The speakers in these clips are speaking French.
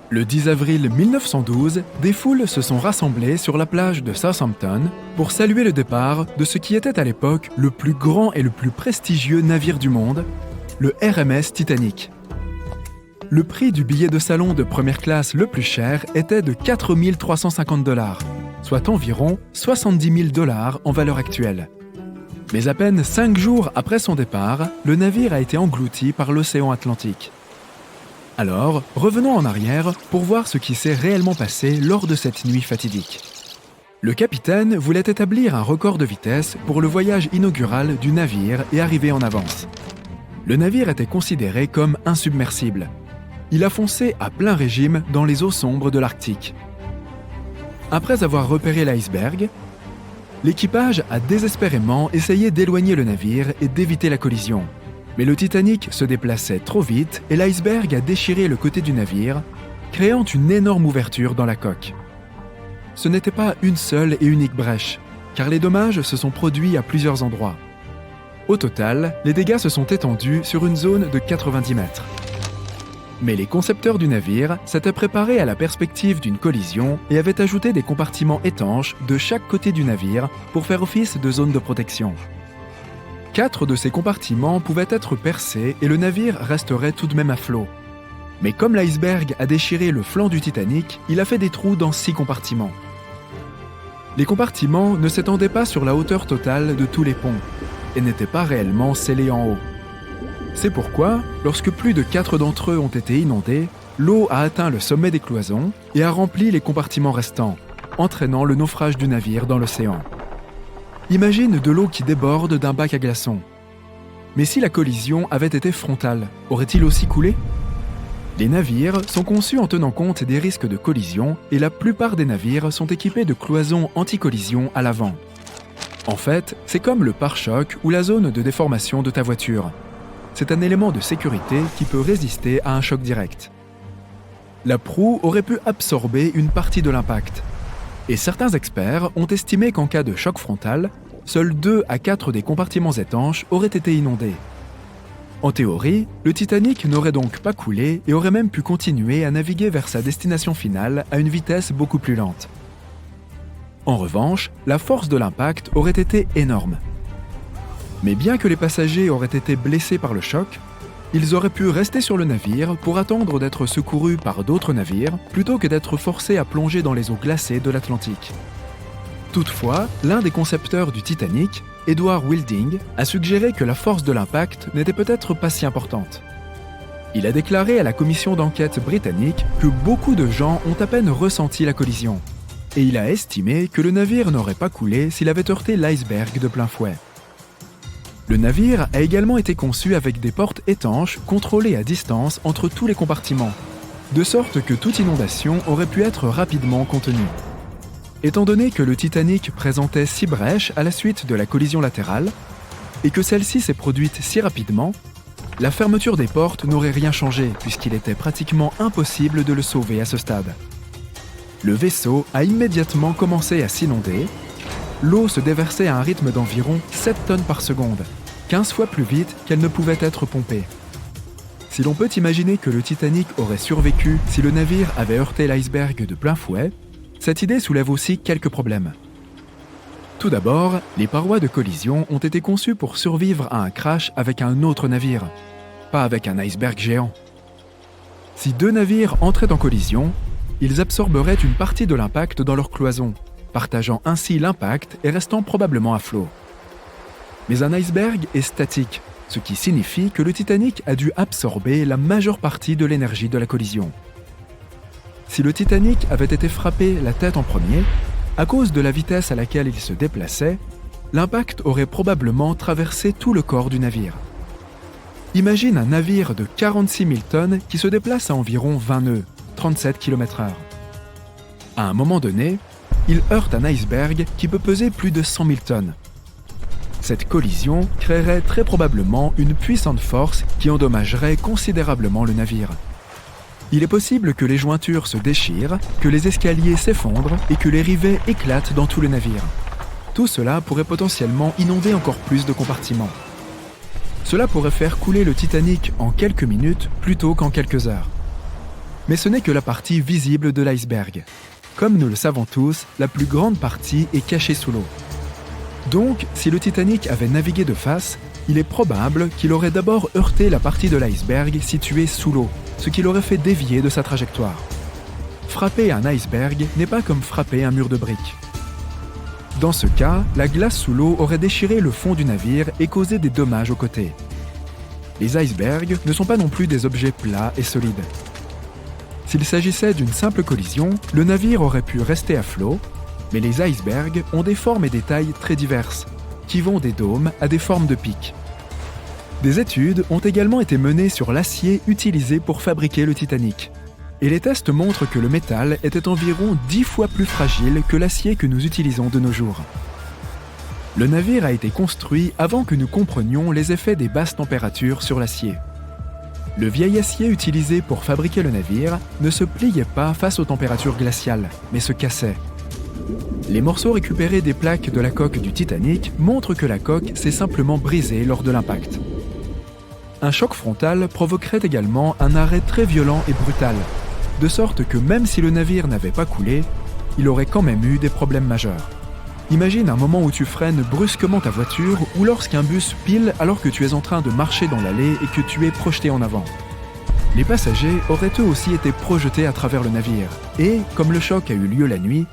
Le 10 avril 1912, des foules se sont rassemblées sur la plage de Southampton pour saluer le départ de ce qui était à l'époque le plus grand et le plus prestigieux navire du monde, le RMS Titanic. Le prix du billet de salon de première classe le plus cher était de 4 350 $, soit environ 70 000 $ en valeur actuelle. Mais à peine 5 jours après son départ, le navire a été englouti par l'océan Atlantique. Alors, revenons en arrière pour voir ce qui s'est réellement passé lors de cette nuit fatidique. Le capitaine voulait établir un record de vitesse pour le voyage inaugural du navire et arriver en avance. Le navire était considéré comme insubmersible. Il a foncé à plein régime dans les eaux sombres de l'Arctique. Après avoir repéré l'iceberg, l'équipage a désespérément essayé d'éloigner le navire et d'éviter la collision. Mais le Titanic se déplaçait trop vite et l'iceberg a déchiré le côté du navire, créant une énorme ouverture dans la coque. Ce n'était pas une seule et unique brèche, car les dommages se sont produits à plusieurs endroits. Au total, les dégâts se sont étendus sur une zone de 90 mètres. Mais les concepteurs du navire s'étaient préparés à la perspective d'une collision et avaient ajouté des compartiments étanches de chaque côté du navire pour faire office de zone de protection. 4 de ces compartiments pouvaient être percés et le navire resterait tout de même à flot. Mais comme l'iceberg a déchiré le flanc du Titanic, il a fait des trous dans 6 compartiments. Les compartiments ne s'étendaient pas sur la hauteur totale de tous les ponts et n'étaient pas réellement scellés en haut. C'est pourquoi, lorsque plus de 4 d'entre eux ont été inondés, l'eau a atteint le sommet des cloisons et a rempli les compartiments restants, entraînant le naufrage du navire dans l'océan. Imagine de l'eau qui déborde d'un bac à glaçons. Mais si la collision avait été frontale, aurait-il aussi coulé ? Les navires sont conçus en tenant compte des risques de collision et la plupart des navires sont équipés de cloisons anti-collision à l'avant. En fait, c'est comme le pare-choc ou la zone de déformation de ta voiture. C'est un élément de sécurité qui peut résister à un choc direct. La proue aurait pu absorber une partie de l'impact. Et certains experts ont estimé qu'en cas de choc frontal, seuls 2 à 4 des compartiments étanches auraient été inondés. En théorie, le Titanic n'aurait donc pas coulé et aurait même pu continuer à naviguer vers sa destination finale à une vitesse beaucoup plus lente. En revanche, la force de l'impact aurait été énorme. Mais bien que les passagers auraient été blessés par le choc, ils auraient pu rester sur le navire pour attendre d'être secourus par d'autres navires plutôt que d'être forcés à plonger dans les eaux glacées de l'Atlantique. Toutefois, l'un des concepteurs du Titanic, Edward Wilding, a suggéré que la force de l'impact n'était peut-être pas si importante. Il a déclaré à la commission d'enquête britannique que beaucoup de gens ont à peine ressenti la collision, et il a estimé que le navire n'aurait pas coulé s'il avait heurté l'iceberg de plein fouet. Le navire a également été conçu avec des portes étanches contrôlées à distance entre tous les compartiments, de sorte que toute inondation aurait pu être rapidement contenue. Étant donné que le Titanic présentait 6 brèches à la suite de la collision latérale, et que celle-ci s'est produite si rapidement, la fermeture des portes n'aurait rien changé puisqu'il était pratiquement impossible de le sauver à ce stade. Le vaisseau a immédiatement commencé à s'inonder. L'eau se déversait à un rythme d'environ 7 tonnes par seconde, 15 fois plus vite qu'elle ne pouvait être pompée. Si l'on peut imaginer que le Titanic aurait survécu si le navire avait heurté l'iceberg de plein fouet, cette idée soulève aussi quelques problèmes. Tout d'abord, les parois de collision ont été conçues pour survivre à un crash avec un autre navire, pas avec un iceberg géant. Si 2 navires entraient en collision, ils absorberaient une partie de l'impact dans leur cloison, partageant ainsi l'impact et restant probablement à flot. Mais un iceberg est statique, ce qui signifie que le Titanic a dû absorber la majeure partie de l'énergie de la collision. Si le Titanic avait été frappé la tête en premier, à cause de la vitesse à laquelle il se déplaçait, l'impact aurait probablement traversé tout le corps du navire. Imagine un navire de 46 000 tonnes qui se déplace à environ 20 nœuds, 37 km/h. À un moment donné, il heurte un iceberg qui peut peser plus de 100 000 tonnes. Cette collision créerait très probablement une puissante force qui endommagerait considérablement le navire. Il est possible que les jointures se déchirent, que les escaliers s'effondrent et que les rivets éclatent dans tout le navire. Tout cela pourrait potentiellement inonder encore plus de compartiments. Cela pourrait faire couler le Titanic en quelques minutes plutôt qu'en quelques heures. Mais ce n'est que la partie visible de l'iceberg. Comme nous le savons tous, la plus grande partie est cachée sous l'eau. Donc, si le Titanic avait navigué de face, il est probable qu'il aurait d'abord heurté la partie de l'iceberg située sous l'eau, ce qui l'aurait fait dévier de sa trajectoire. Frapper un iceberg n'est pas comme frapper un mur de briques. Dans ce cas, la glace sous l'eau aurait déchiré le fond du navire et causé des dommages aux côtés. Les icebergs ne sont pas non plus des objets plats et solides. S'il s'agissait d'une simple collision, le navire aurait pu rester à flot, mais les icebergs ont des formes et des tailles très diverses, qui vont des dômes à des formes de pics. Des études ont également été menées sur l'acier utilisé pour fabriquer le Titanic. Et les tests montrent que le métal était environ 10 fois plus fragile que l'acier que nous utilisons de nos jours. Le navire a été construit avant que nous comprenions les effets des basses températures sur l'acier. Le vieil acier utilisé pour fabriquer le navire ne se pliait pas face aux températures glaciales, mais se cassait. Les morceaux récupérés des plaques de la coque du Titanic montrent que la coque s'est simplement brisée lors de l'impact. Un choc frontal provoquerait également un arrêt très violent et brutal, de sorte que même si le navire n'avait pas coulé, il aurait quand même eu des problèmes majeurs. Imagine un moment où tu freines brusquement ta voiture ou lorsqu'un bus pile alors que tu es en train de marcher dans l'allée et que tu es projeté en avant. Les passagers auraient eux aussi été projetés à travers le navire et, comme le choc a eu lieu la nuit,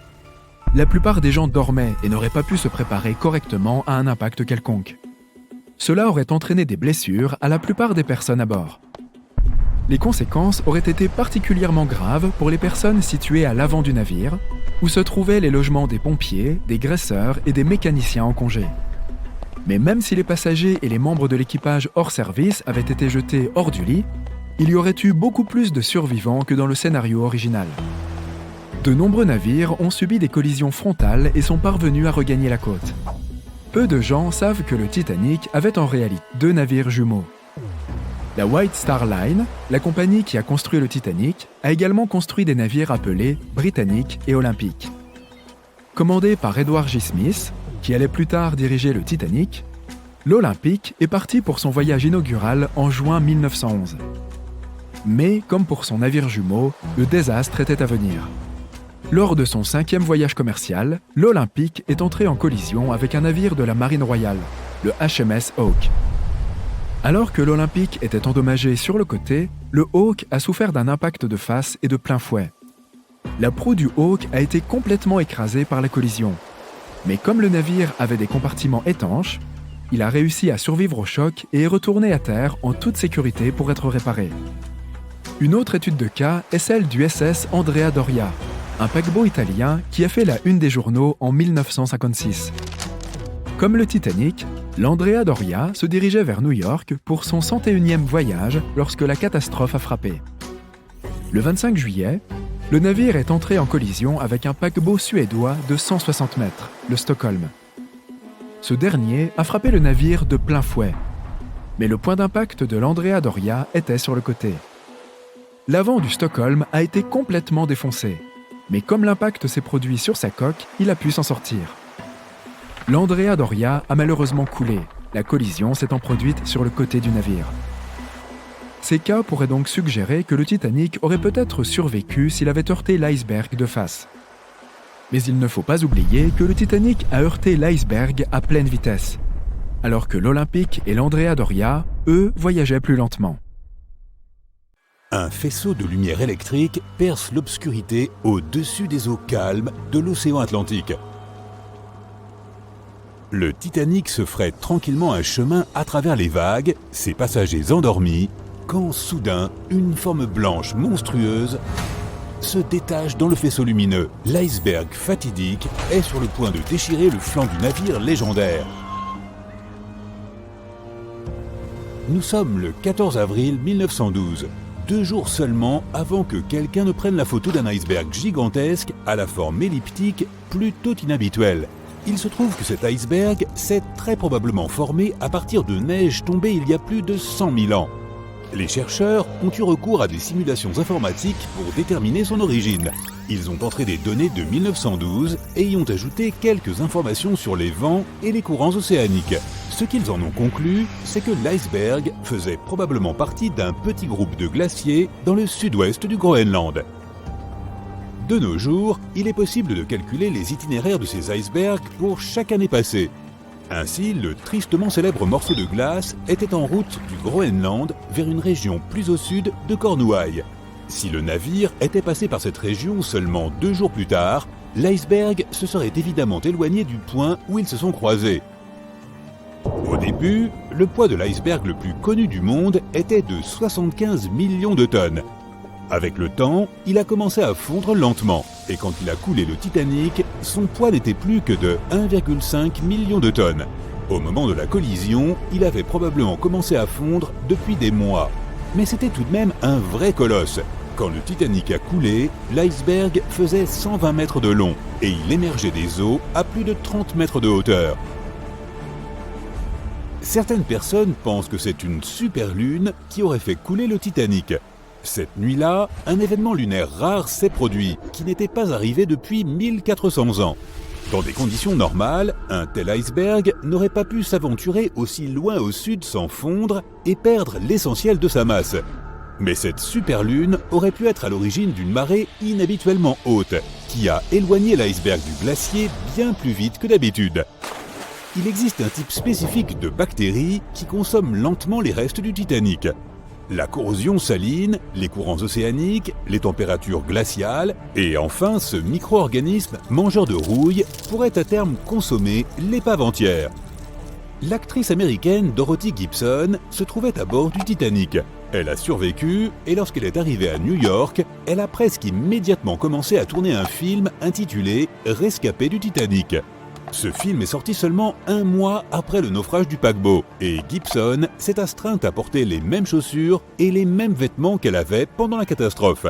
la plupart des gens dormaient et n'auraient pas pu se préparer correctement à un impact quelconque. Cela aurait entraîné des blessures à la plupart des personnes à bord. Les conséquences auraient été particulièrement graves pour les personnes situées à l'avant du navire, où se trouvaient les logements des pompiers, des graisseurs et des mécaniciens en congé. Mais même si les passagers et les membres de l'équipage hors service avaient été jetés hors du lit, il y aurait eu beaucoup plus de survivants que dans le scénario original. De nombreux navires ont subi des collisions frontales et sont parvenus à regagner la côte. Peu de gens savent que le Titanic avait en réalité 2 navires jumeaux. La White Star Line, la compagnie qui a construit le Titanic, a également construit des navires appelés Britannic et Olympic. Commandé par Edward J. Smith, qui allait plus tard diriger le Titanic, l'Olympic est parti pour son voyage inaugural en juin 1911. Mais, comme pour son navire jumeau, le désastre était à venir. Lors de son 5e voyage commercial, l'Olympic est entré en collision avec un navire de la Marine royale, le HMS Hawke. Alors que l'Olympic était endommagé sur le côté, le Hawke a souffert d'un impact de face et de plein fouet. La proue du Hawke a été complètement écrasée par la collision. Mais comme le navire avait des compartiments étanches, il a réussi à survivre au choc et est retourné à terre en toute sécurité pour être réparé. Une autre étude de cas est celle du SS Andrea Doria, un paquebot italien qui a fait la une des journaux en 1956. Comme le Titanic, l'Andrea Doria se dirigeait vers New York pour son 101e voyage lorsque la catastrophe a frappé. Le 25 juillet, le navire est entré en collision avec un paquebot suédois de 160 mètres, le Stockholm. Ce dernier a frappé le navire de plein fouet, mais le point d'impact de l'Andrea Doria était sur le côté. L'avant du Stockholm a été complètement défoncé, mais comme l'impact s'est produit sur sa coque, il a pu s'en sortir. L'Andrea Doria a malheureusement coulé, la collision s'étant produite sur le côté du navire. Ces cas pourraient donc suggérer que le Titanic aurait peut-être survécu s'il avait heurté l'iceberg de face. Mais il ne faut pas oublier que le Titanic a heurté l'iceberg à pleine vitesse, alors que l'Olympic et l'Andrea Doria, eux, voyageaient plus lentement. Un faisceau de lumière électrique perce l'obscurité au-dessus des eaux calmes de l'océan Atlantique. Le Titanic se ferait tranquillement un chemin à travers les vagues, ses passagers endormis, quand soudain, une forme blanche monstrueuse se détache dans le faisceau lumineux. L'iceberg fatidique est sur le point de déchirer le flanc du navire légendaire. Nous sommes le 14 avril 1912, 2 jours seulement avant que quelqu'un ne prenne la photo d'un iceberg gigantesque à la forme elliptique plutôt inhabituelle. Il se trouve que cet iceberg s'est très probablement formé à partir de neige tombée il y a plus de 100 000 ans. Les chercheurs ont eu recours à des simulations informatiques pour déterminer son origine. Ils ont entré des données de 1912 et y ont ajouté quelques informations sur les vents et les courants océaniques. Ce qu'ils en ont conclu, c'est que l'iceberg faisait probablement partie d'un petit groupe de glaciers dans le sud-ouest du Groenland. De nos jours, il est possible de calculer les itinéraires de ces icebergs pour chaque année passée. Ainsi, le tristement célèbre morceau de glace était en route du Groenland vers une région plus au sud de Cornouailles. Si le navire était passé par cette région seulement 2 jours plus tard, l'iceberg se serait évidemment éloigné du point où ils se sont croisés. Au début, le poids de l'iceberg le plus connu du monde était de 75 millions de tonnes. Avec le temps, il a commencé à fondre lentement, et quand il a coulé le Titanic, son poids n'était plus que de 1,5 million de tonnes. Au moment de la collision, il avait probablement commencé à fondre depuis des mois. Mais c'était tout de même un vrai colosse. Quand le Titanic a coulé, l'iceberg faisait 120 mètres de long, et il émergeait des eaux à plus de 30 mètres de hauteur. Certaines personnes pensent que c'est une superlune qui aurait fait couler le Titanic. Cette nuit-là, un événement lunaire rare s'est produit, qui n'était pas arrivé depuis 1400 ans. Dans des conditions normales, un tel iceberg n'aurait pas pu s'aventurer aussi loin au sud sans fondre et perdre l'essentiel de sa masse. Mais cette superlune aurait pu être à l'origine d'une marée inhabituellement haute, qui a éloigné l'iceberg du glacier bien plus vite que d'habitude. Il existe un type spécifique de bactéries qui consomment lentement les restes du Titanic. La corrosion saline, les courants océaniques, les températures glaciales et enfin ce micro-organisme mangeur de rouille pourrait à terme consommer l'épave entière. L'actrice américaine Dorothy Gibson se trouvait à bord du Titanic. Elle a survécu et lorsqu'elle est arrivée à New York, elle a presque immédiatement commencé à tourner un film intitulé « Rescapé du Titanic ». Ce film est sorti seulement 1 mois après le naufrage du paquebot et Gibson s'est astreinte à porter les mêmes chaussures et les mêmes vêtements qu'elle avait pendant la catastrophe.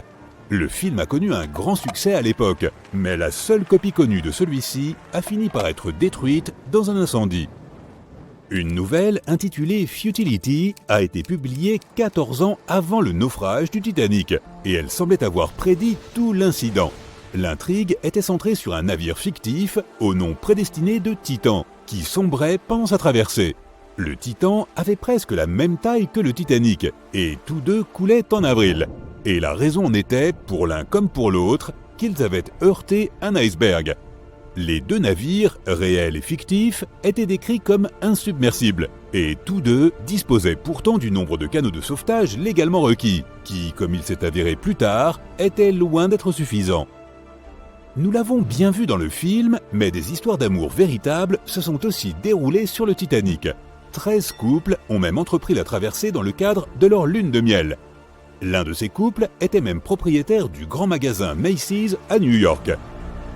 Le film a connu un grand succès à l'époque, mais la seule copie connue de celui-ci a fini par être détruite dans un incendie. Une nouvelle intitulée Futility a été publiée 14 ans avant le naufrage du Titanic et elle semblait avoir prédit tout l'incident. L'intrigue était centrée sur un navire fictif au nom prédestiné de Titan, qui sombrait pendant sa traversée. Le Titan avait presque la même taille que le Titanic, et tous deux coulaient en avril. Et la raison en était, pour l'un comme pour l'autre, qu'ils avaient heurté un iceberg. Les 2 navires, réels et fictifs, étaient décrits comme insubmersibles, et tous deux disposaient pourtant du nombre de canaux de sauvetage légalement requis, qui, comme il s'est avéré plus tard, étaient loin d'être suffisants. Nous l'avons bien vu dans le film, mais des histoires d'amour véritables se sont aussi déroulées sur le Titanic. 13 couples ont même entrepris la traversée dans le cadre de leur lune de miel. L'un de ces couples était même propriétaire du grand magasin Macy's à New York.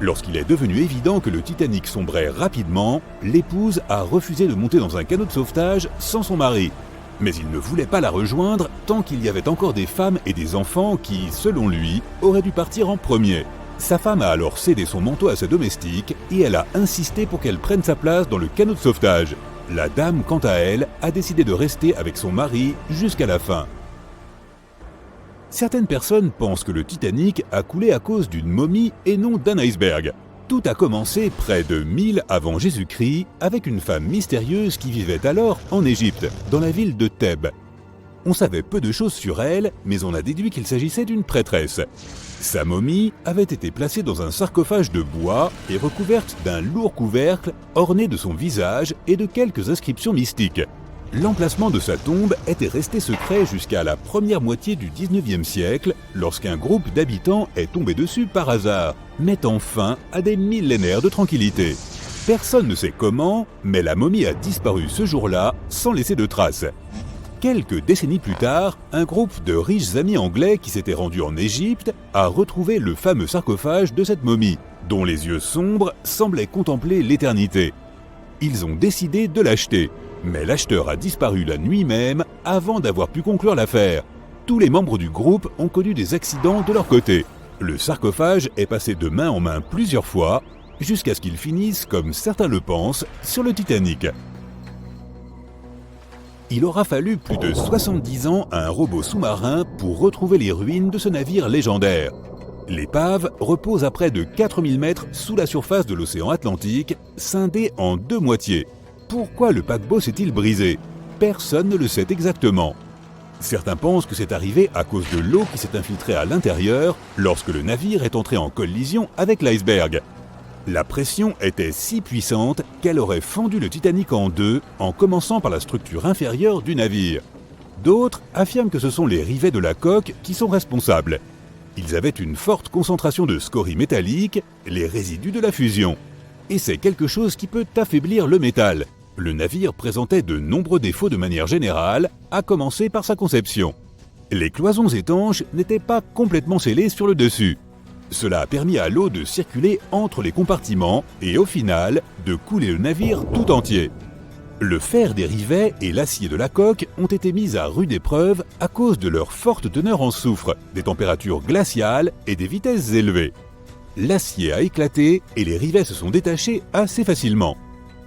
Lorsqu'il est devenu évident que le Titanic sombrait rapidement, l'épouse a refusé de monter dans un canot de sauvetage sans son mari. Mais il ne voulait pas la rejoindre tant qu'il y avait encore des femmes et des enfants qui, selon lui, auraient dû partir en premier. Sa femme a alors cédé son manteau à sa domestique et elle a insisté pour qu'elle prenne sa place dans le canot de sauvetage. La dame, quant à elle, a décidé de rester avec son mari jusqu'à la fin. Certaines personnes pensent que le Titanic a coulé à cause d'une momie et non d'un iceberg. Tout a commencé près de 1000 avant Jésus-Christ avec une femme mystérieuse qui vivait alors en Égypte, dans la ville de Thèbes. On savait peu de choses sur elle, mais on a déduit qu'il s'agissait d'une prêtresse. Sa momie avait été placée dans un sarcophage de bois et recouverte d'un lourd couvercle orné de son visage et de quelques inscriptions mystiques. L'emplacement de sa tombe était resté secret jusqu'à la première moitié du 19e siècle, lorsqu'un groupe d'habitants est tombé dessus par hasard, mettant fin à des millénaires de tranquillité. Personne ne sait comment, mais la momie a disparu ce jour-là sans laisser de traces. Quelques décennies plus tard, un groupe de riches amis anglais qui s'étaient rendus en Égypte a retrouvé le fameux sarcophage de cette momie, dont les yeux sombres semblaient contempler l'éternité. Ils ont décidé de l'acheter, mais l'acheteur a disparu la nuit même avant d'avoir pu conclure l'affaire. Tous les membres du groupe ont connu des accidents de leur côté. Le sarcophage est passé de main en main plusieurs fois, jusqu'à ce qu'il finisse, comme certains le pensent, sur le Titanic. Il aura fallu plus de 70 ans à un robot sous-marin pour retrouver les ruines de ce navire légendaire. L'épave repose à près de 4000 mètres sous la surface de l'océan Atlantique, scindé en deux moitiés. Pourquoi le paquebot s'est-il brisé? Personne ne le sait exactement. Certains pensent que c'est arrivé à cause de l'eau qui s'est infiltrée à l'intérieur lorsque le navire est entré en collision avec l'iceberg. La pression était si puissante qu'elle aurait fendu le Titanic en deux en commençant par la structure inférieure du navire. D'autres affirment que ce sont les rivets de la coque qui sont responsables. Ils avaient une forte concentration de scories métalliques, les résidus de la fusion. Et c'est quelque chose qui peut affaiblir le métal. Le navire présentait de nombreux défauts de manière générale, à commencer par sa conception. Les cloisons étanches n'étaient pas complètement scellées sur le dessus. Cela a permis à l'eau de circuler entre les compartiments et au final, de couler le navire tout entier. Le fer des rivets et l'acier de la coque ont été mis à rude épreuve à cause de leur forte teneur en soufre, des températures glaciales et des vitesses élevées. L'acier a éclaté et les rivets se sont détachés assez facilement.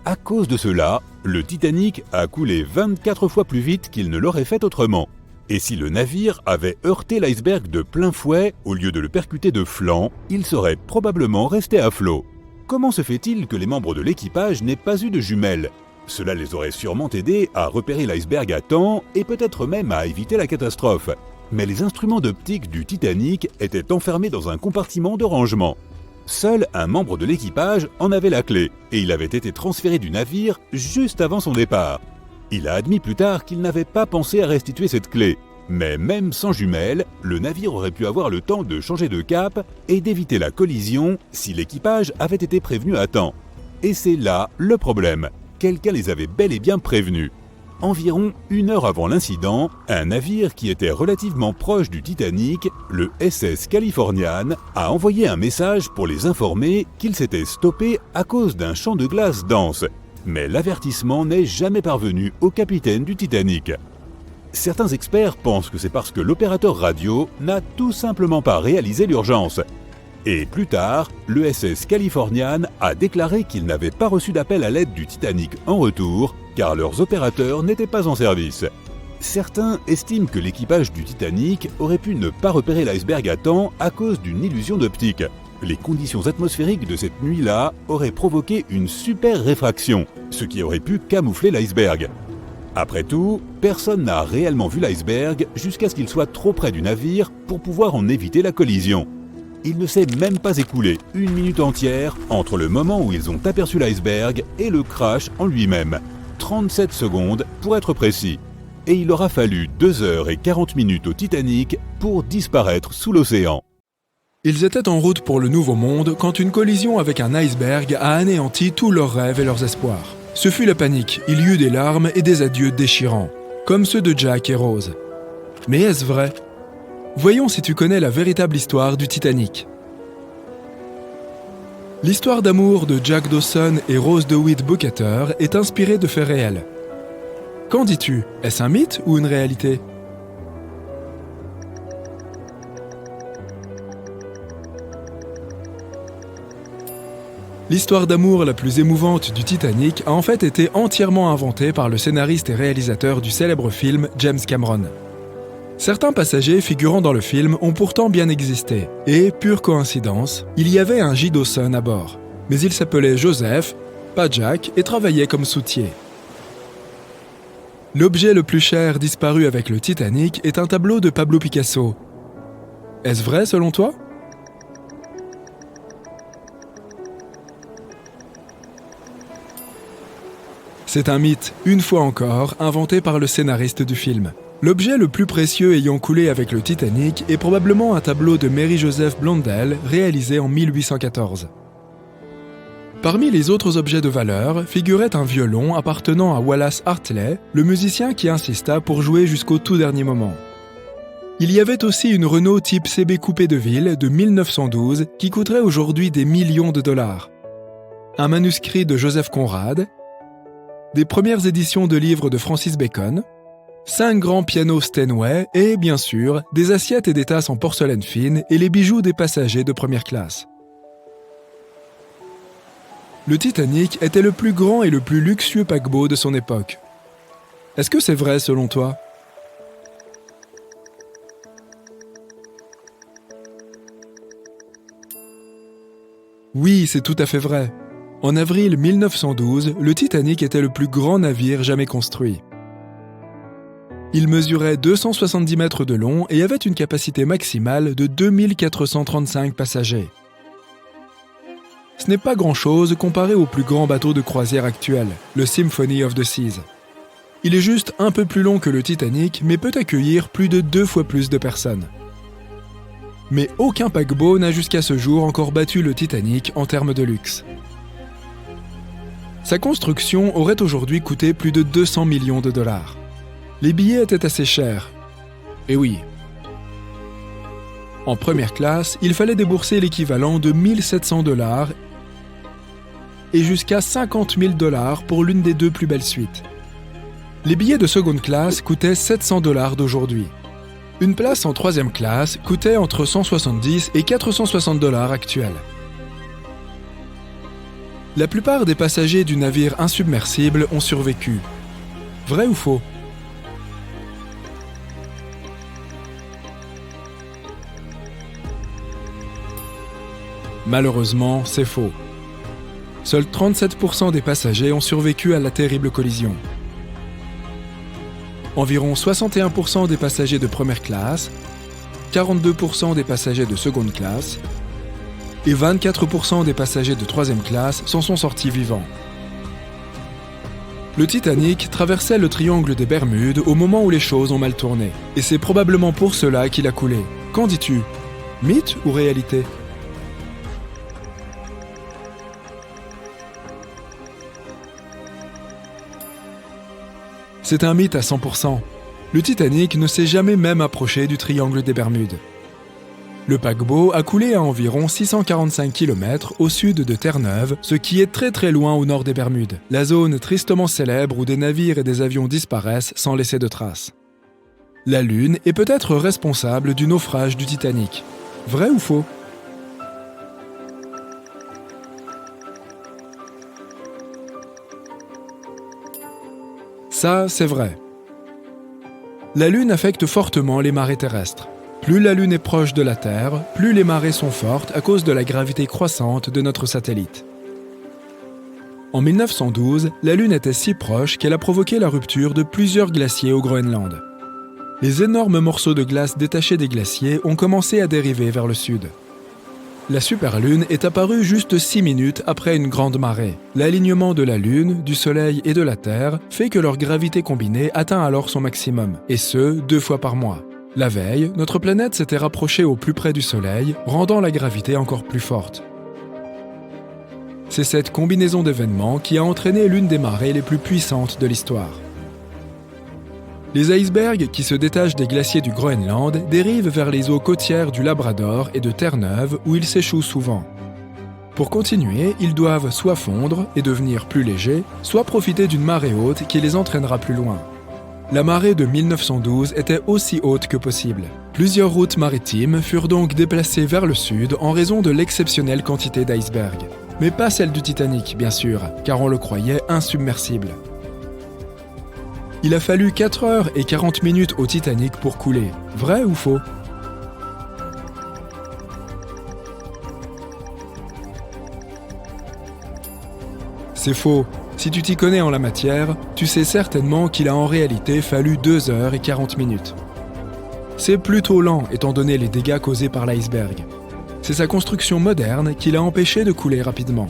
À cause de cela, le Titanic a coulé 24 fois plus vite qu'il ne l'aurait fait autrement. Et si le navire avait heurté l'iceberg de plein fouet au lieu de le percuter de flanc, il serait probablement resté à flot. Comment se fait-il que les membres de l'équipage n'aient pas eu de jumelles? Cela les aurait sûrement aidés à repérer l'iceberg à temps et peut-être même à éviter la catastrophe. Mais les instruments d'optique du Titanic étaient enfermés dans un compartiment de rangement. Seul un membre de l'équipage en avait la clé et il avait été transféré du navire juste avant son départ. Il a admis plus tard qu'il n'avait pas pensé à restituer cette clé. Mais même sans jumelles, le navire aurait pu avoir le temps de changer de cap et d'éviter la collision si l'équipage avait été prévenu à temps. Et c'est là le problème. Quelqu'un les avait bel et bien prévenus. Environ 1 heure avant l'incident, un navire qui était relativement proche du Titanic, le SS Californian, a envoyé un message pour les informer qu'il s'était stoppé à cause d'un champ de glace dense. Mais l'avertissement n'est jamais parvenu au capitaine du Titanic. Certains experts pensent que c'est parce que l'opérateur radio n'a tout simplement pas réalisé l'urgence. Et plus tard, le SS Californian a déclaré qu'il n'avait pas reçu d'appel à l'aide du Titanic en retour, car leurs opérateurs n'étaient pas en service. Certains estiment que l'équipage du Titanic aurait pu ne pas repérer l'iceberg à temps à cause d'une illusion d'optique. Les conditions atmosphériques de cette nuit-là auraient provoqué une super réfraction, ce qui aurait pu camoufler l'iceberg. Après tout, personne n'a réellement vu l'iceberg jusqu'à ce qu'il soit trop près du navire pour pouvoir en éviter la collision. Il ne s'est même pas écoulé 1 minute entière entre le moment où ils ont aperçu l'iceberg et le crash en lui-même. 37 secondes pour être précis. Et il aura fallu 2 heures et 40 minutes au Titanic pour disparaître sous l'océan. Ils étaient en route pour le Nouveau Monde quand une collision avec un iceberg a anéanti tous leurs rêves et leurs espoirs. Ce fut la panique, il y eut des larmes et des adieux déchirants, comme ceux de Jack et Rose. Mais est-ce vrai? Voyons si tu connais la véritable histoire du Titanic. L'histoire d'amour de Jack Dawson et Rose DeWitt Bukater est inspirée de faits réels. Qu'en dis-tu? Est-ce un mythe ou une réalité? L'histoire d'amour la plus émouvante du Titanic a en fait été entièrement inventée par le scénariste et réalisateur du célèbre film James Cameron. Certains passagers figurant dans le film ont pourtant bien existé, et, pure coïncidence, il y avait un J. Dawson à bord. Mais il s'appelait Joseph, pas Jack, et travaillait comme soutier. L'objet le plus cher disparu avec le Titanic est un tableau de Pablo Picasso. Est-ce vrai selon toi? C'est un mythe, une fois encore, inventé par le scénariste du film. L'objet le plus précieux ayant coulé avec le Titanic est probablement un tableau de Mary-Joseph Blondel réalisé en 1814. Parmi les autres objets de valeur figurait un violon appartenant à Wallace Hartley, le musicien qui insista pour jouer jusqu'au tout dernier moment. Il y avait aussi une Renault type CB coupé de ville de 1912 qui coûterait aujourd'hui des millions de dollars. Un manuscrit de Joseph Conrad, des premières éditions de livres de Francis Bacon, 5 grands pianos Steinway et, bien sûr, des assiettes et des tasses en porcelaine fine et les bijoux des passagers de première classe. Le Titanic était le plus grand et le plus luxueux paquebot de son époque. Est-ce que c'est vrai selon toi? Oui, c'est tout à fait vrai. En avril 1912, le Titanic était le plus grand navire jamais construit. Il mesurait 270 mètres de long et avait une capacité maximale de 2435 passagers. Ce n'est pas grand-chose comparé au plus grand bateau de croisière actuel, le Symphony of the Seas. Il est juste un peu plus long que le Titanic, mais peut accueillir plus de 2 fois plus de personnes. Mais aucun paquebot n'a jusqu'à ce jour encore battu le Titanic en termes de luxe. Sa construction aurait aujourd'hui coûté plus de 200 millions de dollars. Les billets étaient assez chers. Et oui. En première classe, il fallait débourser l'équivalent de 1700 dollars et jusqu'à 50 000 dollars pour l'une des 2 plus belles suites. Les billets de seconde classe coûtaient 700 dollars d'aujourd'hui. Une place en troisième classe coûtait entre 170 et 460 dollars actuels. La plupart des passagers du navire insubmersible ont survécu. Vrai ou faux? Malheureusement, c'est faux. Seuls 37% des passagers ont survécu à la terrible collision. Environ 61% des passagers de première classe, 42% des passagers de seconde classe et 24% des passagers de troisième classe s'en sont sortis vivants. Le Titanic traversait le triangle des Bermudes au moment où les choses ont mal tourné. Et c'est probablement pour cela qu'il a coulé. Qu'en dis-tu? Mythe ou réalité? C'est un mythe à 100%. Le Titanic ne s'est jamais même approché du triangle des Bermudes. Le paquebot a coulé à environ 645 km au sud de Terre-Neuve, ce qui est très très loin au nord des Bermudes, la zone tristement célèbre où des navires et des avions disparaissent sans laisser de traces. La Lune est peut-être responsable du naufrage du Titanic. Vrai ou faux? Ça, c'est vrai. La Lune affecte fortement les marées terrestres. Plus la Lune est proche de la Terre, plus les marées sont fortes à cause de la gravité croissante de notre satellite. En 1912, la Lune était si proche qu'elle a provoqué la rupture de plusieurs glaciers au Groenland. Les énormes morceaux de glace détachés des glaciers ont commencé à dériver vers le sud. La superlune est apparue juste 6 minutes après une grande marée. L'alignement de la Lune, du Soleil et de la Terre fait que leur gravité combinée atteint alors son maximum, et ce, 2 fois par mois. La veille, notre planète s'était rapprochée au plus près du Soleil, rendant la gravité encore plus forte. C'est cette combinaison d'événements qui a entraîné l'une des marées les plus puissantes de l'histoire. Les icebergs qui se détachent des glaciers du Groenland dérivent vers les eaux côtières du Labrador et de Terre-Neuve où ils s'échouent souvent. Pour continuer, ils doivent soit fondre et devenir plus légers, soit profiter d'une marée haute qui les entraînera plus loin. La marée de 1912 était aussi haute que possible. Plusieurs routes maritimes furent donc déplacées vers le sud en raison de l'exceptionnelle quantité d'icebergs. Mais pas celle du Titanic, bien sûr, car on le croyait insubmersible. Il a fallu 4 heures et 40 minutes au Titanic pour couler. Vrai ou faux? C'est faux. Si tu t'y connais en la matière, tu sais certainement qu'il a en réalité fallu 2 heures et 40 minutes. C'est plutôt lent étant donné les dégâts causés par l'iceberg. C'est sa construction moderne qui l'a empêché de couler rapidement.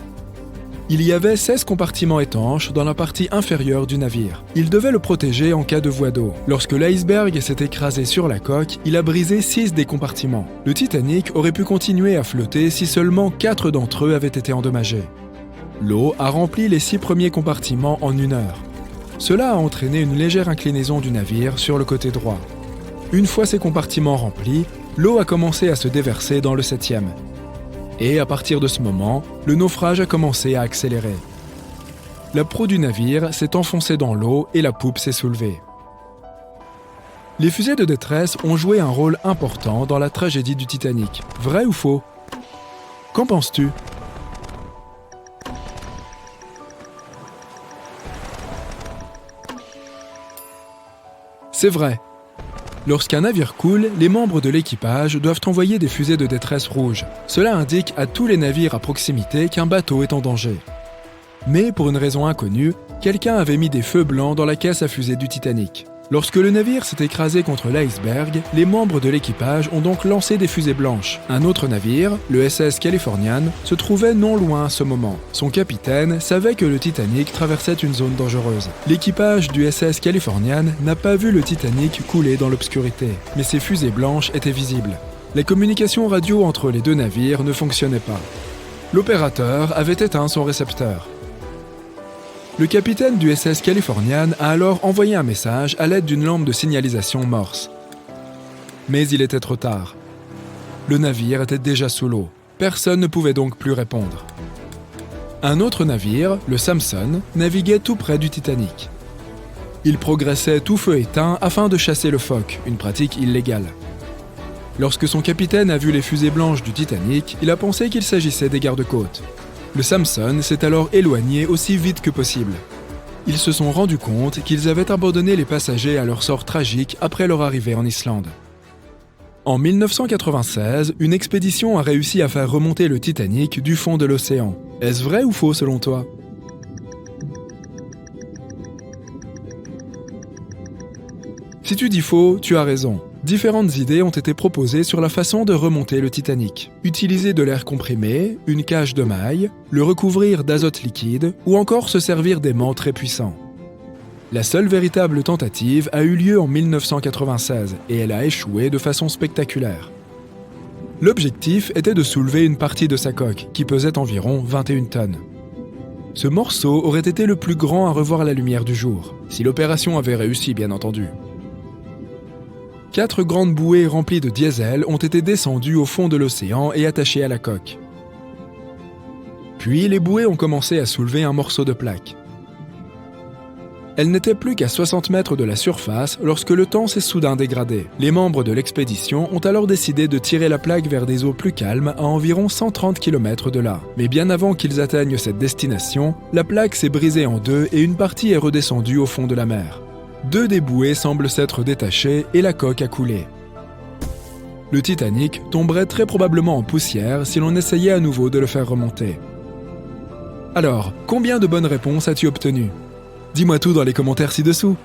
Il y avait 16 compartiments étanches dans la partie inférieure du navire. Il devait le protéger en cas de voie d'eau. Lorsque l'iceberg s'est écrasé sur la coque, il a brisé 6 des compartiments. Le Titanic aurait pu continuer à flotter si seulement 4 d'entre eux avaient été endommagés. L'eau a rempli les 6 premiers compartiments en 1 heure. Cela a entraîné une légère inclinaison du navire sur le côté droit. Une fois ces compartiments remplis, l'eau a commencé à se déverser dans le 7e. Et à partir de ce moment, le naufrage a commencé à accélérer. La proue du navire s'est enfoncée dans l'eau et la poupe s'est soulevée. Les fusées de détresse ont joué un rôle important dans la tragédie du Titanic. Vrai ou faux? Qu'en penses-tu? C'est vrai. Lorsqu'un navire coule, les membres de l'équipage doivent envoyer des fusées de détresse rouges. Cela indique à tous les navires à proximité qu'un bateau est en danger. Mais pour une raison inconnue, quelqu'un avait mis des feux blancs dans la caisse à fusée du Titanic. Lorsque le navire s'est écrasé contre l'iceberg, les membres de l'équipage ont donc lancé des fusées blanches. Un autre navire, le SS Californian, se trouvait non loin à ce moment. Son capitaine savait que le Titanic traversait une zone dangereuse. L'équipage du SS Californian n'a pas vu le Titanic couler dans l'obscurité, mais ses fusées blanches étaient visibles. La communication radio entre les deux navires ne fonctionnait pas. L'opérateur avait éteint son récepteur. Le capitaine du SS Californian a alors envoyé un message à l'aide d'une lampe de signalisation morse. Mais il était trop tard. Le navire était déjà sous l'eau. Personne ne pouvait donc plus répondre. Un autre navire, le Samson, naviguait tout près du Titanic. Il progressait tout feu éteint afin de chasser le phoque, une pratique illégale. Lorsque son capitaine a vu les fusées blanches du Titanic, il a pensé qu'il s'agissait des gardes-côtes. Le Samson s'est alors éloigné aussi vite que possible. Ils se sont rendus compte qu'ils avaient abandonné les passagers à leur sort tragique après leur arrivée en Islande. En 1996, une expédition a réussi à faire remonter le Titanic du fond de l'océan. Est-ce vrai ou faux selon toi ? Si tu dis faux, tu as raison. Différentes idées ont été proposées sur la façon de remonter le Titanic. Utiliser de l'air comprimé, une cage de mailles, le recouvrir d'azote liquide ou encore se servir d'aimants très puissants. La seule véritable tentative a eu lieu en 1996 et elle a échoué de façon spectaculaire. L'objectif était de soulever une partie de sa coque qui pesait environ 21 tonnes. Ce morceau aurait été le plus grand à revoir la lumière du jour, si l'opération avait réussi bien entendu. 4 grandes bouées remplies de diesel ont été descendues au fond de l'océan et attachées à la coque. Puis les bouées ont commencé à soulever un morceau de plaque. Elle n'était plus qu'à 60 mètres de la surface lorsque le temps s'est soudain dégradé. Les membres de l'expédition ont alors décidé de tirer la plaque vers des eaux plus calmes à environ 130 km de là. Mais bien avant qu'ils atteignent cette destination, la plaque s'est brisée en deux et une partie est redescendue au fond de la mer. 2 des bouées semblent s'être détachées et la coque a coulé. Le Titanic tomberait très probablement en poussière si l'on essayait à nouveau de le faire remonter. Alors, combien de bonnes réponses as-tu obtenues ? Dis-moi tout dans les commentaires ci-dessous.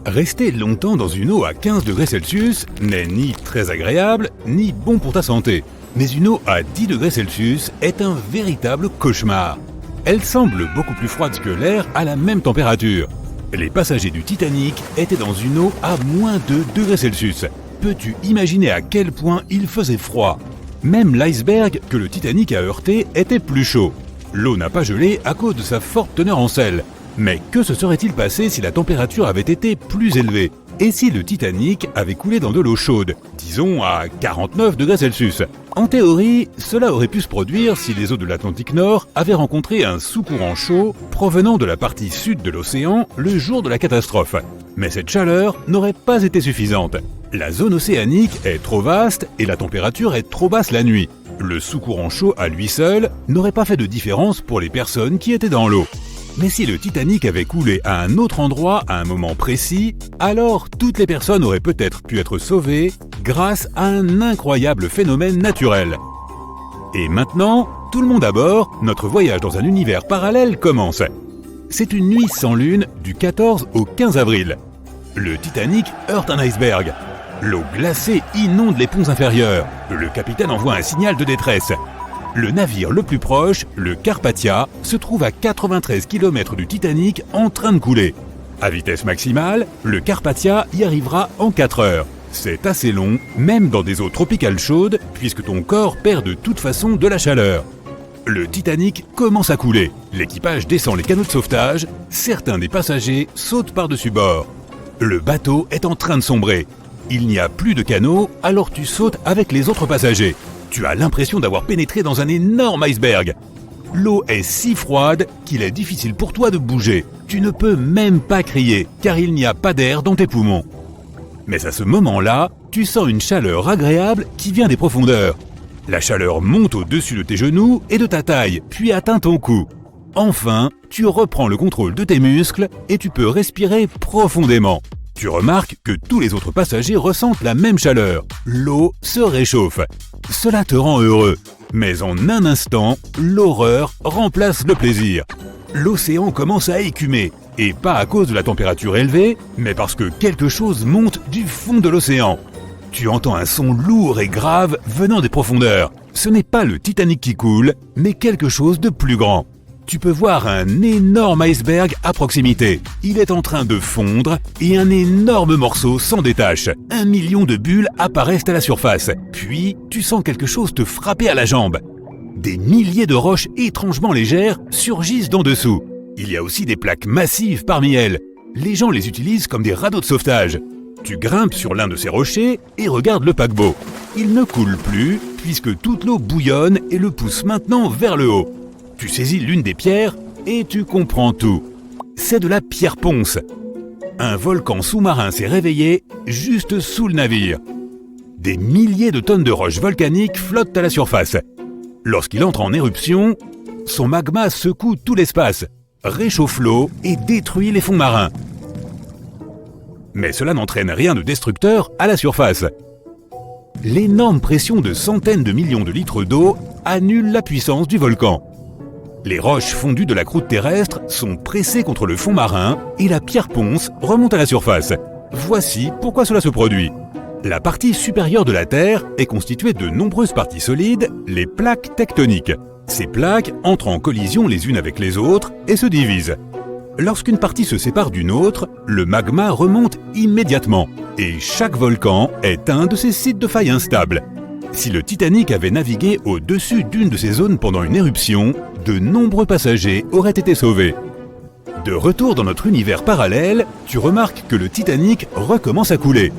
Rester longtemps dans une eau à 15 degrés Celsius n'est ni très agréable, ni bon pour ta santé. Mais une eau à 10 degrés Celsius est un véritable cauchemar. Elle semble beaucoup plus froide que l'air à la même température. Les passagers du Titanic étaient dans une eau à moins de 2 degrés Celsius. Peux-tu imaginer à quel point il faisait froid ? Même l'iceberg que le Titanic a heurté était plus chaud. L'eau n'a pas gelé à cause de sa forte teneur en sel. Mais que se serait-il passé si la température avait été plus élevée ? Et si le Titanic avait coulé dans de l'eau chaude, disons à 49 degrés Celsius ? En théorie, cela aurait pu se produire si les eaux de l'Atlantique Nord avaient rencontré un sous-courant chaud provenant de la partie sud de l'océan le jour de la catastrophe. Mais cette chaleur n'aurait pas été suffisante. La zone océanique est trop vaste et la température est trop basse la nuit. Le sous-courant chaud à lui seul n'aurait pas fait de différence pour les personnes qui étaient dans l'eau. Mais si le Titanic avait coulé à un autre endroit à un moment précis, alors toutes les personnes auraient peut-être pu être sauvées grâce à un incroyable phénomène naturel. Et maintenant, tout le monde à bord, notre voyage dans un univers parallèle commence. C'est une nuit sans lune du 14 au 15 avril. Le Titanic heurte un iceberg. L'eau glacée inonde les ponts inférieurs. Le capitaine envoie un signal de détresse. Le navire le plus proche, le Carpathia, se trouve à 93 km du Titanic en train de couler. À vitesse maximale, le Carpathia y arrivera en 4 heures. C'est assez long, même dans des eaux tropicales chaudes, puisque ton corps perd de toute façon de la chaleur. Le Titanic commence à couler. L'équipage descend les canaux de sauvetage. Certains des passagers sautent par-dessus bord. Le bateau est en train de sombrer. Il n'y a plus de canaux, alors tu sautes avec les autres passagers. Tu as l'impression d'avoir pénétré dans un énorme iceberg. L'eau est si froide qu'il est difficile pour toi de bouger. Tu ne peux même pas crier, car il n'y a pas d'air dans tes poumons. Mais à ce moment-là, tu sens une chaleur agréable qui vient des profondeurs. La chaleur monte au-dessus de tes genoux et de ta taille, puis atteint ton cou. Enfin, tu reprends le contrôle de tes muscles et tu peux respirer profondément. Tu remarques que tous les autres passagers ressentent la même chaleur. L'eau se réchauffe. Cela te rend heureux. Mais en un instant, l'horreur remplace le plaisir. L'océan commence à écumer. Et pas à cause de la température élevée, mais parce que quelque chose monte du fond de l'océan. Tu entends un son lourd et grave venant des profondeurs. Ce n'est pas le Titanic qui coule, mais quelque chose de plus grand. Tu peux voir un énorme iceberg à proximité. Il est en train de fondre et un énorme morceau s'en détache. 1 million de bulles apparaissent à la surface. Puis, tu sens quelque chose te frapper à la jambe. Des milliers de roches étrangement légères surgissent d'en dessous. Il y a aussi des plaques massives parmi elles. Les gens les utilisent comme des radeaux de sauvetage. Tu grimpes sur l'un de ces rochers et regardes le paquebot. Il ne coule plus puisque toute l'eau bouillonne et le pousse maintenant vers le haut. Tu saisis l'une des pierres et tu comprends tout. C'est de la pierre ponce. Un volcan sous-marin s'est réveillé juste sous le navire. Des milliers de tonnes de roches volcaniques flottent à la surface. Lorsqu'il entre en éruption, son magma secoue tout l'espace, réchauffe l'eau et détruit les fonds marins. Mais cela n'entraîne rien de destructeur à la surface. L'énorme pression de centaines de millions de litres d'eau annule la puissance du volcan. Les roches fondues de la croûte terrestre sont pressées contre le fond marin et la pierre ponce remonte à la surface. Voici pourquoi cela se produit. La partie supérieure de la Terre est constituée de nombreuses parties solides, les plaques tectoniques. Ces plaques entrent en collision les unes avec les autres et se divisent. Lorsqu'une partie se sépare d'une autre, le magma remonte immédiatement et chaque volcan est un de ces sites de faille instables. Si le Titanic avait navigué au-dessus d'une de ces zones pendant une éruption, de nombreux passagers auraient été sauvés. De retour dans notre univers parallèle, tu remarques que le Titanic recommence à couler.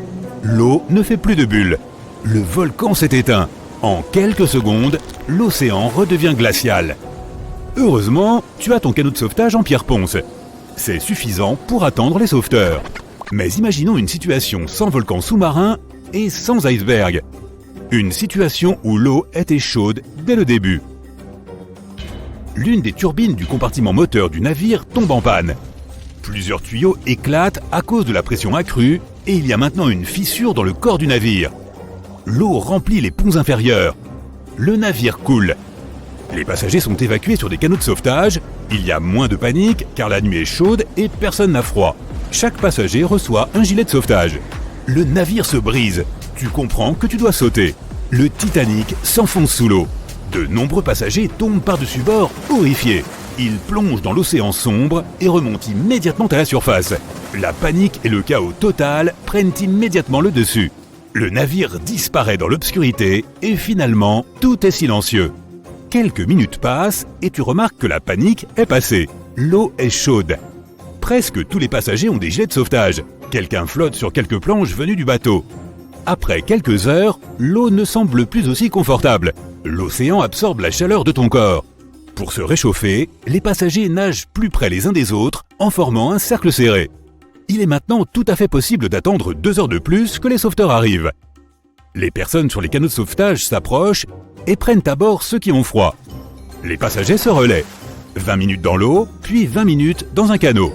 L'eau ne fait plus de bulles. Le volcan s'est éteint. En quelques secondes, l'océan redevient glacial. Heureusement, tu as ton canot de sauvetage en pierre ponce. C'est suffisant pour attendre les sauveteurs. Mais imaginons une situation sans volcan sous-marin et sans iceberg. Une situation où l'eau était chaude dès le début. L'une des turbines du compartiment moteur du navire tombe en panne. Plusieurs tuyaux éclatent à cause de la pression accrue et il y a maintenant une fissure dans le corps du navire. L'eau remplit les ponts inférieurs. Le navire coule. Les passagers sont évacués sur des canots de sauvetage. Il y a moins de panique car la nuit est chaude et personne n'a froid. Chaque passager reçoit un gilet de sauvetage. Le navire se brise. Tu comprends que tu dois sauter. Le Titanic s'enfonce sous l'eau. De nombreux passagers tombent par-dessus bord, horrifiés. Ils plongent dans l'océan sombre et remontent immédiatement à la surface. La panique et le chaos total prennent immédiatement le dessus. Le navire disparaît dans l'obscurité et finalement, tout est silencieux. Quelques minutes passent et tu remarques que la panique est passée. L'eau est chaude. Presque tous les passagers ont des gilets de sauvetage. Quelqu'un flotte sur quelques planches venues du bateau. Après quelques heures, l'eau ne semble plus aussi confortable. L'océan absorbe la chaleur de ton corps. Pour se réchauffer, les passagers nagent plus près les uns des autres en formant un cercle serré. Il est maintenant tout à fait possible d'attendre 2 heures de plus que les sauveteurs arrivent. Les personnes sur les canots de sauvetage s'approchent et prennent à bord ceux qui ont froid. Les passagers se relaient. 20 minutes dans l'eau, puis 20 minutes dans un canot.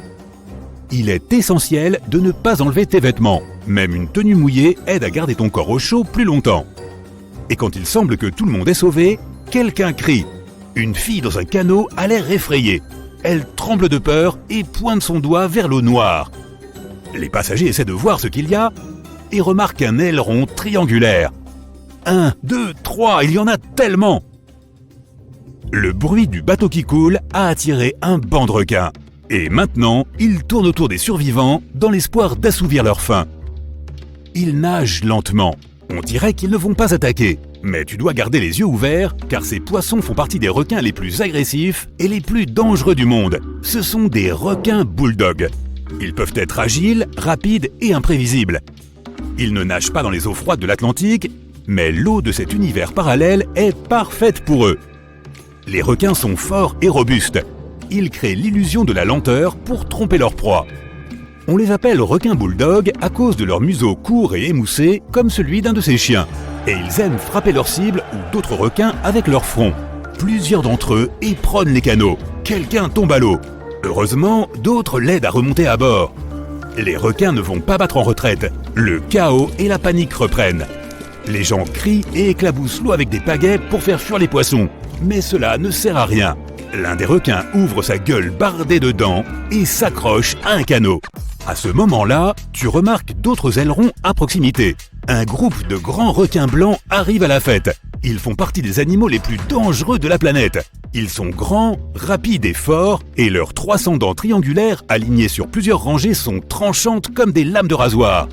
Il est essentiel de ne pas enlever tes vêtements. Même une tenue mouillée aide à garder ton corps au chaud plus longtemps. Et quand il semble que tout le monde est sauvé, quelqu'un crie. Une fille dans un canot a l'air effrayée. Elle tremble de peur et pointe son doigt vers l'eau noire. Les passagers essaient de voir ce qu'il y a et remarquent un aileron triangulaire. 1, 2, 3, il y en a tellement! Le bruit du bateau qui coule a attiré un banc de requins. Et maintenant, ils tournent autour des survivants dans l'espoir d'assouvir leur faim. Ils nagent lentement. On dirait qu'ils ne vont pas attaquer. Mais tu dois garder les yeux ouverts car ces poissons font partie des requins les plus agressifs et les plus dangereux du monde. Ce sont des requins bulldogs. Ils peuvent être agiles, rapides et imprévisibles. Ils ne nagent pas dans les eaux froides de l'Atlantique, mais l'eau de cet univers parallèle est parfaite pour eux. Les requins sont forts et robustes. Ils créent l'illusion de la lenteur pour tromper leur proie. On les appelle requins bulldog à cause de leur museau court et émoussé comme celui d'un de ces chiens. Et ils aiment frapper leurs cibles ou d'autres requins avec leur front. Plusieurs d'entre eux éperonnent les canots. Quelqu'un tombe à l'eau. Heureusement, d'autres l'aident à remonter à bord. Les requins ne vont pas battre en retraite. Le chaos et la panique reprennent. Les gens crient et éclaboussent l'eau avec des pagaies pour faire fuir les poissons. Mais cela ne sert à rien. L'un des requins ouvre sa gueule bardée de dents et s'accroche à un canot. À ce moment-là, tu remarques d'autres ailerons à proximité. Un groupe de grands requins blancs arrive à la fête. Ils font partie des animaux les plus dangereux de la planète. Ils sont grands, rapides et forts, et leurs 300 dents triangulaires alignées sur plusieurs rangées sont tranchantes comme des lames de rasoir.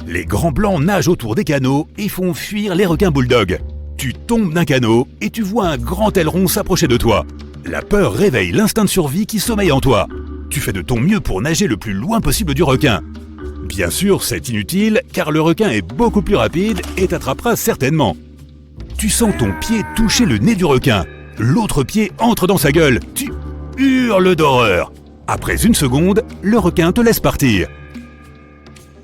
Les grands blancs nagent autour des canots et font fuir les requins bulldogs. Tu tombes d'un canot et tu vois un grand aileron s'approcher de toi. La peur réveille l'instinct de survie qui sommeille en toi. Tu fais de ton mieux pour nager le plus loin possible du requin. Bien sûr, c'est inutile, car le requin est beaucoup plus rapide et t'attrapera certainement. Tu sens ton pied toucher le nez du requin. L'autre pied entre dans sa gueule. Tu hurles d'horreur. Après une seconde, le requin te laisse partir.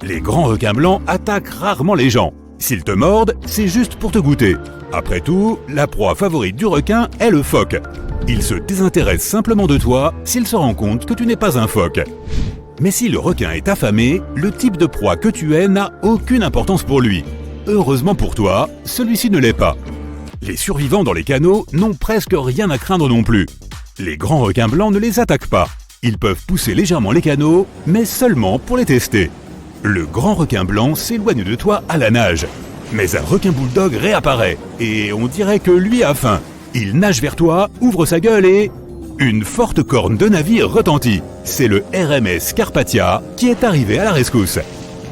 Les grands requins blancs attaquent rarement les gens. S'ils te mordent, c'est juste pour te goûter. Après tout, la proie favorite du requin est le phoque. Il se désintéresse simplement de toi s'il se rend compte que tu n'es pas un phoque. Mais si le requin est affamé, le type de proie que tu es n'a aucune importance pour lui. Heureusement pour toi, celui-ci ne l'est pas. Les survivants dans les canots n'ont presque rien à craindre non plus. Les grands requins blancs ne les attaquent pas. Ils peuvent pousser légèrement les canots, mais seulement pour les tester. Le grand requin blanc s'éloigne de toi à la nage. Mais un requin bulldog réapparaît, et on dirait que lui a faim. Il nage vers toi, ouvre sa gueule et... Une forte corne de navire retentit. C'est le RMS Carpathia qui est arrivé à la rescousse.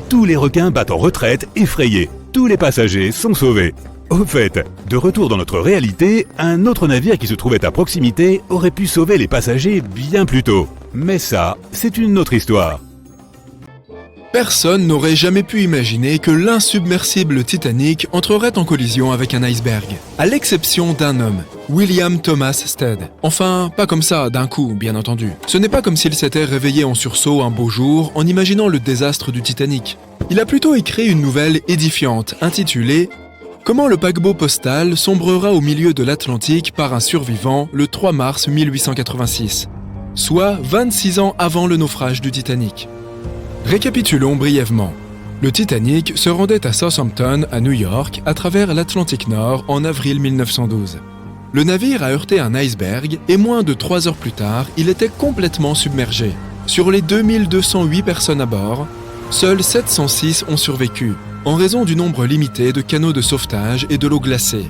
Tous les requins battent en retraite, effrayés. Tous les passagers sont sauvés. Au fait, de retour dans notre réalité, un autre navire qui se trouvait à proximité aurait pu sauver les passagers bien plus tôt. Mais ça, c'est une autre histoire. Personne n'aurait jamais pu imaginer que l'insubmersible Titanic entrerait en collision avec un iceberg. À l'exception d'un homme, William Thomas Stead. Enfin, pas comme ça, d'un coup, bien entendu. Ce n'est pas comme s'il s'était réveillé en sursaut un beau jour en imaginant le désastre du Titanic. Il a plutôt écrit une nouvelle édifiante, intitulée « Comment le paquebot postal sombrera au milieu de l'Atlantique par un survivant le 3 mars 1886 », soit 26 ans avant le naufrage du Titanic. Récapitulons brièvement. Le Titanic se rendait à Southampton, à New York, à travers l'Atlantique Nord en avril 1912. Le navire a heurté un iceberg et moins de 3 heures plus tard, il était complètement submergé. Sur les 2208 personnes à bord, seuls 706 ont survécu, en raison du nombre limité de canots de sauvetage et de l'eau glacée.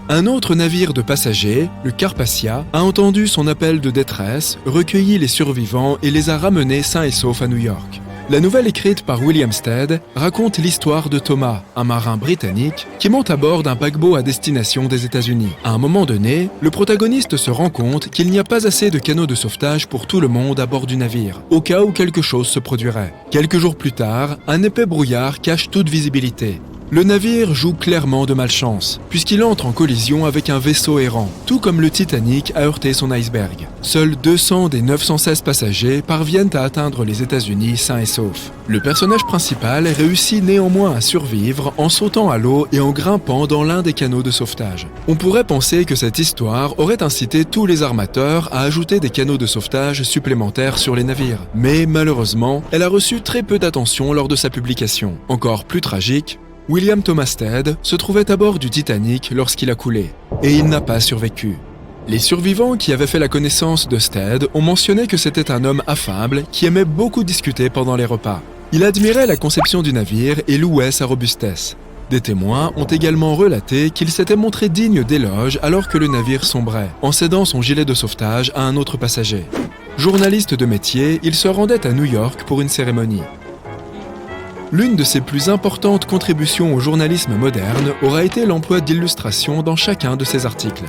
Un autre navire de passagers, le Carpathia, a entendu son appel de détresse, recueilli les survivants et les a ramenés sains et saufs à New York. La nouvelle écrite par William Stead raconte l'histoire de Thomas, un marin britannique, qui monte à bord d'un paquebot à destination des États-Unis. À un moment donné, le protagoniste se rend compte qu'il n'y a pas assez de canots de sauvetage pour tout le monde à bord du navire, au cas où quelque chose se produirait. Quelques jours plus tard, un épais brouillard cache toute visibilité. Le navire joue clairement de malchance, puisqu'il entre en collision avec un vaisseau errant, tout comme le Titanic a heurté son iceberg. Seuls 200 des 916 passagers parviennent à atteindre les États-Unis sains et saufs. Le personnage principal réussit néanmoins à survivre en sautant à l'eau et en grimpant dans l'un des canots de sauvetage. On pourrait penser que cette histoire aurait incité tous les armateurs à ajouter des canots de sauvetage supplémentaires sur les navires. Mais malheureusement, elle a reçu très peu d'attention lors de sa publication. Encore plus tragique, William Thomas Stead se trouvait à bord du Titanic lorsqu'il a coulé, et il n'a pas survécu. Les survivants qui avaient fait la connaissance de Stead ont mentionné que c'était un homme affable qui aimait beaucoup discuter pendant les repas. Il admirait la conception du navire et louait sa robustesse. Des témoins ont également relaté qu'il s'était montré digne d'éloges alors que le navire sombrait, en cédant son gilet de sauvetage à un autre passager. Journaliste de métier, il se rendait à New York pour une cérémonie. L'une de ses plus importantes contributions au journalisme moderne aura été l'emploi d'illustrations dans chacun de ses articles.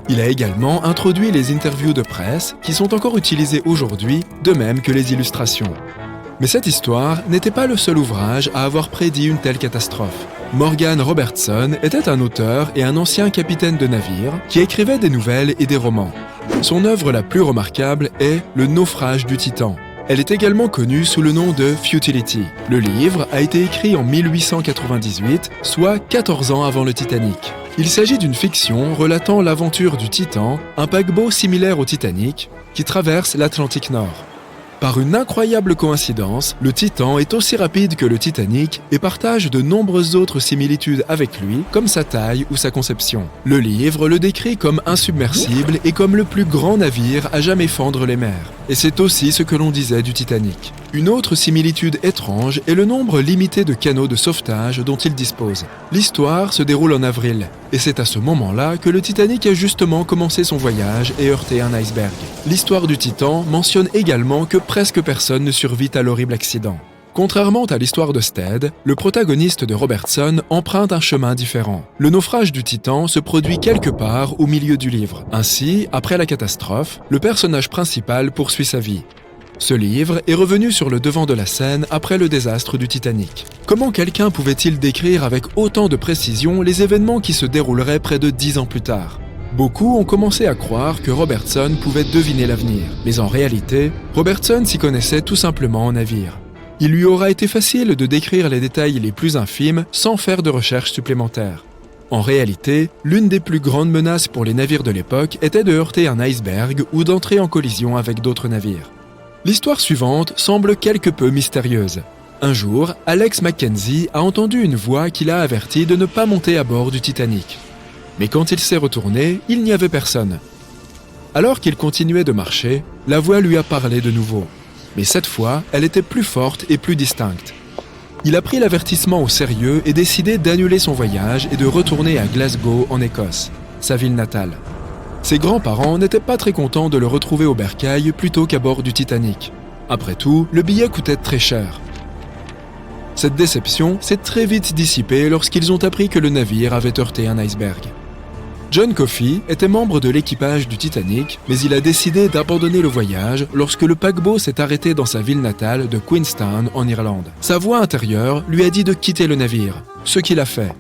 Il a également introduit les interviews de presse qui sont encore utilisées aujourd'hui, de même que les illustrations. Mais cette histoire n'était pas le seul ouvrage à avoir prédit une telle catastrophe. Morgan Robertson était un auteur et un ancien capitaine de navire qui écrivait des nouvelles et des romans. Son œuvre la plus remarquable est Le naufrage du Titan. Elle est également connue sous le nom de Futility. Le livre a été écrit en 1898, soit 14 ans avant le Titanic. Il s'agit d'une fiction relatant l'aventure du Titan, un paquebot similaire au Titanic, qui traverse l'Atlantique Nord. Par une incroyable coïncidence, le Titan est aussi rapide que le Titanic et partage de nombreuses autres similitudes avec lui, comme sa taille ou sa conception. Le livre le décrit comme insubmersible et comme le plus grand navire à jamais fendre les mers. Et c'est aussi ce que l'on disait du Titanic. Une autre similitude étrange est le nombre limité de canaux de sauvetage dont il dispose. L'histoire se déroule en avril, et c'est à ce moment-là que le Titanic a justement commencé son voyage et heurté un iceberg. L'histoire du Titan mentionne également que presque personne ne survit à l'horrible accident. Contrairement à l'histoire de Stead, le protagoniste de Robertson emprunte un chemin différent. Le naufrage du Titan se produit quelque part au milieu du livre. Ainsi, après la catastrophe, le personnage principal poursuit sa vie. Ce livre est revenu sur le devant de la scène après le désastre du Titanic. Comment quelqu'un pouvait-il décrire avec autant de précision les événements qui se dérouleraient près de 10 ans plus tard ? Beaucoup ont commencé à croire que Robertson pouvait deviner l'avenir. Mais en réalité, Robertson s'y connaissait tout simplement en navire. Il lui aura été facile de décrire les détails les plus infimes sans faire de recherches supplémentaires. En réalité, l'une des plus grandes menaces pour les navires de l'époque était de heurter un iceberg ou d'entrer en collision avec d'autres navires. L'histoire suivante semble quelque peu mystérieuse. Un jour, Alex Mackenzie a entendu une voix qui l'a averti de ne pas monter à bord du Titanic. Mais quand il s'est retourné, il n'y avait personne. Alors qu'il continuait de marcher, la voix lui a parlé de nouveau. Mais cette fois, elle était plus forte et plus distincte. Il a pris l'avertissement au sérieux et décidé d'annuler son voyage et de retourner à Glasgow, en Écosse, sa ville natale. Ses grands-parents n'étaient pas très contents de le retrouver au bercail plutôt qu'à bord du Titanic. Après tout, le billet coûtait très cher. Cette déception s'est très vite dissipée lorsqu'ils ont appris que le navire avait heurté un iceberg. John Coffey était membre de l'équipage du Titanic, mais il a décidé d'abandonner le voyage lorsque le paquebot s'est arrêté dans sa ville natale de Queenstown en Irlande. Sa voix intérieure lui a dit de quitter le navire, ce qu'il a fait.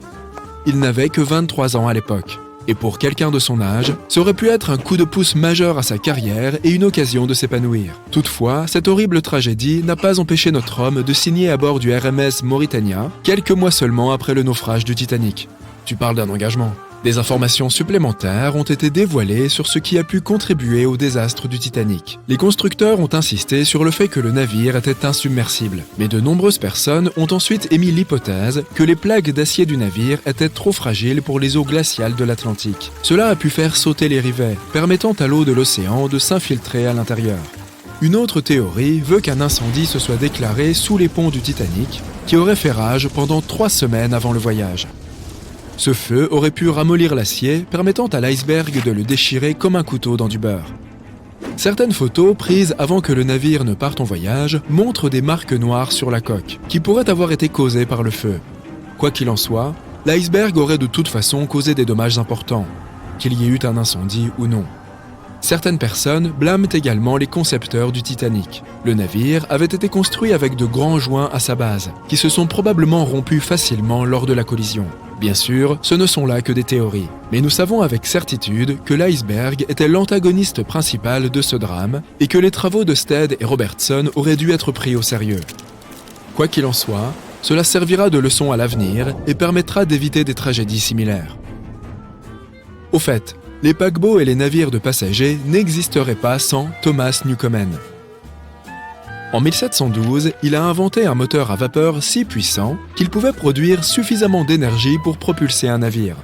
Il n'avait que 23 ans à l'époque. Et pour quelqu'un de son âge, ça aurait pu être un coup de pouce majeur à sa carrière et une occasion de s'épanouir. Toutefois, cette horrible tragédie n'a pas empêché notre homme de signer à bord du RMS Mauritania, quelques mois seulement après le naufrage du Titanic. Tu parles d'un engagement. Des informations supplémentaires ont été dévoilées sur ce qui a pu contribuer au désastre du Titanic. Les constructeurs ont insisté sur le fait que le navire était insubmersible, mais de nombreuses personnes ont ensuite émis l'hypothèse que les plaques d'acier du navire étaient trop fragiles pour les eaux glaciales de l'Atlantique. Cela a pu faire sauter les rivets, permettant à l'eau de l'océan de s'infiltrer à l'intérieur. Une autre théorie veut qu'un incendie se soit déclaré sous les ponts du Titanic, qui aurait fait rage pendant 3 semaines avant le voyage. Ce feu aurait pu ramollir l'acier, permettant à l'iceberg de le déchirer comme un couteau dans du beurre. Certaines photos prises avant que le navire ne parte en voyage montrent des marques noires sur la coque, qui pourraient avoir été causées par le feu. Quoi qu'il en soit, l'iceberg aurait de toute façon causé des dommages importants, qu'il y ait eu un incendie ou non. Certaines personnes blâment également les concepteurs du Titanic. Le navire avait été construit avec de grands joints à sa base, qui se sont probablement rompus facilement lors de la collision. Bien sûr, ce ne sont là que des théories, mais nous savons avec certitude que l'iceberg était l'antagoniste principal de ce drame et que les travaux de Stead et Robertson auraient dû être pris au sérieux. Quoi qu'il en soit, cela servira de leçon à l'avenir et permettra d'éviter des tragédies similaires. Au fait, les paquebots et les navires de passagers n'existeraient pas sans Thomas Newcomen. En 1712, il a inventé un moteur à vapeur si puissant qu'il pouvait produire suffisamment d'énergie pour propulser un navire.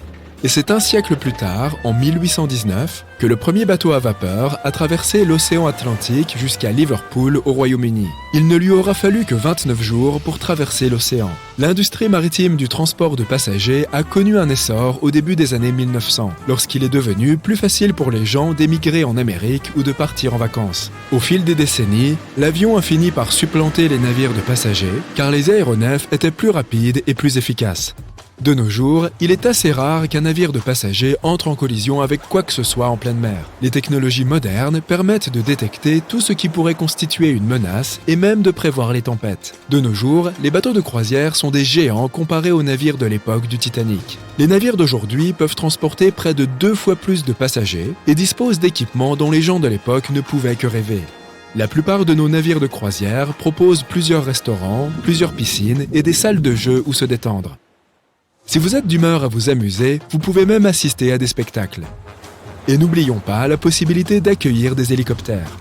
Et c'est un siècle plus tard, en 1819, que le premier bateau à vapeur a traversé l'océan Atlantique jusqu'à Liverpool au Royaume-Uni. Il ne lui aura fallu que 29 jours pour traverser l'océan. L'industrie maritime du transport de passagers a connu un essor au début des années 1900, lorsqu'il est devenu plus facile pour les gens d'émigrer en Amérique ou de partir en vacances. Au fil des décennies, l'avion a fini par supplanter les navires de passagers, car les aéronefs étaient plus rapides et plus efficaces. De nos jours, il est assez rare qu'un navire de passagers entre en collision avec quoi que ce soit en pleine mer. Les technologies modernes permettent de détecter tout ce qui pourrait constituer une menace et même de prévoir les tempêtes. De nos jours, les bateaux de croisière sont des géants comparés aux navires de l'époque du Titanic. Les navires d'aujourd'hui peuvent transporter près de 2 fois plus de passagers et disposent d'équipements dont les gens de l'époque ne pouvaient que rêver. La plupart de nos navires de croisière proposent plusieurs restaurants, plusieurs piscines et des salles de jeu où se détendre. Si vous êtes d'humeur à vous amuser, vous pouvez même assister à des spectacles. Et n'oublions pas la possibilité d'accueillir des hélicoptères.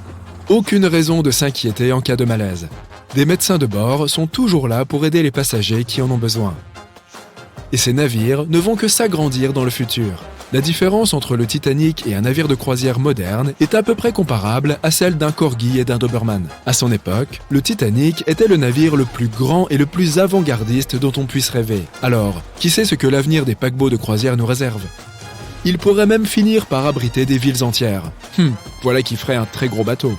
Aucune raison de s'inquiéter en cas de malaise. Des médecins de bord sont toujours là pour aider les passagers qui en ont besoin. Et ces navires ne vont que s'agrandir dans le futur. La différence entre le Titanic et un navire de croisière moderne est à peu près comparable à celle d'un Corgi et d'un Doberman. À son époque, le Titanic était le navire le plus grand et le plus avant-gardiste dont on puisse rêver. Alors, qui sait ce que l'avenir des paquebots de croisière nous réserve ? Il pourrait même finir par abriter des villes entières. Voilà qui ferait un très gros bateau.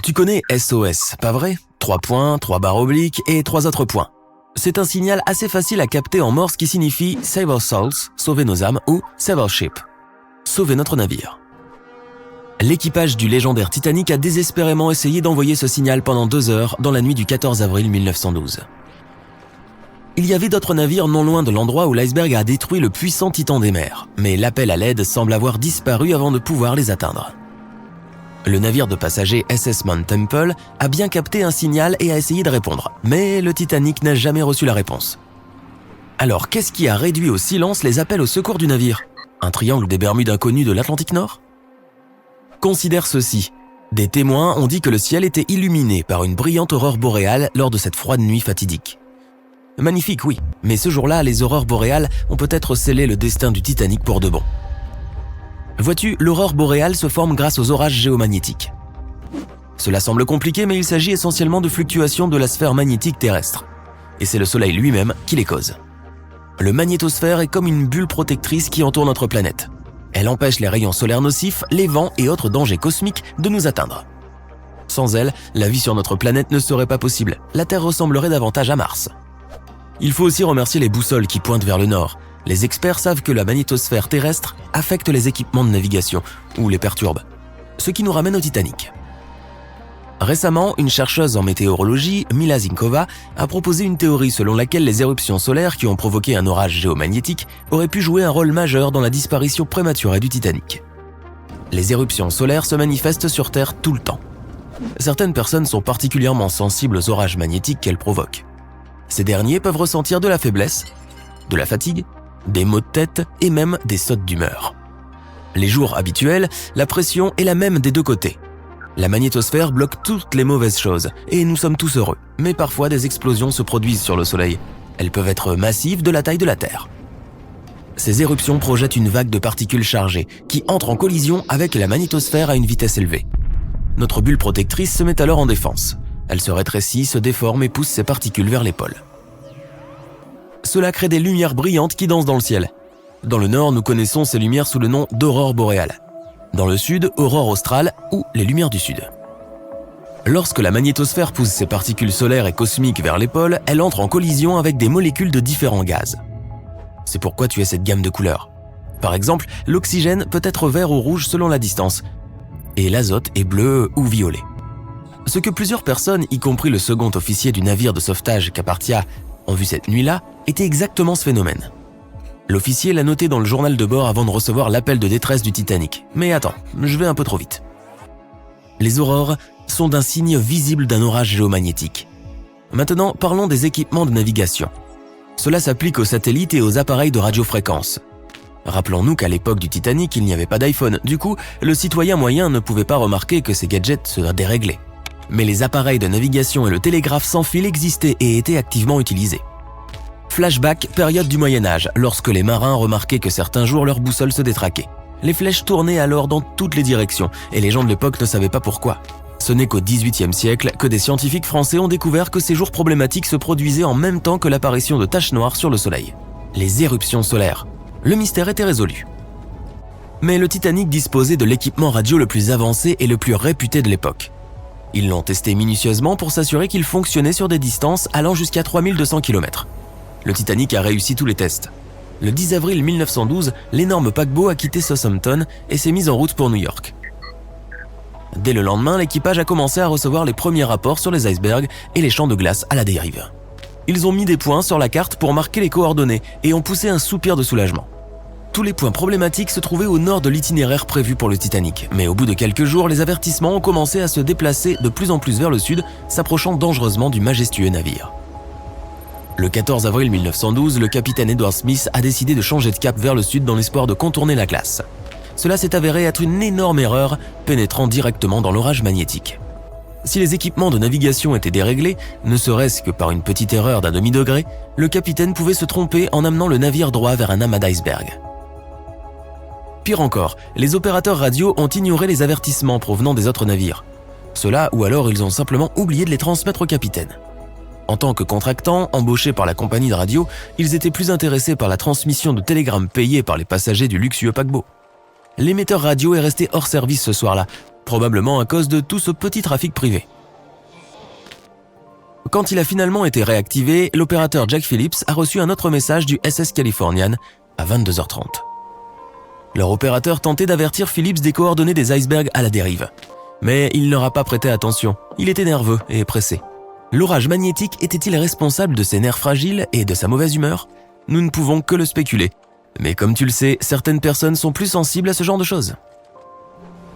Tu connais SOS, pas vrai ? 3 points, 3 barres obliques et 3 autres points. C'est un signal assez facile à capter en morse qui signifie « Save our souls », sauver nos âmes, ou « Save our ship », sauver notre navire. L'équipage du légendaire Titanic a désespérément essayé d'envoyer ce signal pendant 2 heures dans la nuit du 14 avril 1912. Il y avait d'autres navires non loin de l'endroit où l'iceberg a détruit le puissant Titan des mers, mais l'appel à l'aide semble avoir disparu avant de pouvoir les atteindre. Le navire de passagers SS Mount Temple a bien capté un signal et a essayé de répondre, mais le Titanic n'a jamais reçu la réponse. Alors, qu'est-ce qui a réduit au silence les appels au secours du navire ? Un triangle des Bermudes inconnu de l'Atlantique Nord ? Considère ceci. Des témoins ont dit que le ciel était illuminé par une brillante aurore boréale lors de cette froide nuit fatidique. Magnifique, oui, mais ce jour-là, les aurores boréales ont peut-être scellé le destin du Titanic pour de bon. Vois-tu, l'aurore boréale se forme grâce aux orages géomagnétiques. Cela semble compliqué, mais il s'agit essentiellement de fluctuations de la sphère magnétique terrestre. Et c'est le Soleil lui-même qui les cause. Le magnétosphère est comme une bulle protectrice qui entoure notre planète. Elle empêche les rayons solaires nocifs, les vents et autres dangers cosmiques de nous atteindre. Sans elle, la vie sur notre planète ne serait pas possible. La Terre ressemblerait davantage à Mars. Il faut aussi remercier les boussoles qui pointent vers le nord. Les experts savent que la magnétosphère terrestre affecte les équipements de navigation ou les perturbe, ce qui nous ramène au Titanic. Récemment, une chercheuse en météorologie, Mila Zinkova, a proposé une théorie selon laquelle les éruptions solaires qui ont provoqué un orage géomagnétique auraient pu jouer un rôle majeur dans la disparition prématurée du Titanic. Les éruptions solaires se manifestent sur Terre tout le temps. Certaines personnes sont particulièrement sensibles aux orages magnétiques qu'elles provoquent. Ces derniers peuvent ressentir de la faiblesse, de la fatigue, des maux de tête et même des sautes d'humeur. Les jours habituels, la pression est la même des deux côtés. La magnétosphère bloque toutes les mauvaises choses et nous sommes tous heureux. Mais parfois des explosions se produisent sur le Soleil. Elles peuvent être massives de la taille de la Terre. Ces éruptions projettent une vague de particules chargées qui entrent en collision avec la magnétosphère à une vitesse élevée. Notre bulle protectrice se met alors en défense. Elle se rétrécit, se déforme et pousse ces particules vers les pôles. Cela crée des lumières brillantes qui dansent dans le ciel. Dans le nord, nous connaissons ces lumières sous le nom d'aurore boréale. Dans le sud, aurore australe ou les lumières du sud. Lorsque la magnétosphère pousse ces particules solaires et cosmiques vers les pôles, elle entre en collision avec des molécules de différents gaz. C'est pourquoi tu as cette gamme de couleurs. Par exemple, l'oxygène peut être vert ou rouge selon la distance, et l'azote est bleu ou violet. Ce que plusieurs personnes, y compris le second officier du navire de sauvetage Kapartia, ont vu cette nuit-là, était exactement ce phénomène. L'officier l'a noté dans le journal de bord avant de recevoir l'appel de détresse du Titanic. Mais attends, je vais un peu trop vite. Les aurores sont d'un signe visible d'un orage géomagnétique. Maintenant, parlons des équipements de navigation. Cela s'applique aux satellites et aux appareils de radiofréquence. Rappelons-nous qu'à l'époque du Titanic, il n'y avait pas d'iPhone. Du coup, le citoyen moyen ne pouvait pas remarquer que ces gadgets se déréglaient. Mais les appareils de navigation et le télégraphe sans fil existaient et étaient activement utilisés. Flashback, période du Moyen-Âge, lorsque les marins remarquaient que certains jours leur boussole se détraquait. Les flèches tournaient alors dans toutes les directions et les gens de l'époque ne savaient pas pourquoi. Ce n'est qu'au XVIIIe siècle que des scientifiques français ont découvert que ces jours problématiques se produisaient en même temps que l'apparition de taches noires sur le Soleil. Les éruptions solaires. Le mystère était résolu. Mais le Titanic disposait de l'équipement radio le plus avancé et le plus réputé de l'époque. Ils l'ont testé minutieusement pour s'assurer qu'il fonctionnait sur des distances allant jusqu'à 3200 km. Le Titanic a réussi tous les tests. Le 10 avril 1912, l'énorme paquebot a quitté Southampton et s'est mis en route pour New York. Dès le lendemain, l'équipage a commencé à recevoir les premiers rapports sur les icebergs et les champs de glace à la dérive. Ils ont mis des points sur la carte pour marquer les coordonnées et ont poussé un soupir de soulagement. Tous les points problématiques se trouvaient au nord de l'itinéraire prévu pour le Titanic, mais au bout de quelques jours, les avertissements ont commencé à se déplacer de plus en plus vers le sud, s'approchant dangereusement du majestueux navire. Le 14 avril 1912, le capitaine Edward Smith a décidé de changer de cap vers le sud dans l'espoir de contourner la glace. cela s'est avéré être une énorme erreur, pénétrant directement dans l'orage magnétique. Si les équipements de navigation étaient déréglés, ne serait-ce que par une petite erreur d'un demi-degré, le capitaine pouvait se tromper en amenant le navire droit vers un amas d'iceberg. Pire encore, les opérateurs radio ont ignoré les avertissements provenant des autres navires. Cela ou alors ils ont simplement oublié de les transmettre au capitaine. En tant que contractants, embauchés par la compagnie de radio, ils étaient plus intéressés par la transmission de télégrammes payés par les passagers du luxueux paquebot. L'émetteur radio est resté hors service ce soir-là, probablement à cause de tout ce petit trafic privé. Quand il a finalement été réactivé, l'opérateur Jack Phillips a reçu un autre message du SS Californian à 22h30. Leur opérateur tentait d'avertir Phillips des coordonnées des icebergs à la dérive. Mais il n'aura pas prêté attention, il était nerveux et pressé. L'orage magnétique était-il responsable de ses nerfs fragiles et de sa mauvaise humeur ? Nous ne pouvons que le spéculer. Mais comme tu le sais, certaines personnes sont plus sensibles à ce genre de choses.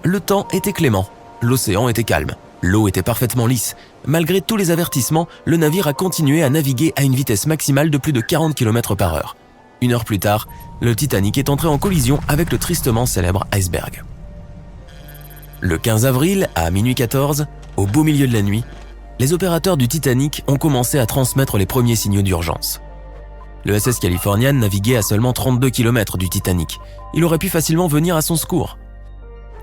Le temps était clément, l'océan était calme, l'eau était parfaitement lisse. Malgré tous les avertissements, le navire a continué à naviguer à une vitesse maximale de plus de 40 km/h. Une heure plus tard, le Titanic est entré en collision avec le tristement célèbre iceberg. Le 15 avril, à minuit 14, au beau milieu de la nuit, les opérateurs du Titanic ont commencé à transmettre les premiers signaux d'urgence. Le SS Californian naviguait à seulement 32 km du Titanic. Il aurait pu facilement venir à son secours.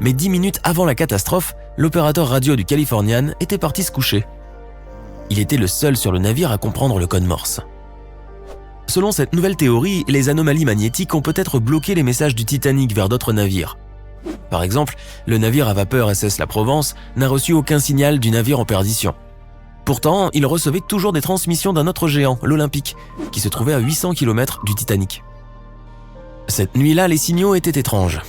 Mais 10 minutes avant la catastrophe, l'opérateur radio du Californian était parti se coucher. Il était le seul sur le navire à comprendre le code Morse. Selon cette nouvelle théorie, les anomalies magnétiques ont peut-être bloqué les messages du Titanic vers d'autres navires. Par exemple, le navire à vapeur SS La Provence n'a reçu aucun signal du navire en perdition. Pourtant, il recevait toujours des transmissions d'un autre géant, l'Olympique, qui se trouvait à 800 km du Titanic. Cette nuit-là, les signaux étaient étranges.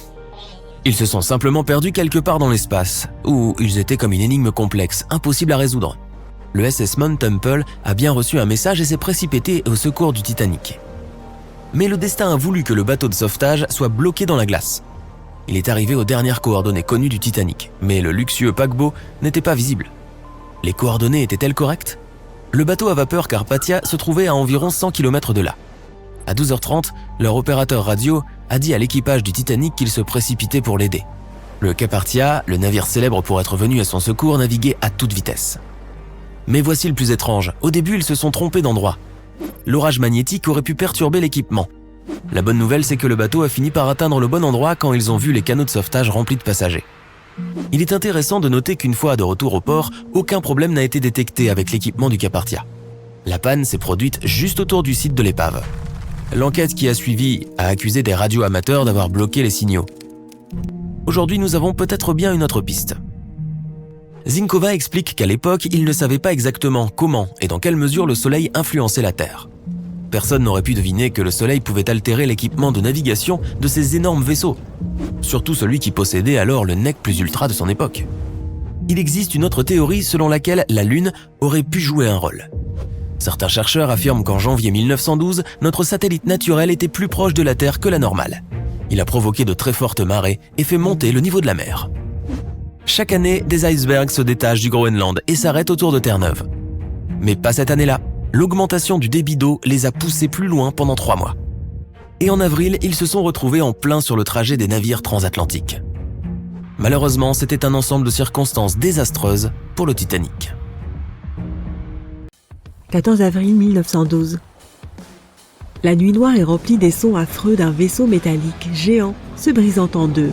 Ils se sont simplement perdus quelque part dans l'espace, ou ils étaient comme une énigme complexe, impossible à résoudre. Le SS Mount Temple a bien reçu un message et s'est précipité au secours du Titanic. Mais le destin a voulu que le bateau de sauvetage soit bloqué dans la glace. Il est arrivé aux dernières coordonnées connues du Titanic, mais le luxueux paquebot n'était pas visible. Les coordonnées étaient-elles correctes ? Le bateau à vapeur Carpathia se trouvait à environ 100 km de là. À 12h30, leur opérateur radio a dit à l'équipage du Titanic qu'il se précipitait pour l'aider. Le Carpathia, le navire célèbre pour être venu à son secours, naviguait à toute vitesse. Mais voici le plus étrange, au début ils se sont trompés d'endroit. L'orage magnétique aurait pu perturber l'équipement. La bonne nouvelle, c'est que le bateau a fini par atteindre le bon endroit quand ils ont vu les canots de sauvetage remplis de passagers. Il est intéressant de noter qu'une fois de retour au port, aucun problème n'a été détecté avec l'équipement du Carpathia. La panne s'est produite juste autour du site de l'épave. L'enquête qui a suivi a accusé des radioamateurs d'avoir bloqué les signaux. Aujourd'hui, nous avons peut-être bien une autre piste. Zinkova explique qu'à l'époque, il ne savait pas exactement comment et dans quelle mesure le Soleil influençait la Terre. Personne n'aurait pu deviner que le Soleil pouvait altérer l'équipement de navigation de ces énormes vaisseaux, surtout celui qui possédait alors le nec plus ultra de son époque. Il existe une autre théorie selon laquelle la Lune aurait pu jouer un rôle. Certains chercheurs affirment qu'en janvier 1912, notre satellite naturel était plus proche de la Terre que la normale. Il a provoqué de très fortes marées et fait monter le niveau de la mer. Chaque année, des icebergs se détachent du Groenland et s'arrêtent autour de Terre-Neuve. Mais pas cette année-là. L'augmentation du débit d'eau les a poussés plus loin pendant 3 mois. Et en avril, ils se sont retrouvés en plein sur le trajet des navires transatlantiques. Malheureusement, c'était un ensemble de circonstances désastreuses pour le Titanic. 14 avril 1912. La nuit noire est remplie des sons affreux d'un vaisseau métallique géant se brisant en deux.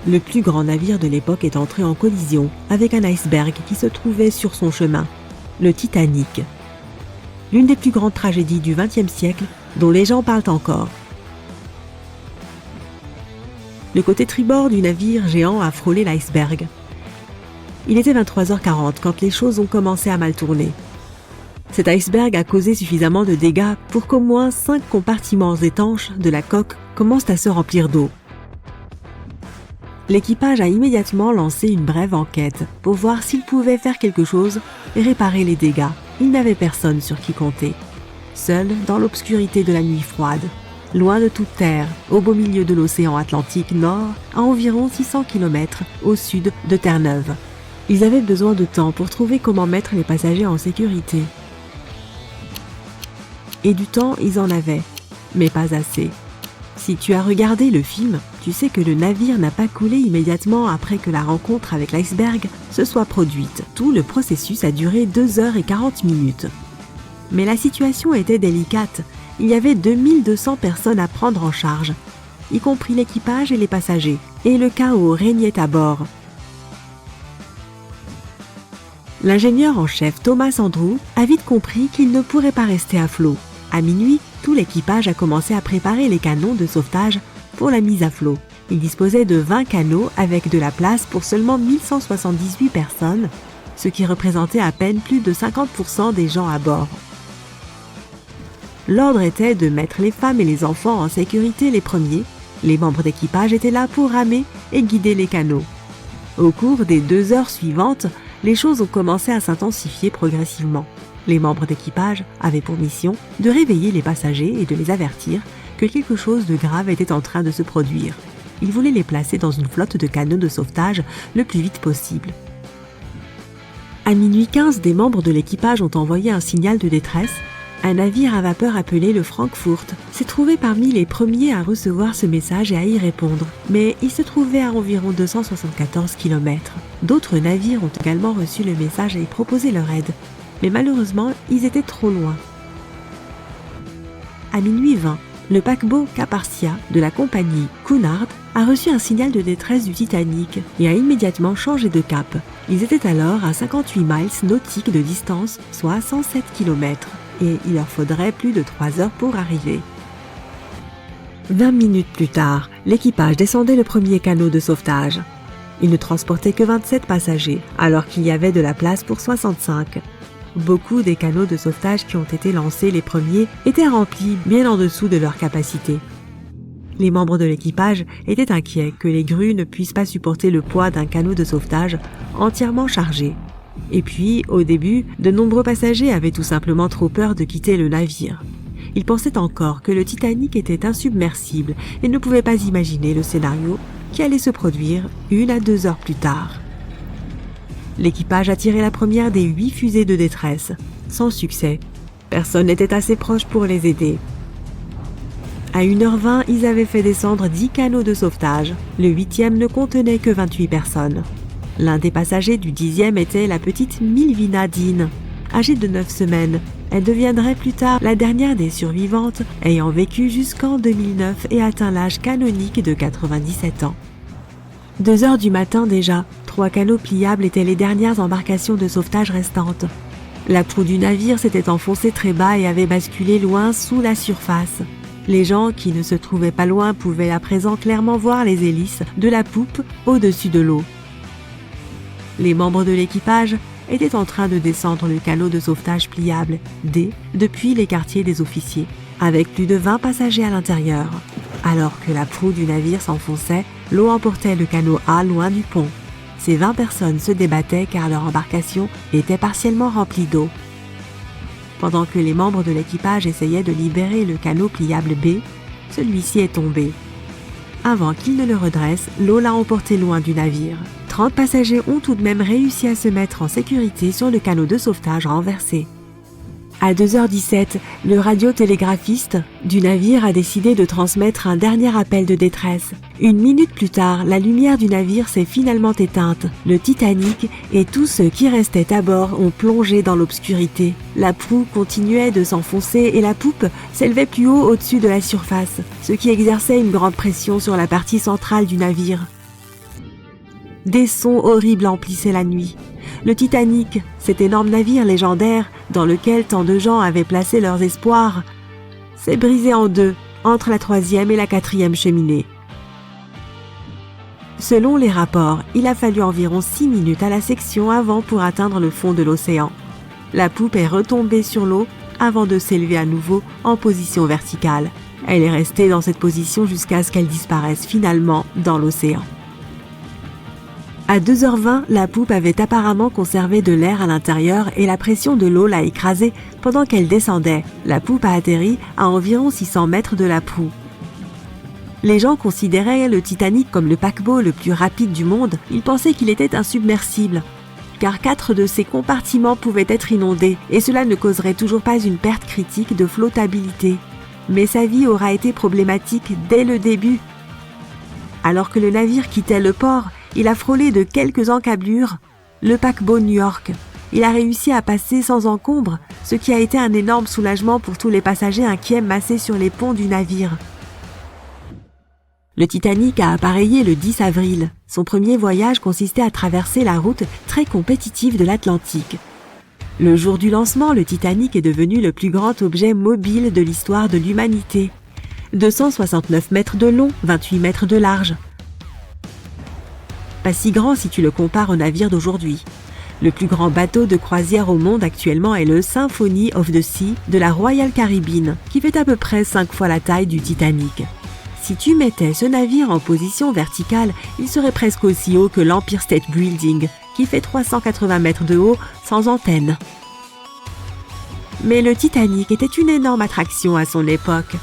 Le plus grand navire de l'époque est entré en collision avec un iceberg qui se trouvait sur son chemin, le Titanic. L'une des plus grandes tragédies du XXe siècle dont les gens parlent encore. Le côté tribord du navire géant a frôlé l'iceberg. Il était 23h40 quand les choses ont commencé à mal tourner. Cet iceberg a causé suffisamment de dégâts pour qu'au moins 5 compartiments étanches de la coque commencent à se remplir d'eau. L'équipage a immédiatement lancé une brève enquête pour voir s'il pouvait faire quelque chose et réparer les dégâts. Il n'avait personne sur qui compter. Seul, dans l'obscurité de la nuit froide, loin de toute terre, au beau milieu de l'océan Atlantique Nord, à environ 600 km au sud de Terre-Neuve. Ils avaient besoin de temps pour trouver comment mettre les passagers en sécurité. Et du temps, ils en avaient, mais pas assez. Si tu as regardé le film, tu sais que le navire n'a pas coulé immédiatement après que la rencontre avec l'iceberg se soit produite. Tout le processus a duré 2h40. Mais la situation était délicate. Il y avait 2200 personnes à prendre en charge, y compris l'équipage et les passagers, et le chaos régnait à bord. L'ingénieur en chef Thomas Andrew a vite compris qu'il ne pourrait pas rester à flot. À minuit, tout l'équipage a commencé à préparer les canons de sauvetage pour la mise à flot. Il disposait de 20 canots avec de la place pour seulement 1178 personnes, ce qui représentait à peine plus de 50% des gens à bord. L'ordre était de mettre les femmes et les enfants en sécurité les premiers. Les membres d'équipage étaient là pour ramer et guider les canots. Au cours des 2 heures suivantes, les choses ont commencé à s'intensifier progressivement. Les membres d'équipage avaient pour mission de réveiller les passagers et de les avertir que quelque chose de grave était en train de se produire. Ils voulaient les placer dans une flotte de canots de sauvetage le plus vite possible. À minuit 15, des membres de l'équipage ont envoyé un signal de détresse. Un navire à vapeur appelé le Frankfurt s'est trouvé parmi les premiers à recevoir ce message et à y répondre, mais il se trouvait à environ 274 km. D'autres navires ont également reçu le message et proposé leur aide, mais malheureusement, ils étaient trop loin. À minuit 20, le paquebot Caparcia de la compagnie Cunard a reçu un signal de détresse du Titanic et a immédiatement changé de cap. Ils étaient alors à 58 miles nautiques de distance, soit 107 km. Et il leur faudrait plus de 3 heures pour arriver. 20 minutes plus tard, l'équipage descendait le premier canot de sauvetage. Il ne transportait que 27 passagers, alors qu'il y avait de la place pour 65. Beaucoup des canots de sauvetage qui ont été lancés les premiers étaient remplis bien en dessous de leur capacité. Les membres de l'équipage étaient inquiets que les grues ne puissent pas supporter le poids d'un canot de sauvetage entièrement chargé. Et puis, au début, de nombreux passagers avaient tout simplement trop peur de quitter le navire. Ils pensaient encore que le Titanic était insubmersible et ne pouvaient pas imaginer le scénario qui allait se produire 1 à 2 heures plus tard. L'équipage a tiré la première des 8 fusées de détresse, sans succès. Personne n'était assez proche pour les aider. À 1h20, ils avaient fait descendre 10 canots de sauvetage. Le 8e ne contenait que 28 personnes. L'un des passagers du 10e était la petite Milvina Dean. Âgée de 9 semaines, elle deviendrait plus tard la dernière des survivantes, ayant vécu jusqu'en 2009 et atteint l'âge canonique de 97 ans. 2 heures du matin déjà, 3 canots pliables étaient les dernières embarcations de sauvetage restantes. La proue du navire s'était enfoncée très bas et avait basculé loin sous la surface. Les gens qui ne se trouvaient pas loin pouvaient à présent clairement voir les hélices de la poupe au-dessus de l'eau. Les membres de l'équipage étaient en train de descendre le canot de sauvetage pliable D depuis les quartiers des officiers, avec plus de 20 passagers à l'intérieur. Alors que la proue du navire s'enfonçait, l'eau emportait le canot A loin du pont. Ces 20 personnes se débattaient car leur embarcation était partiellement remplie d'eau. Pendant que les membres de l'équipage essayaient de libérer le canot pliable B, celui-ci est tombé. Avant qu'il ne le redresse, l'eau l'a emporté loin du navire. 30 passagers ont tout de même réussi à se mettre en sécurité sur le canot de sauvetage renversé. À 2h17, le radiotélégraphiste du navire a décidé de transmettre un dernier appel de détresse. 1 minute plus tard, la lumière du navire s'est finalement éteinte. Le Titanic et tous ceux qui restaient à bord ont plongé dans l'obscurité. La proue continuait de s'enfoncer et la poupe s'élevait plus haut au-dessus de la surface, ce qui exerçait une grande pression sur la partie centrale du navire. Des sons horribles emplissaient la nuit. Le Titanic, cet énorme navire légendaire dans lequel tant de gens avaient placé leurs espoirs, s'est brisé en deux entre la 3e et la 4e cheminée. Selon les rapports, il a fallu environ 6 minutes à la section avant pour atteindre le fond de l'océan. La poupe est retombée sur l'eau avant de s'élever à nouveau en position verticale. Elle est restée dans cette position jusqu'à ce qu'elle disparaisse finalement dans l'océan. À 2h20, la poupe avait apparemment conservé de l'air à l'intérieur et la pression de l'eau l'a écrasée pendant qu'elle descendait. La poupe a atterri à environ 600 mètres de la proue. Les gens considéraient le Titanic comme le paquebot le plus rapide du monde. Ils pensaient qu'il était insubmersible, car 4 de ses compartiments pouvaient être inondés et cela ne causerait toujours pas une perte critique de flottabilité. Mais sa vie aura été problématique dès le début. Alors que le navire quittait le port, il a frôlé de quelques encablures le paquebot New York. Il a réussi à passer sans encombre, ce qui a été un énorme soulagement pour tous les passagers inquiets massés sur les ponts du navire. Le Titanic a appareillé le 10 avril. Son premier voyage consistait à traverser la route très compétitive de l'Atlantique. Le jour du lancement, le Titanic est devenu le plus grand objet mobile de l'histoire de l'humanité. 269 mètres de long, 28 mètres de large. Pas si grand si tu le compares au navire d'aujourd'hui. Le plus grand bateau de croisière au monde actuellement est le Symphony of the Sea de la Royal Caribbean, qui fait à peu près 5 fois la taille du Titanic. Si tu mettais ce navire en position verticale, il serait presque aussi haut que l'Empire State Building, qui fait 380 mètres de haut sans antenne. Mais le Titanic était une énorme attraction à son époque.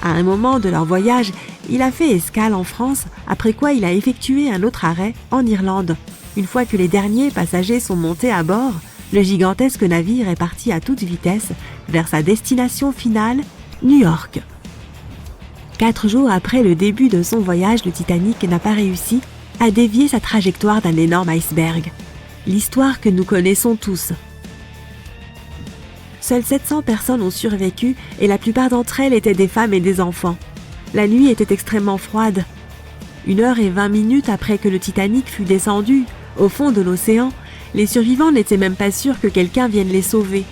À un moment de leur voyage, il a fait escale en France, après quoi il a effectué un autre arrêt en Irlande. Une fois que les derniers passagers sont montés à bord, le gigantesque navire est parti à toute vitesse vers sa destination finale, New York. 4 jours après le début de son voyage, le Titanic n'a pas réussi à dévier sa trajectoire d'un énorme iceberg. L'histoire que nous connaissons tous. Seules 700 personnes ont survécu et la plupart d'entre elles étaient des femmes et des enfants. La nuit était extrêmement froide. 1h20 après que le Titanic fut descendu au fond de l'océan, les survivants n'étaient même pas sûrs que quelqu'un vienne les sauver.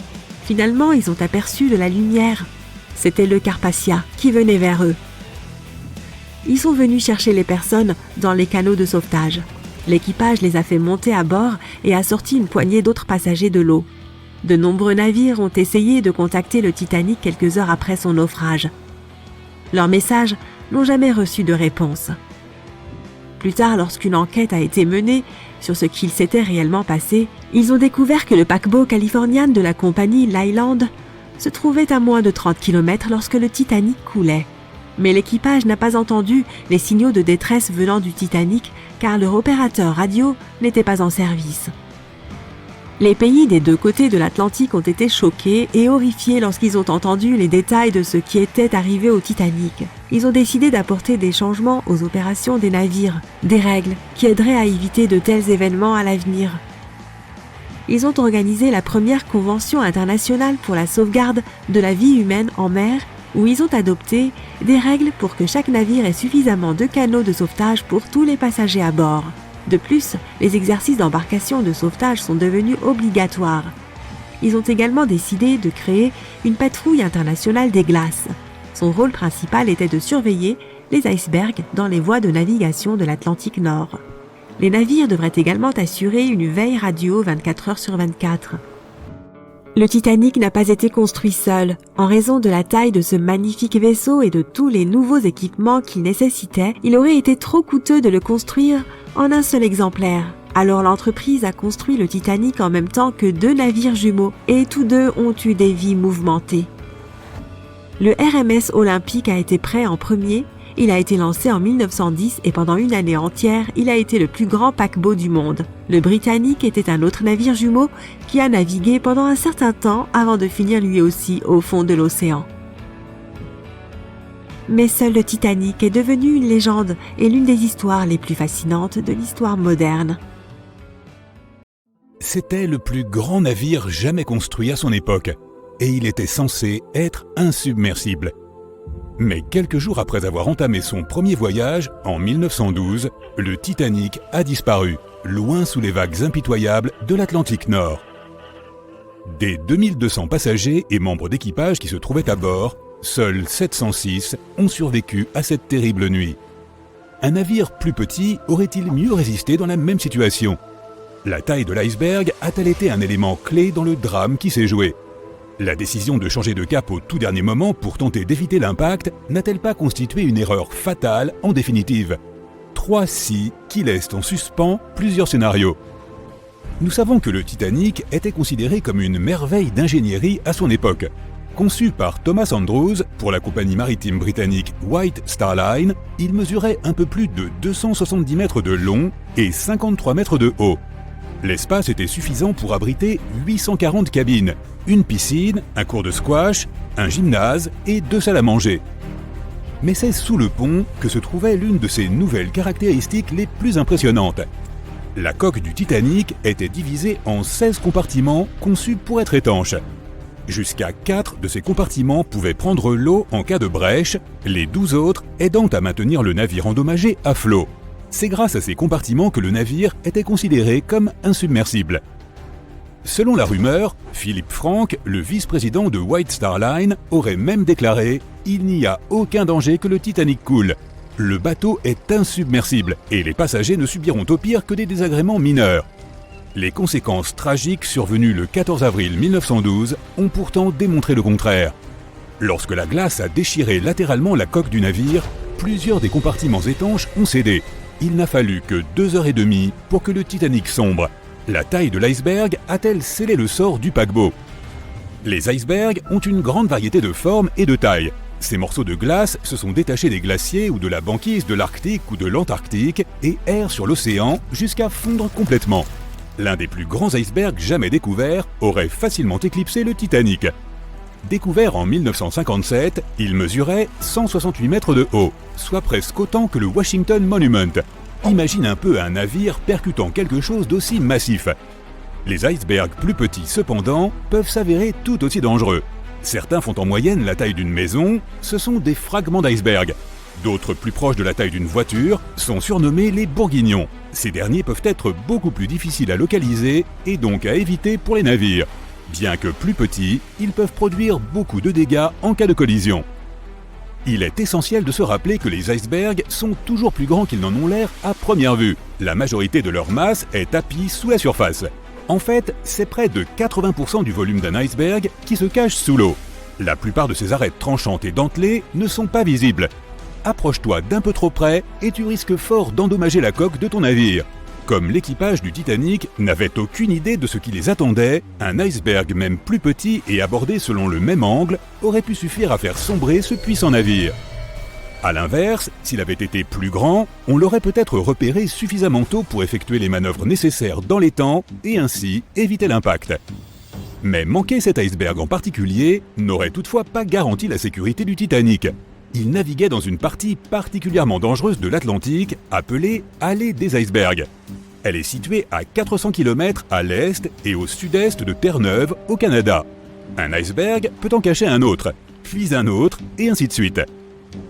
Finalement, ils ont aperçu de la lumière. C'était le Carpathia qui venait vers eux. Ils sont venus chercher les personnes dans les canots de sauvetage. L'équipage les a fait monter à bord et a sorti une poignée d'autres passagers de l'eau. De nombreux navires ont essayé de contacter le Titanic quelques heures après son naufrage. Leurs messages n'ont jamais reçu de réponse. Plus tard, lorsqu'une enquête a été menée sur ce qu'il s'était réellement passé, ils ont découvert que le paquebot Californian de la compagnie Leyland se trouvait à moins de 30 km lorsque le Titanic coulait. Mais l'équipage n'a pas entendu les signaux de détresse venant du Titanic car leur opérateur radio n'était pas en service. Les pays des deux côtés de l'Atlantique ont été choqués et horrifiés lorsqu'ils ont entendu les détails de ce qui était arrivé au Titanic. Ils ont décidé d'apporter des changements aux opérations des navires, des règles qui aideraient à éviter de tels événements à l'avenir. Ils ont organisé la première convention internationale pour la sauvegarde de la vie humaine en mer, où ils ont adopté des règles pour que chaque navire ait suffisamment de canots de sauvetage pour tous les passagers à bord. De plus, les exercices d'embarcation de sauvetage sont devenus obligatoires. Ils ont également décidé de créer une patrouille internationale des glaces. Son rôle principal était de surveiller les icebergs dans les voies de navigation de l'Atlantique Nord. Les navires devraient également assurer une veille radio 24 heures sur 24. Le Titanic n'a pas été construit seul. En raison de la taille de ce magnifique vaisseau et de tous les nouveaux équipements qu'il nécessitait, il aurait été trop coûteux de le construire en un seul exemplaire. Alors l'entreprise a construit le Titanic en même temps que 2 navires jumeaux et tous deux ont eu des vies mouvementées. Le RMS Olympique a été prêt en premier. Il a été lancé en 1910 et pendant une année entière, il a été le plus grand paquebot du monde. Le Britannic était un autre navire jumeau qui a navigué pendant un certain temps avant de finir lui aussi au fond de l'océan. Mais seul le Titanic est devenu une légende et l'une des histoires les plus fascinantes de l'histoire moderne. C'était le plus grand navire jamais construit à son époque, et il était censé être insubmersible. Mais quelques jours après avoir entamé son premier voyage, en 1912, le Titanic a disparu, loin sous les vagues impitoyables de l'Atlantique Nord. Des 2200 passagers et membres d'équipage qui se trouvaient à bord, seuls 706 ont survécu à cette terrible nuit. Un navire plus petit aurait-il mieux résisté dans la même situation ? La taille de l'iceberg a-t-elle été un élément clé dans le drame qui s'est joué ? La décision de changer de cap au tout dernier moment pour tenter d'éviter l'impact n'a-t-elle pas constitué une erreur fatale en définitive ? 3 si qui laissent en suspens plusieurs scénarios. Nous savons que le Titanic était considéré comme une merveille d'ingénierie à son époque. Conçu par Thomas Andrews pour la compagnie maritime britannique White Star Line, il mesurait un peu plus de 270 mètres de long et 53 mètres de haut. L'espace était suffisant pour abriter 840 cabines, une piscine, un cours de squash, un gymnase et 2 salles à manger. Mais c'est sous le pont que se trouvait l'une de ses nouvelles caractéristiques les plus impressionnantes. La coque du Titanic était divisée en 16 compartiments conçus pour être étanches. Jusqu'à 4 de ces compartiments pouvaient prendre l'eau en cas de brèche, les 12 autres aidant à maintenir le navire endommagé à flot. C'est grâce à ces compartiments que le navire était considéré comme insubmersible. Selon la rumeur, Philippe Franck, le vice-président de White Star Line, aurait même déclaré « Il n'y a aucun danger que le Titanic coule. Le bateau est insubmersible et les passagers ne subiront au pire que des désagréments mineurs. » Les conséquences tragiques survenues le 14 avril 1912 ont pourtant démontré le contraire. Lorsque la glace a déchiré latéralement la coque du navire, plusieurs des compartiments étanches ont cédé. Il n'a fallu que 2h30 pour que le Titanic sombre. La taille de l'iceberg a-t-elle scellé le sort du paquebot? Les icebergs ont une grande variété de formes et de tailles. Ces morceaux de glace se sont détachés des glaciers ou de la banquise de l'Arctique ou de l'Antarctique et errent sur l'océan jusqu'à fondre complètement. L'un des plus grands icebergs jamais découverts aurait facilement éclipsé le Titanic. Découvert en 1957, il mesurait 168 mètres de haut, soit presque autant que le Washington Monument. Imagine un peu un navire percutant quelque chose d'aussi massif. Les icebergs plus petits, cependant, peuvent s'avérer tout aussi dangereux. Certains font en moyenne la taille d'une maison, ce sont des fragments d'iceberg. D'autres, plus proches de la taille d'une voiture, sont surnommés les bourguignons. Ces derniers peuvent être beaucoup plus difficiles à localiser et donc à éviter pour les navires. Bien que plus petits, ils peuvent produire beaucoup de dégâts en cas de collision. Il est essentiel de se rappeler que les icebergs sont toujours plus grands qu'ils n'en ont l'air à première vue. La majorité de leur masse est tapie sous la surface. En fait, c'est près de 80% du volume d'un iceberg qui se cache sous l'eau. La plupart de ces arêtes tranchantes et dentelées ne sont pas visibles. Approche-toi d'un peu trop près et tu risques fort d'endommager la coque de ton navire. Comme l'équipage du Titanic n'avait aucune idée de ce qui les attendait, un iceberg même plus petit et abordé selon le même angle aurait pu suffire à faire sombrer ce puissant navire. A l'inverse, s'il avait été plus grand, on l'aurait peut-être repéré suffisamment tôt pour effectuer les manœuvres nécessaires dans les temps et ainsi éviter l'impact. Mais manquer cet iceberg en particulier n'aurait toutefois pas garanti la sécurité du Titanic. Il naviguait dans une partie particulièrement dangereuse de l'Atlantique, appelée Allée des icebergs. Elle est située à 400 km à l'est et au sud-est de Terre-Neuve, au Canada. Un iceberg peut en cacher un autre, puis un autre, et ainsi de suite.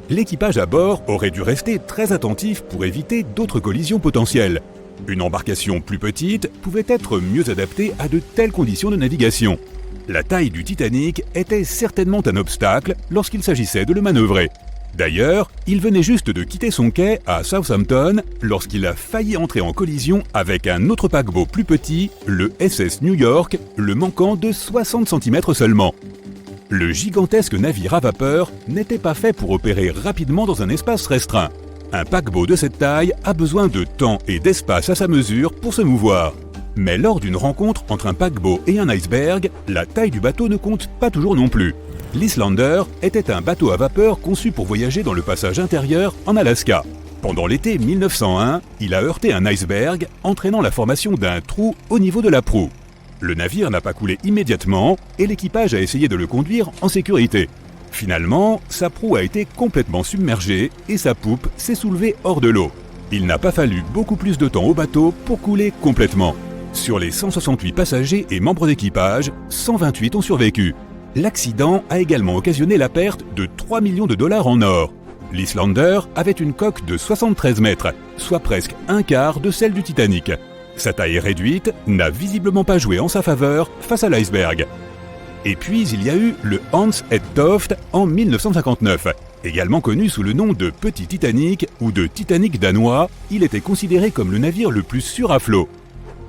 L'équipage à bord aurait dû rester très attentif pour éviter d'autres collisions potentielles. Une embarcation plus petite pouvait être mieux adaptée à de telles conditions de navigation. La taille du Titanic était certainement un obstacle lorsqu'il s'agissait de le manœuvrer. D'ailleurs, il venait juste de quitter son quai à Southampton lorsqu'il a failli entrer en collision avec un autre paquebot plus petit, le SS New York, le manquant de 60 cm seulement. Le gigantesque navire à vapeur n'était pas fait pour opérer rapidement dans un espace restreint. Un paquebot de cette taille a besoin de temps et d'espace à sa mesure pour se mouvoir. Mais lors d'une rencontre entre un paquebot et un iceberg, la taille du bateau ne compte pas toujours non plus. L'Islander était un bateau à vapeur conçu pour voyager dans le passage intérieur en Alaska. Pendant l'été 1901, il a heurté un iceberg, entraînant la formation d'un trou au niveau de la proue. Le navire n'a pas coulé immédiatement et l'équipage a essayé de le conduire en sécurité. Finalement, sa proue a été complètement submergée et sa poupe s'est soulevée hors de l'eau. Il n'a pas fallu beaucoup plus de temps au bateau pour couler complètement. Sur les 168 passagers et membres d'équipage, 128 ont survécu. L'accident a également occasionné la perte de 3 millions de dollars en or. L'Islander avait une coque de 73 mètres, soit presque un quart de celle du Titanic. Sa taille réduite n'a visiblement pas joué en sa faveur face à l'iceberg. Et puis il y a eu le Hans et Toft en 1959. Également connu sous le nom de Petit Titanic ou de Titanic danois, il était considéré comme le navire le plus sûr à flot.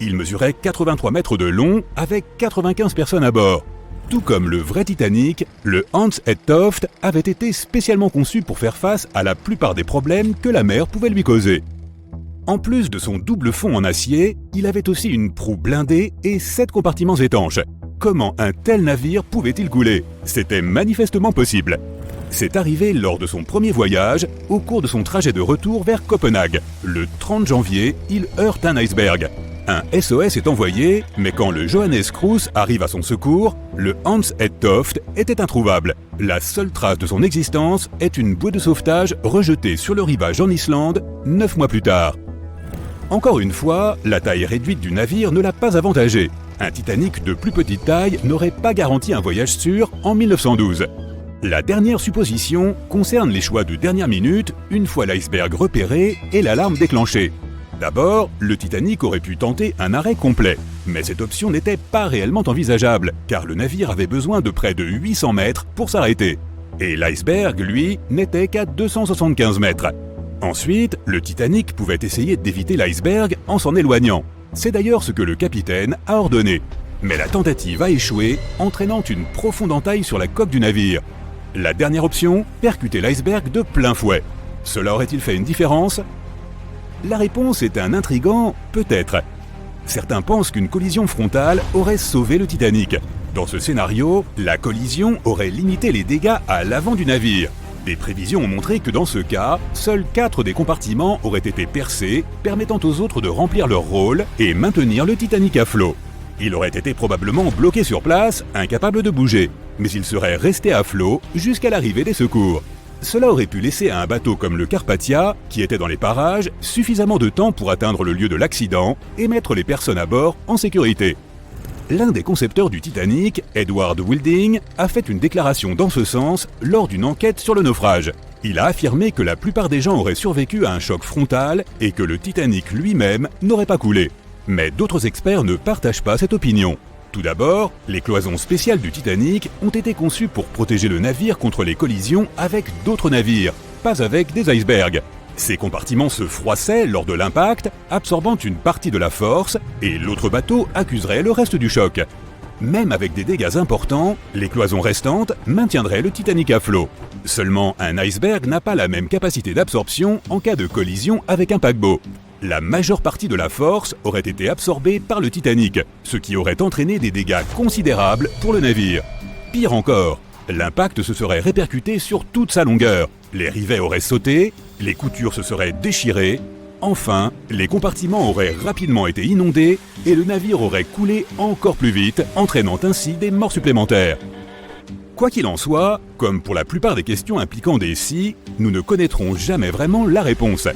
Il mesurait 83 mètres de long avec 95 personnes à bord. Tout comme le vrai Titanic, le Hans et Toft avait été spécialement conçu pour faire face à la plupart des problèmes que la mer pouvait lui causer. En plus de son double fond en acier, il avait aussi une proue blindée et 7 compartiments étanches. Comment un tel navire pouvait-il couler? C'était manifestement possible. C'est arrivé lors de son premier voyage, au cours de son trajet de retour vers Copenhague. Le 30 janvier, il heurte un iceberg. Un SOS est envoyé, mais quand le Johannes Kruse arrive à son secours, le Hans Hedtoft était introuvable. La seule trace de son existence est une bouée de sauvetage rejetée sur le rivage en Islande 9 mois plus tard. Encore une fois, la taille réduite du navire ne l'a pas avantagé. Un Titanic de plus petite taille n'aurait pas garanti un voyage sûr en 1912. La dernière supposition concerne les choix de dernière minute une fois l'iceberg repéré et l'alarme déclenchée. D'abord, le Titanic aurait pu tenter un arrêt complet, mais cette option n'était pas réellement envisageable, car le navire avait besoin de près de 800 mètres pour s'arrêter. Et l'iceberg, lui, n'était qu'à 275 mètres. Ensuite, le Titanic pouvait essayer d'éviter l'iceberg en s'en éloignant. C'est d'ailleurs ce que le capitaine a ordonné. Mais la tentative a échoué, entraînant une profonde entaille sur la coque du navire. La dernière option, percuter l'iceberg de plein fouet. Cela aurait-il fait une différence ? La réponse est un intrigant « peut-être ». Certains pensent qu'une collision frontale aurait sauvé le Titanic. Dans ce scénario, la collision aurait limité les dégâts à l'avant du navire. Des prévisions ont montré que dans ce cas, seuls 4 des compartiments auraient été percés, permettant aux autres de remplir leur rôle et maintenir le Titanic à flot. Il aurait été probablement bloqué sur place, incapable de bouger, mais il serait resté à flot jusqu'à l'arrivée des secours. Cela aurait pu laisser à un bateau comme le Carpathia, qui était dans les parages, suffisamment de temps pour atteindre le lieu de l'accident et mettre les personnes à bord en sécurité. L'un des concepteurs du Titanic, Edward Wilding, a fait une déclaration dans ce sens lors d'une enquête sur le naufrage. Il a affirmé que la plupart des gens auraient survécu à un choc frontal et que le Titanic lui-même n'aurait pas coulé. Mais d'autres experts ne partagent pas cette opinion. Tout d'abord, les cloisons spéciales du Titanic ont été conçues pour protéger le navire contre les collisions avec d'autres navires, pas avec des icebergs. Ces compartiments se froissaient lors de l'impact, absorbant une partie de la force, et l'autre bateau accuserait le reste du choc. Même avec des dégâts importants, les cloisons restantes maintiendraient le Titanic à flot. Seulement, un iceberg n'a pas la même capacité d'absorption en cas de collision avec un paquebot. La majeure partie de la force aurait été absorbée par le Titanic, ce qui aurait entraîné des dégâts considérables pour le navire. Pire encore, l'impact se serait répercuté sur toute sa longueur. Les rivets auraient sauté, les coutures se seraient déchirées. Enfin, les compartiments auraient rapidement été inondés et le navire aurait coulé encore plus vite, entraînant ainsi des morts supplémentaires. Quoi qu'il en soit, comme pour la plupart des questions impliquant des si, nous ne connaîtrons jamais vraiment la réponse.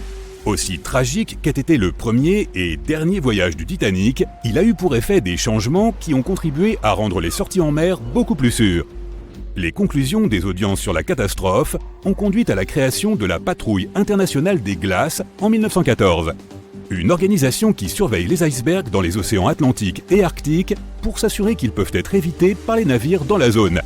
Aussi tragique qu'ait été le premier et dernier voyage du Titanic, il a eu pour effet des changements qui ont contribué à rendre les sorties en mer beaucoup plus sûres. Les conclusions des audiences sur la catastrophe ont conduit à la création de la Patrouille internationale des glaces en 1914. Une organisation qui surveille les icebergs dans les océans Atlantique et Arctique pour s'assurer qu'ils peuvent être évités par les navires dans la zone.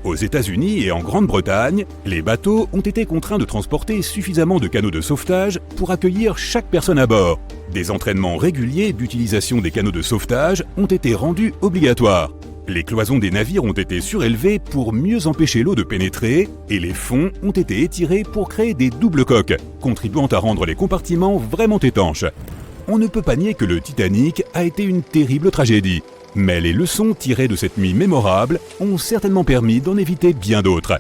Aux États-Unis et en Grande-Bretagne, les bateaux ont été contraints de transporter suffisamment de canots de sauvetage pour accueillir chaque personne à bord. Des entraînements réguliers d'utilisation des canaux de sauvetage ont été rendus obligatoires. Les cloisons des navires ont été surélevées pour mieux empêcher l'eau de pénétrer et les fonds ont été étirés pour créer des doubles coques, contribuant à rendre les compartiments vraiment étanches. On ne peut pas nier que le Titanic a été une terrible tragédie. Mais les leçons tirées de cette nuit mémorable ont certainement permis d'en éviter bien d'autres.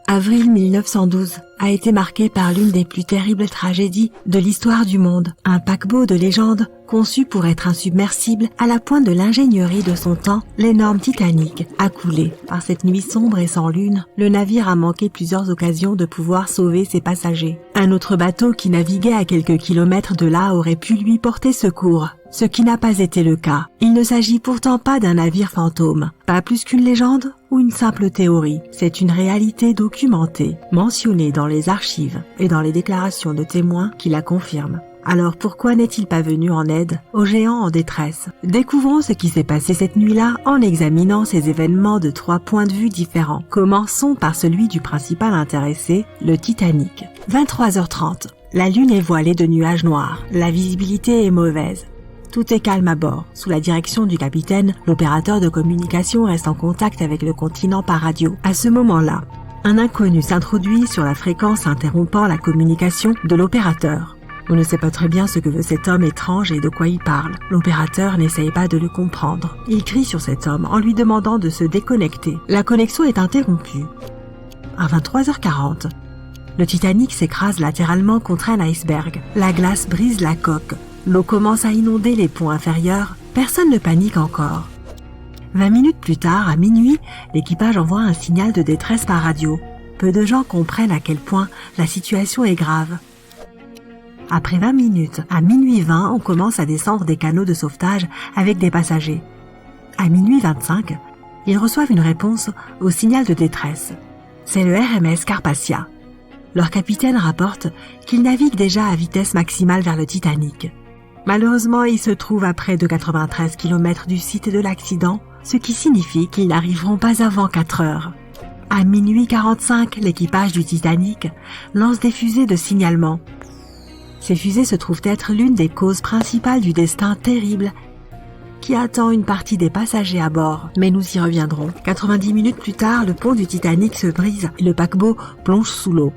Avril 1912 a été marqué par l'une des plus terribles tragédies de l'histoire du monde. Un paquebot de légende conçu pour être insubmersible à la pointe de l'ingénierie de son temps, l'énorme Titanic a coulé. Par cette nuit sombre et sans lune, le navire a manqué plusieurs occasions de pouvoir sauver ses passagers. Un autre bateau qui naviguait à quelques kilomètres de là aurait pu lui porter secours. Ce qui n'a pas été le cas. Il ne s'agit pourtant pas d'un navire fantôme, pas plus qu'une légende ou une simple théorie. C'est une réalité documentée, mentionnée dans les archives et dans les déclarations de témoins qui la confirment. Alors pourquoi n'est-il pas venu en aide aux géants en détresse? Découvrons ce qui s'est passé cette nuit-là en examinant ces événements de 3 points de vue différents. Commençons par celui du principal intéressé, le Titanic. 23h30. La lune est voilée de nuages noirs. La visibilité est mauvaise. Tout est calme à bord. Sous la direction du capitaine, l'opérateur de communication reste en contact avec le continent par radio. À ce moment-là, un inconnu s'introduit sur la fréquence interrompant la communication de l'opérateur. On ne sait pas très bien ce que veut cet homme étrange et de quoi il parle. L'opérateur n'essaye pas de le comprendre. Il crie sur cet homme en lui demandant de se déconnecter. La connexion est interrompue. À 23h40, Le Titanic s'écrase latéralement contre un iceberg. La glace brise la coque. L'eau commence à inonder les ponts inférieurs. Personne ne panique encore. 20 minutes plus tard, à minuit, l'équipage envoie un signal de détresse par radio. Peu de gens comprennent à quel point la situation est grave. Après 20 minutes, à minuit 20, on commence à descendre des canaux de sauvetage avec des passagers. À minuit 25, ils reçoivent une réponse au signal de détresse. C'est le RMS Carpathia. Leur capitaine rapporte qu'il navigue déjà à vitesse maximale vers le Titanic. Malheureusement, il se trouve à près de 93 km du site de l'accident, ce qui signifie qu'ils n'arriveront pas avant 4 heures. À minuit 45, l'équipage du Titanic lance des fusées de signalement. Ces fusées se trouvent être l'une des causes principales du destin terrible qui attend une partie des passagers à bord. Mais nous y reviendrons. 90 minutes plus tard, le pont du Titanic se brise et le paquebot plonge sous l'eau.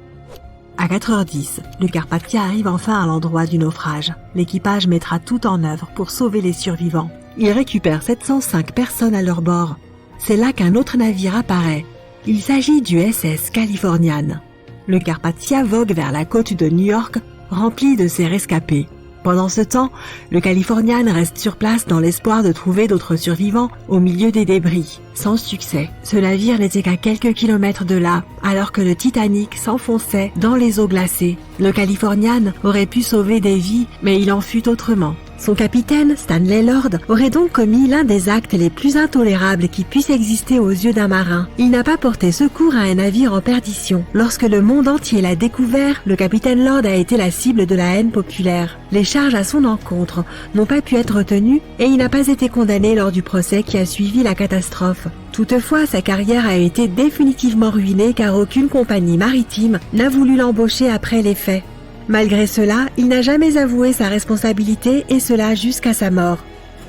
À 4h10, le Carpathia arrive enfin à l'endroit du naufrage. L'équipage mettra tout en œuvre pour sauver les survivants. Ils récupèrent 705 personnes à leur bord. C'est là qu'un autre navire apparaît. Il s'agit du SS Californian. Le Carpathia vogue vers la côte de New York, rempli de ses rescapés. Pendant ce temps, le Californian reste sur place dans l'espoir de trouver d'autres survivants au milieu des débris. Sans succès, ce navire n'était qu'à quelques kilomètres de là, alors que le Titanic s'enfonçait dans les eaux glacées. Le Californian aurait pu sauver des vies, mais il en fut autrement. Son capitaine, Stanley Lord, aurait donc commis l'un des actes les plus intolérables qui puissent exister aux yeux d'un marin. Il n'a pas porté secours à un navire en perdition. Lorsque le monde entier l'a découvert, le capitaine Lord a été la cible de la haine populaire. Les charges à son encontre n'ont pas pu être retenues et il n'a pas été condamné lors du procès qui a suivi la catastrophe. Toutefois, sa carrière a été définitivement ruinée car aucune compagnie maritime n'a voulu l'embaucher après les faits. Malgré cela, il n'a jamais avoué sa responsabilité et cela jusqu'à sa mort.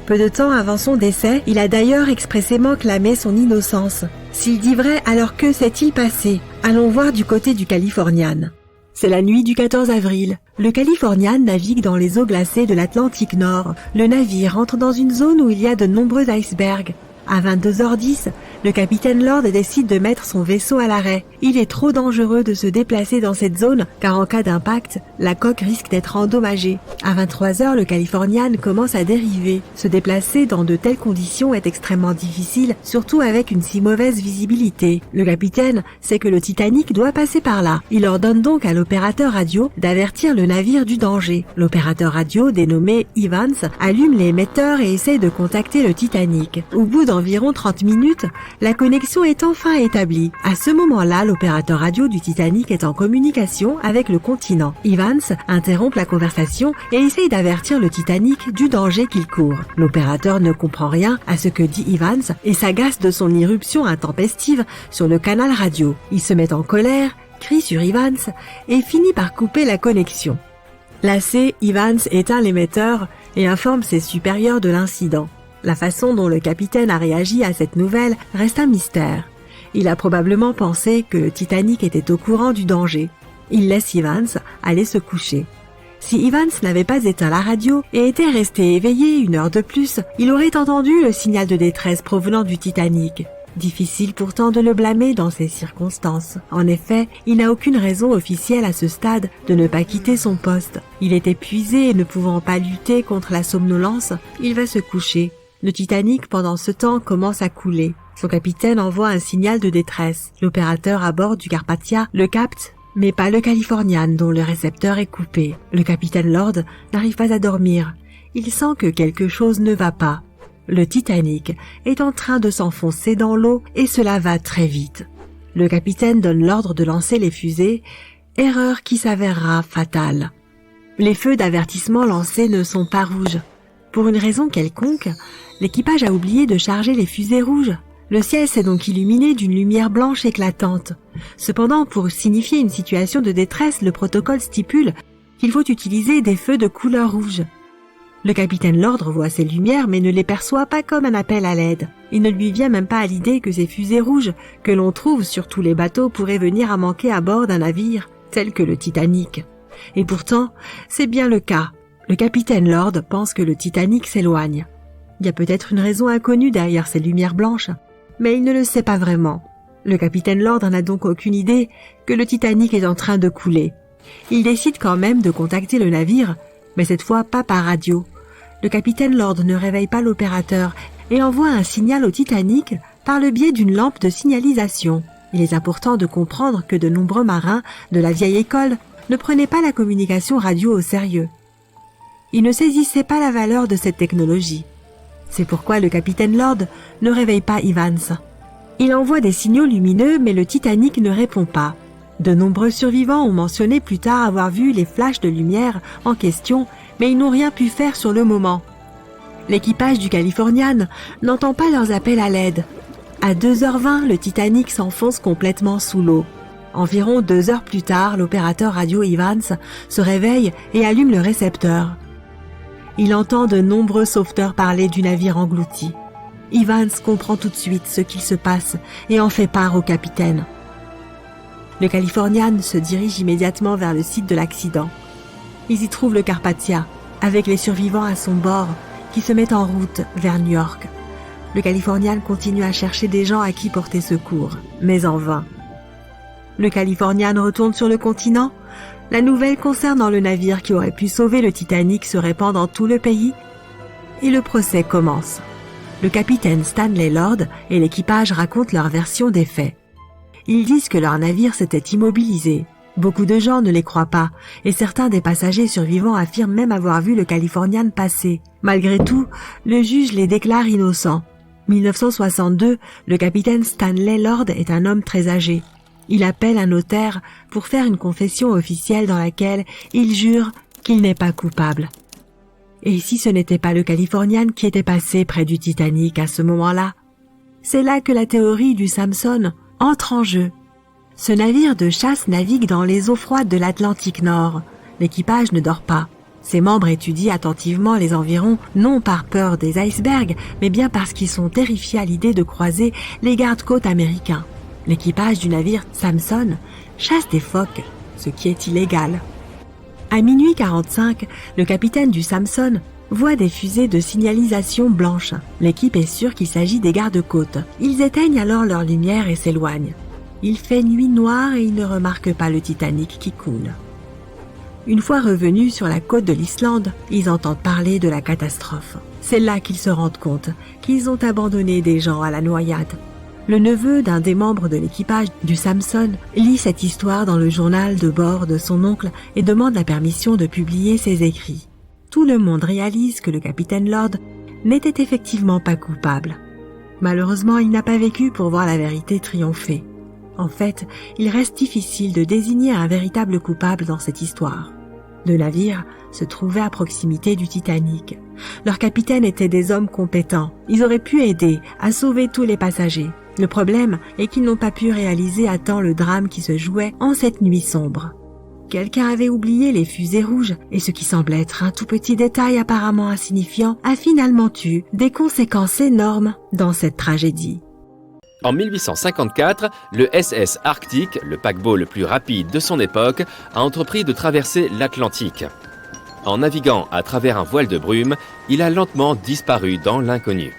Peu de temps avant son décès, il a d'ailleurs expressément clamé son innocence. S'il dit vrai, alors que s'est-il passé? Allons voir du côté du Californian. C'est la nuit du 14 avril. Le Californian navigue dans les eaux glacées de l'Atlantique Nord. Le navire entre dans une zone où il y a de nombreux icebergs. À 22h10, le capitaine Lord décide de mettre son vaisseau à l'arrêt. Il est trop dangereux de se déplacer dans cette zone car en cas d'impact, la coque risque d'être endommagée. À 23h, le Californian commence à dériver. Se déplacer dans de telles conditions est extrêmement difficile, surtout avec une si mauvaise visibilité. Le capitaine sait que le Titanic doit passer par là. Il ordonne donc à l'opérateur radio d'avertir le navire du danger. L'opérateur radio, dénommé Evans, allume les émetteurs et essaye de contacter le Titanic. Au bout d'environ 30 minutes, la connexion est enfin établie. À ce moment-là, l'opérateur radio du Titanic est en communication avec le continent. Evans interrompt la conversation et essaye d'avertir le Titanic du danger qu'il court. L'opérateur ne comprend rien à ce que dit Evans et s'agace de son irruption intempestive sur le canal radio. Il se met en colère, crie sur Evans et finit par couper la connexion. Lassé, Evans éteint l'émetteur et informe ses supérieurs de l'incident. La façon dont le capitaine a réagi à cette nouvelle reste un mystère. Il a probablement pensé que le Titanic était au courant du danger. Il laisse Evans aller se coucher. Si Evans n'avait pas éteint la radio et était resté éveillé 1 heure de plus, il aurait entendu le signal de détresse provenant du Titanic. Difficile pourtant de le blâmer dans ces circonstances. En effet, il n'a aucune raison officielle à ce stade de ne pas quitter son poste. Il est épuisé et ne pouvant pas lutter contre la somnolence, il va se coucher. Le Titanic, pendant ce temps, commence à couler. Son capitaine envoie un signal de détresse. L'opérateur à bord du Carpathia le capte, mais pas le Californian dont le récepteur est coupé. Le capitaine Lord n'arrive pas à dormir. Il sent que quelque chose ne va pas. Le Titanic est en train de s'enfoncer dans l'eau et cela va très vite. Le capitaine donne l'ordre de lancer les fusées, erreur qui s'avérera fatale. Les feux d'avertissement lancés ne sont pas rouges. Pour une raison quelconque, l'équipage a oublié de charger les fusées rouges. Le ciel s'est donc illuminé d'une lumière blanche éclatante. Cependant, pour signifier une situation de détresse, le protocole stipule qu'il faut utiliser des feux de couleur rouge. Le capitaine Lord voit ces lumières mais ne les perçoit pas comme un appel à l'aide. Il ne lui vient même pas à l'idée que ces fusées rouges que l'on trouve sur tous les bateaux pourraient venir à manquer à bord d'un navire tel que le Titanic. Et pourtant, c'est bien le cas. Le capitaine Lord pense que le Titanic s'éloigne. Il y a peut-être une raison inconnue derrière ces lumières blanches, mais il ne le sait pas vraiment. Le capitaine Lord n'a donc aucune idée que le Titanic est en train de couler. Il décide quand même de contacter le navire, mais cette fois pas par radio. Le capitaine Lord ne réveille pas l'opérateur et envoie un signal au Titanic par le biais d'une lampe de signalisation. Il est important de comprendre que de nombreux marins de la vieille école ne prenaient pas la communication radio au sérieux. Ils ne saisissaient pas la valeur de cette technologie. C'est pourquoi le capitaine Lord ne réveille pas Evans. Il envoie des signaux lumineux, mais le Titanic ne répond pas. De nombreux survivants ont mentionné plus tard avoir vu les flashs de lumière en question, mais ils n'ont rien pu faire sur le moment. L'équipage du Californian n'entend pas leurs appels à l'aide. À 2h20, le Titanic s'enfonce complètement sous l'eau. Environ 2 heures plus tard, l'opérateur radio Evans se réveille et allume le récepteur. Il entend de nombreux sauveteurs parler du navire englouti. Evans comprend tout de suite ce qu'il se passe et en fait part au capitaine. Le Californian se dirige immédiatement vers le site de l'accident. Ils y trouvent le Carpathia, avec les survivants à son bord, qui se met en route vers New York. Le Californian continue à chercher des gens à qui porter secours, mais en vain. Le Californian retourne sur le continent. La nouvelle concernant le navire qui aurait pu sauver le Titanic se répand dans tout le pays et le procès commence. Le capitaine Stanley Lord et l'équipage racontent leur version des faits. Ils disent que leur navire s'était immobilisé. Beaucoup de gens ne les croient pas et certains des passagers survivants affirment même avoir vu le Californian passer. Malgré tout, le juge les déclare innocents. 1962, le capitaine Stanley Lord est un homme très âgé. Il appelle un notaire pour faire une confession officielle dans laquelle il jure qu'il n'est pas coupable. Et si ce n'était pas le Californian qui était passé près du Titanic à ce moment-là? C'est là que la théorie du Samson entre en jeu. Ce navire de chasse navigue dans les eaux froides de l'Atlantique Nord. L'équipage ne dort pas. Ses membres étudient attentivement les environs, non par peur des icebergs, mais bien parce qu'ils sont terrifiés à l'idée de croiser les gardes-côtes américains. L'équipage du navire Samson chasse des phoques, ce qui est illégal. À minuit 45, le capitaine du Samson voit des fusées de signalisation blanches. L'équipe est sûre qu'il s'agit des gardes-côtes. Ils éteignent alors leur lumière et s'éloignent. Il fait nuit noire et ils ne remarquent pas le Titanic qui coule. Une fois revenus sur la côte de l'Islande, ils entendent parler de la catastrophe. C'est là qu'ils se rendent compte qu'ils ont abandonné des gens à la noyade. Le neveu d'un des membres de l'équipage du Samson lit cette histoire dans le journal de bord de son oncle et demande la permission de publier ses écrits. Tout le monde réalise que le capitaine Lord n'était effectivement pas coupable. Malheureusement, il n'a pas vécu pour voir la vérité triompher. En fait, il reste difficile de désigner un véritable coupable dans cette histoire. Le navire se trouvait à proximité du Titanic. Leurs capitaines étaient des hommes compétents. Ils auraient pu aider à sauver tous les passagers. Le problème est qu'ils n'ont pas pu réaliser à temps le drame qui se jouait en cette nuit sombre. Quelqu'un avait oublié les fusées rouges et ce qui semblait être un tout petit détail apparemment insignifiant a finalement eu des conséquences énormes dans cette tragédie. En 1854, le SS Arctic, le paquebot le plus rapide de son époque, a entrepris de traverser l'Atlantique. En naviguant à travers un voile de brume, il a lentement disparu dans l'inconnu.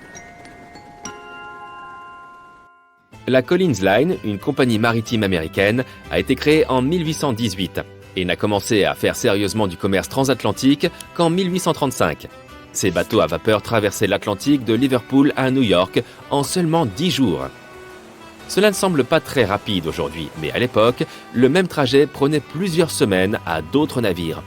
La Collins Line, une compagnie maritime américaine, a été créée en 1818 et n'a commencé à faire sérieusement du commerce transatlantique qu'en 1835. Ces bateaux à vapeur traversaient l'Atlantique de Liverpool à New York en seulement 10 jours. Cela ne semble pas très rapide aujourd'hui, mais à l'époque, le même trajet prenait plusieurs semaines à d'autres navires.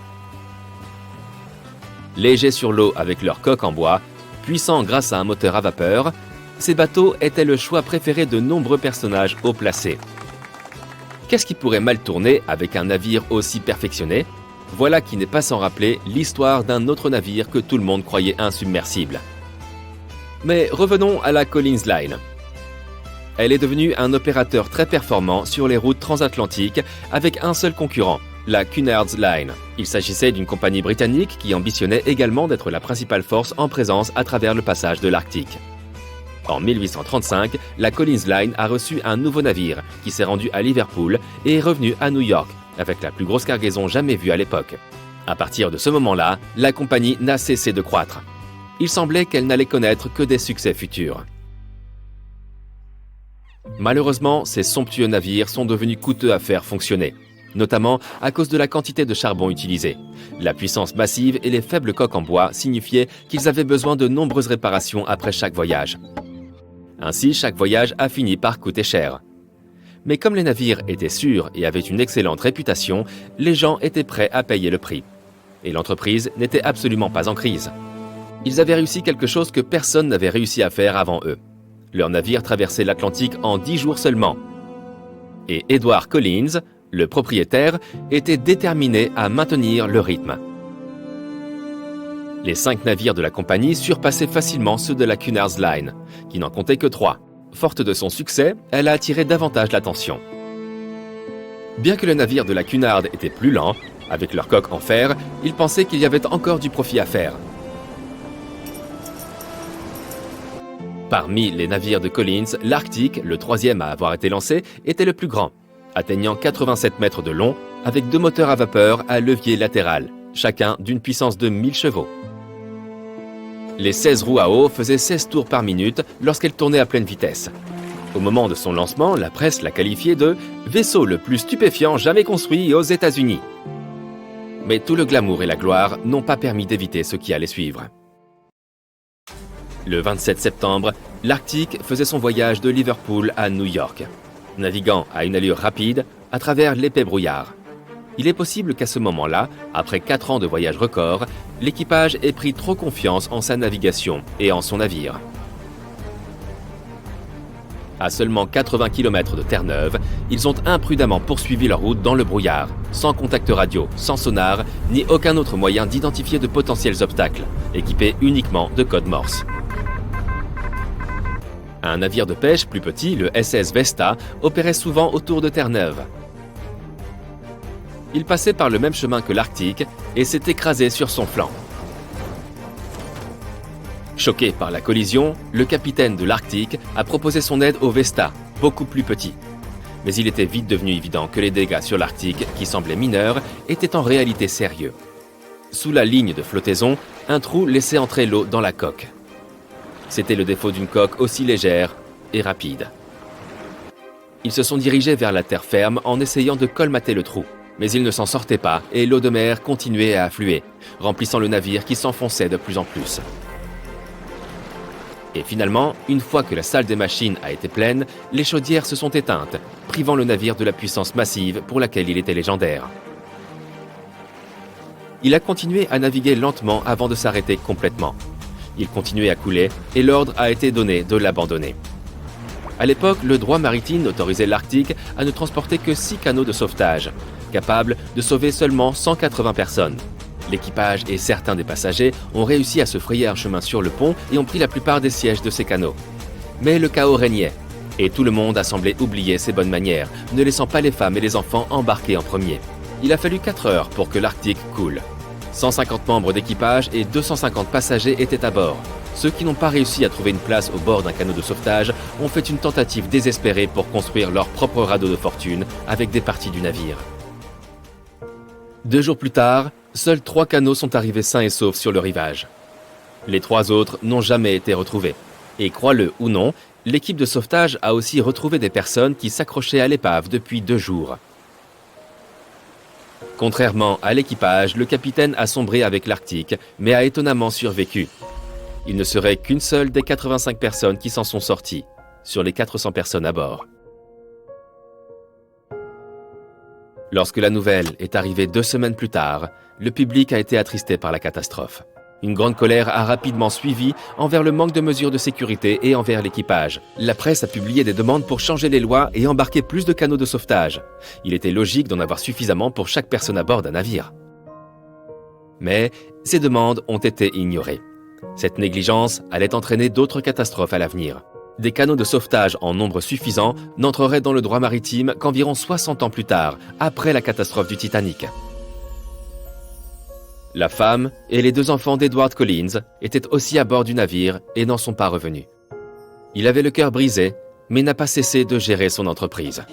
Légers sur l'eau avec leur coque en bois, puissants grâce à un moteur à vapeur, ces bateaux étaient le choix préféré de nombreux personnages haut placés. Qu'est-ce qui pourrait mal tourner avec un navire aussi perfectionné? Voilà qui n'est pas sans rappeler l'histoire d'un autre navire que tout le monde croyait insubmersible. Mais revenons à la Collins Line. Elle est devenue un opérateur très performant sur les routes transatlantiques avec un seul concurrent, la Cunard's Line. Il s'agissait d'une compagnie britannique qui ambitionnait également d'être la principale force en présence à travers le passage de l'Arctique. En 1835, la Collins Line a reçu un nouveau navire qui s'est rendu à Liverpool et est revenu à New York avec la plus grosse cargaison jamais vue à l'époque. À partir de ce moment-là, la compagnie n'a cessé de croître. Il semblait qu'elle n'allait connaître que des succès futurs. Malheureusement, ces somptueux navires sont devenus coûteux à faire fonctionner, notamment à cause de la quantité de charbon utilisée. La puissance massive et les faibles coques en bois signifiaient qu'ils avaient besoin de nombreuses réparations après chaque voyage. Ainsi, chaque voyage a fini par coûter cher. Mais comme les navires étaient sûrs et avaient une excellente réputation, les gens étaient prêts à payer le prix. Et l'entreprise n'était absolument pas en crise. Ils avaient réussi quelque chose que personne n'avait réussi à faire avant eux. Leur navire traversait l'Atlantique en 10 jours seulement. Et Edward Collins, le propriétaire, était déterminé à maintenir le rythme. Les 5 navires de la compagnie surpassaient facilement ceux de la Cunard's Line, qui n'en comptait que 3. Forte de son succès, elle a attiré davantage l'attention. Bien que le navire de la Cunard était plus lent, avec leur coque en fer, ils pensaient qu'il y avait encore du profit à faire. Parmi les navires de Collins, l'Arctic, le 3e à avoir été lancé, était le plus grand, atteignant 87 mètres de long, avec 2 moteurs à vapeur à levier latéral, chacun d'une puissance de 1000 chevaux. Les 16 roues à eau faisaient 16 tours par minute lorsqu'elles tournaient à pleine vitesse. Au moment de son lancement, la presse l'a qualifié de « vaisseau le plus stupéfiant jamais construit aux États-Unis ». Mais tout le glamour et la gloire n'ont pas permis d'éviter ce qui allait suivre. Le 27 septembre, l'Arctic faisait son voyage de Liverpool à New York, naviguant à une allure rapide à travers l'épais brouillard. Il est possible qu'à ce moment-là, après 4 ans de voyage record, l'équipage ait pris trop confiance en sa navigation et en son navire. À seulement 80 km de Terre-Neuve, ils ont imprudemment poursuivi leur route dans le brouillard, sans contact radio, sans sonar, ni aucun autre moyen d'identifier de potentiels obstacles, équipés uniquement de codes Morse. Un navire de pêche plus petit, le SS Vesta, opérait souvent autour de Terre-Neuve. Il passait par le même chemin que l'Arctique et s'est écrasé sur son flanc. Choqué par la collision, le capitaine de l'Arctique a proposé son aide au Vesta, beaucoup plus petit. Mais il était vite devenu évident que les dégâts sur l'Arctique, qui semblaient mineurs, étaient en réalité sérieux. Sous la ligne de flottaison, un trou laissait entrer l'eau dans la coque. C'était le défaut d'une coque aussi légère et rapide. Ils se sont dirigés vers la terre ferme en essayant de colmater le trou. Mais ils ne s'en sortaient pas et l'eau de mer continuait à affluer, remplissant le navire qui s'enfonçait de plus en plus. Et finalement, une fois que la salle des machines a été pleine, les chaudières se sont éteintes, privant le navire de la puissance massive pour laquelle il était légendaire. Il a continué à naviguer lentement avant de s'arrêter complètement. Il continuait à couler et l'ordre a été donné de l'abandonner. À l'époque, le droit maritime autorisait l'Arctique à ne transporter que 6 canots de sauvetage, capables de sauver seulement 180 personnes. L'équipage et certains des passagers ont réussi à se frayer un chemin sur le pont et ont pris la plupart des sièges de ces canots. Mais le chaos régnait, et tout le monde a semblé oublier ses bonnes manières, ne laissant pas les femmes et les enfants embarquer en premier. Il a fallu 4 heures pour que l'Arctique coule. 150 membres d'équipage et 250 passagers étaient à bord. Ceux qui n'ont pas réussi à trouver une place au bord d'un canot de sauvetage ont fait une tentative désespérée pour construire leur propre radeau de fortune avec des parties du navire. 2 jours plus tard, seuls 3 canots sont arrivés sains et saufs sur le rivage. Les 3 autres n'ont jamais été retrouvés. Et crois-le ou non, l'équipe de sauvetage a aussi retrouvé des personnes qui s'accrochaient à l'épave depuis 2 jours. Contrairement à l'équipage, le capitaine a sombré avec l'Arctique, mais a étonnamment survécu. Il ne serait qu'une seule des 85 personnes qui s'en sont sorties, sur les 400 personnes à bord. Lorsque la nouvelle est arrivée 2 semaines plus tard, le public a été attristé par la catastrophe. Une grande colère a rapidement suivi envers le manque de mesures de sécurité et envers l'équipage. La presse a publié des demandes pour changer les lois et embarquer plus de canots de sauvetage. Il était logique d'en avoir suffisamment pour chaque personne à bord d'un navire. Mais ces demandes ont été ignorées. Cette négligence allait entraîner d'autres catastrophes à l'avenir. Des canots de sauvetage en nombre suffisant n'entreraient dans le droit maritime qu'environ 60 ans plus tard, après la catastrophe du Titanic. La femme et les 2 enfants d'Edward Collins étaient aussi à bord du navire et n'en sont pas revenus. Il avait le cœur brisé, mais n'a pas cessé de gérer son entreprise.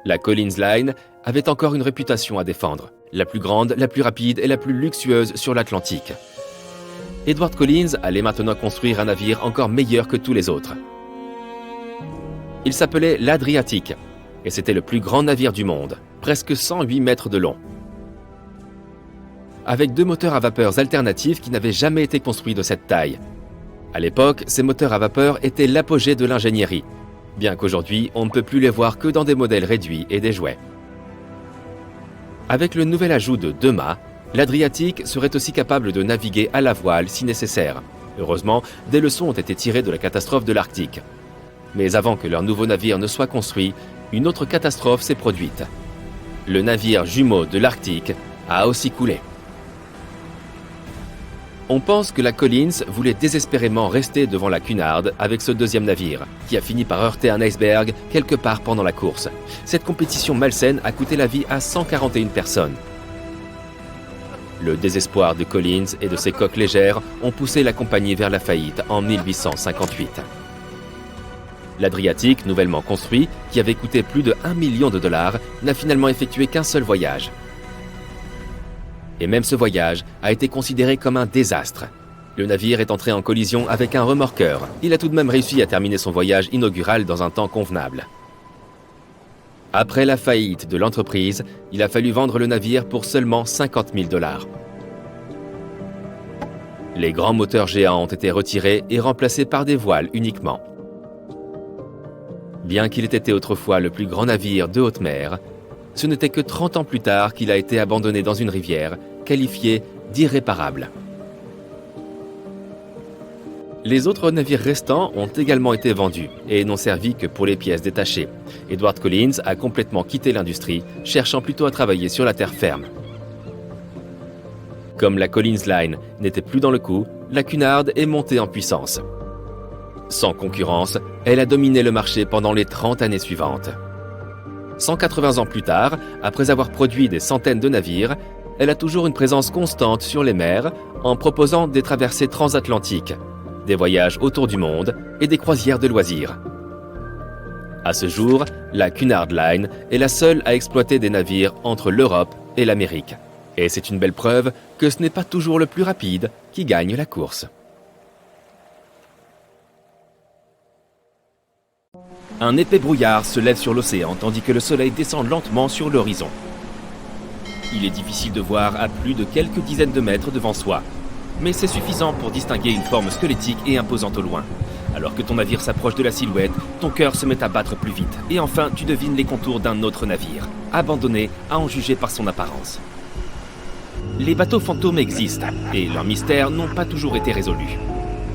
La Collins Line avait encore une réputation à défendre, la plus grande, la plus rapide et la plus luxueuse sur l'Atlantique. Edward Collins allait maintenant construire un navire encore meilleur que tous les autres. Il s'appelait l'Adriatique, et c'était le plus grand navire du monde, presque 108 mètres de long. Avec 2 moteurs à vapeur alternatifs qui n'avaient jamais été construits de cette taille. À l'époque, ces moteurs à vapeur étaient l'apogée de l'ingénierie, bien qu'aujourd'hui, on ne peut plus les voir que dans des modèles réduits et des jouets. Avec le nouvel ajout de 2 mâts, l'Adriatique serait aussi capable de naviguer à la voile si nécessaire. Heureusement, des leçons ont été tirées de la catastrophe de l'Arctique. Mais avant que leur nouveau navire ne soit construit, une autre catastrophe s'est produite. Le navire jumeau de l'Arctique a aussi coulé. On pense que la Collins voulait désespérément rester devant la Cunard avec ce deuxième navire, qui a fini par heurter un iceberg quelque part pendant la course. Cette compétition malsaine a coûté la vie à 141 personnes. Le désespoir de Collins et de ses coques légères ont poussé la compagnie vers la faillite en 1858. L'Adriatique, nouvellement construit, qui avait coûté plus de 1 million de dollars, n'a finalement effectué qu'un seul voyage. Et même ce voyage a été considéré comme un désastre. Le navire est entré en collision avec un remorqueur. Il a tout de même réussi à terminer son voyage inaugural dans un temps convenable. Après la faillite de l'entreprise, il a fallu vendre le navire pour seulement 50 000 dollars. Les grands moteurs géants ont été retirés et remplacés par des voiles uniquement. Bien qu'il ait été autrefois le plus grand navire de haute mer, ce n'était que 30 ans plus tard qu'il a été abandonné dans une rivière, qualifiée d'irréparable. Les autres navires restants ont également été vendus et n'ont servi que pour les pièces détachées. Edward Collins a complètement quitté l'industrie, cherchant plutôt à travailler sur la terre ferme. Comme la Collins Line n'était plus dans le coup, la Cunard est montée en puissance. Sans concurrence, elle a dominé le marché pendant les 30 années suivantes. 180 ans plus tard, après avoir produit des centaines de navires, elle a toujours une présence constante sur les mers en proposant des traversées transatlantiques, des voyages autour du monde et des croisières de loisirs. À ce jour, la Cunard Line est la seule à exploiter des navires entre l'Europe et l'Amérique. Et c'est une belle preuve que ce n'est pas toujours le plus rapide qui gagne la course. Un épais brouillard se lève sur l'océan tandis que le soleil descend lentement sur l'horizon. Il est difficile de voir à plus de quelques dizaines de mètres devant soi, mais c'est suffisant pour distinguer une forme squelettique et imposante au loin. Alors que ton navire s'approche de la silhouette, ton cœur se met à battre plus vite, et enfin tu devines les contours d'un autre navire, abandonné à en juger par son apparence. Les bateaux fantômes existent, et leurs mystères n'ont pas toujours été résolus.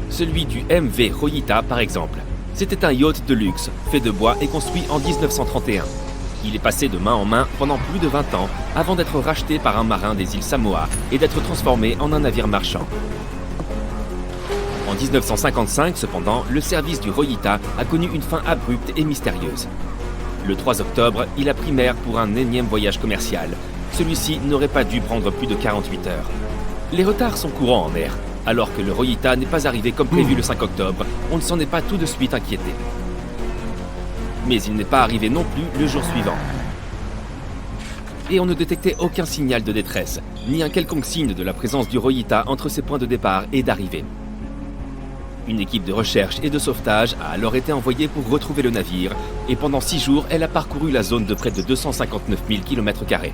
Celui du MV Royita, par exemple. C'était un yacht de luxe, fait de bois et construit en 1931. Il est passé de main en main pendant plus de 20 ans avant d'être racheté par un marin des îles Samoa et d'être transformé en un navire marchand. En 1955, cependant, le service du Royita a connu une fin abrupte et mystérieuse. Le 3 octobre, il a pris mer pour un énième voyage commercial. Celui-ci n'aurait pas dû prendre plus de 48 heures. Les retards sont courants en mer. Alors que le Royita n'est pas arrivé comme prévu le 5 octobre, on ne s'en est pas tout de suite inquiété. Mais il n'est pas arrivé non plus le jour suivant. Et on ne détectait aucun signal de détresse, ni un quelconque signe de la présence du Royita entre ses points de départ et d'arrivée. Une équipe de recherche et de sauvetage a alors été envoyée pour retrouver le navire, et pendant 6 jours, elle a parcouru la zone de près de 259 000 km².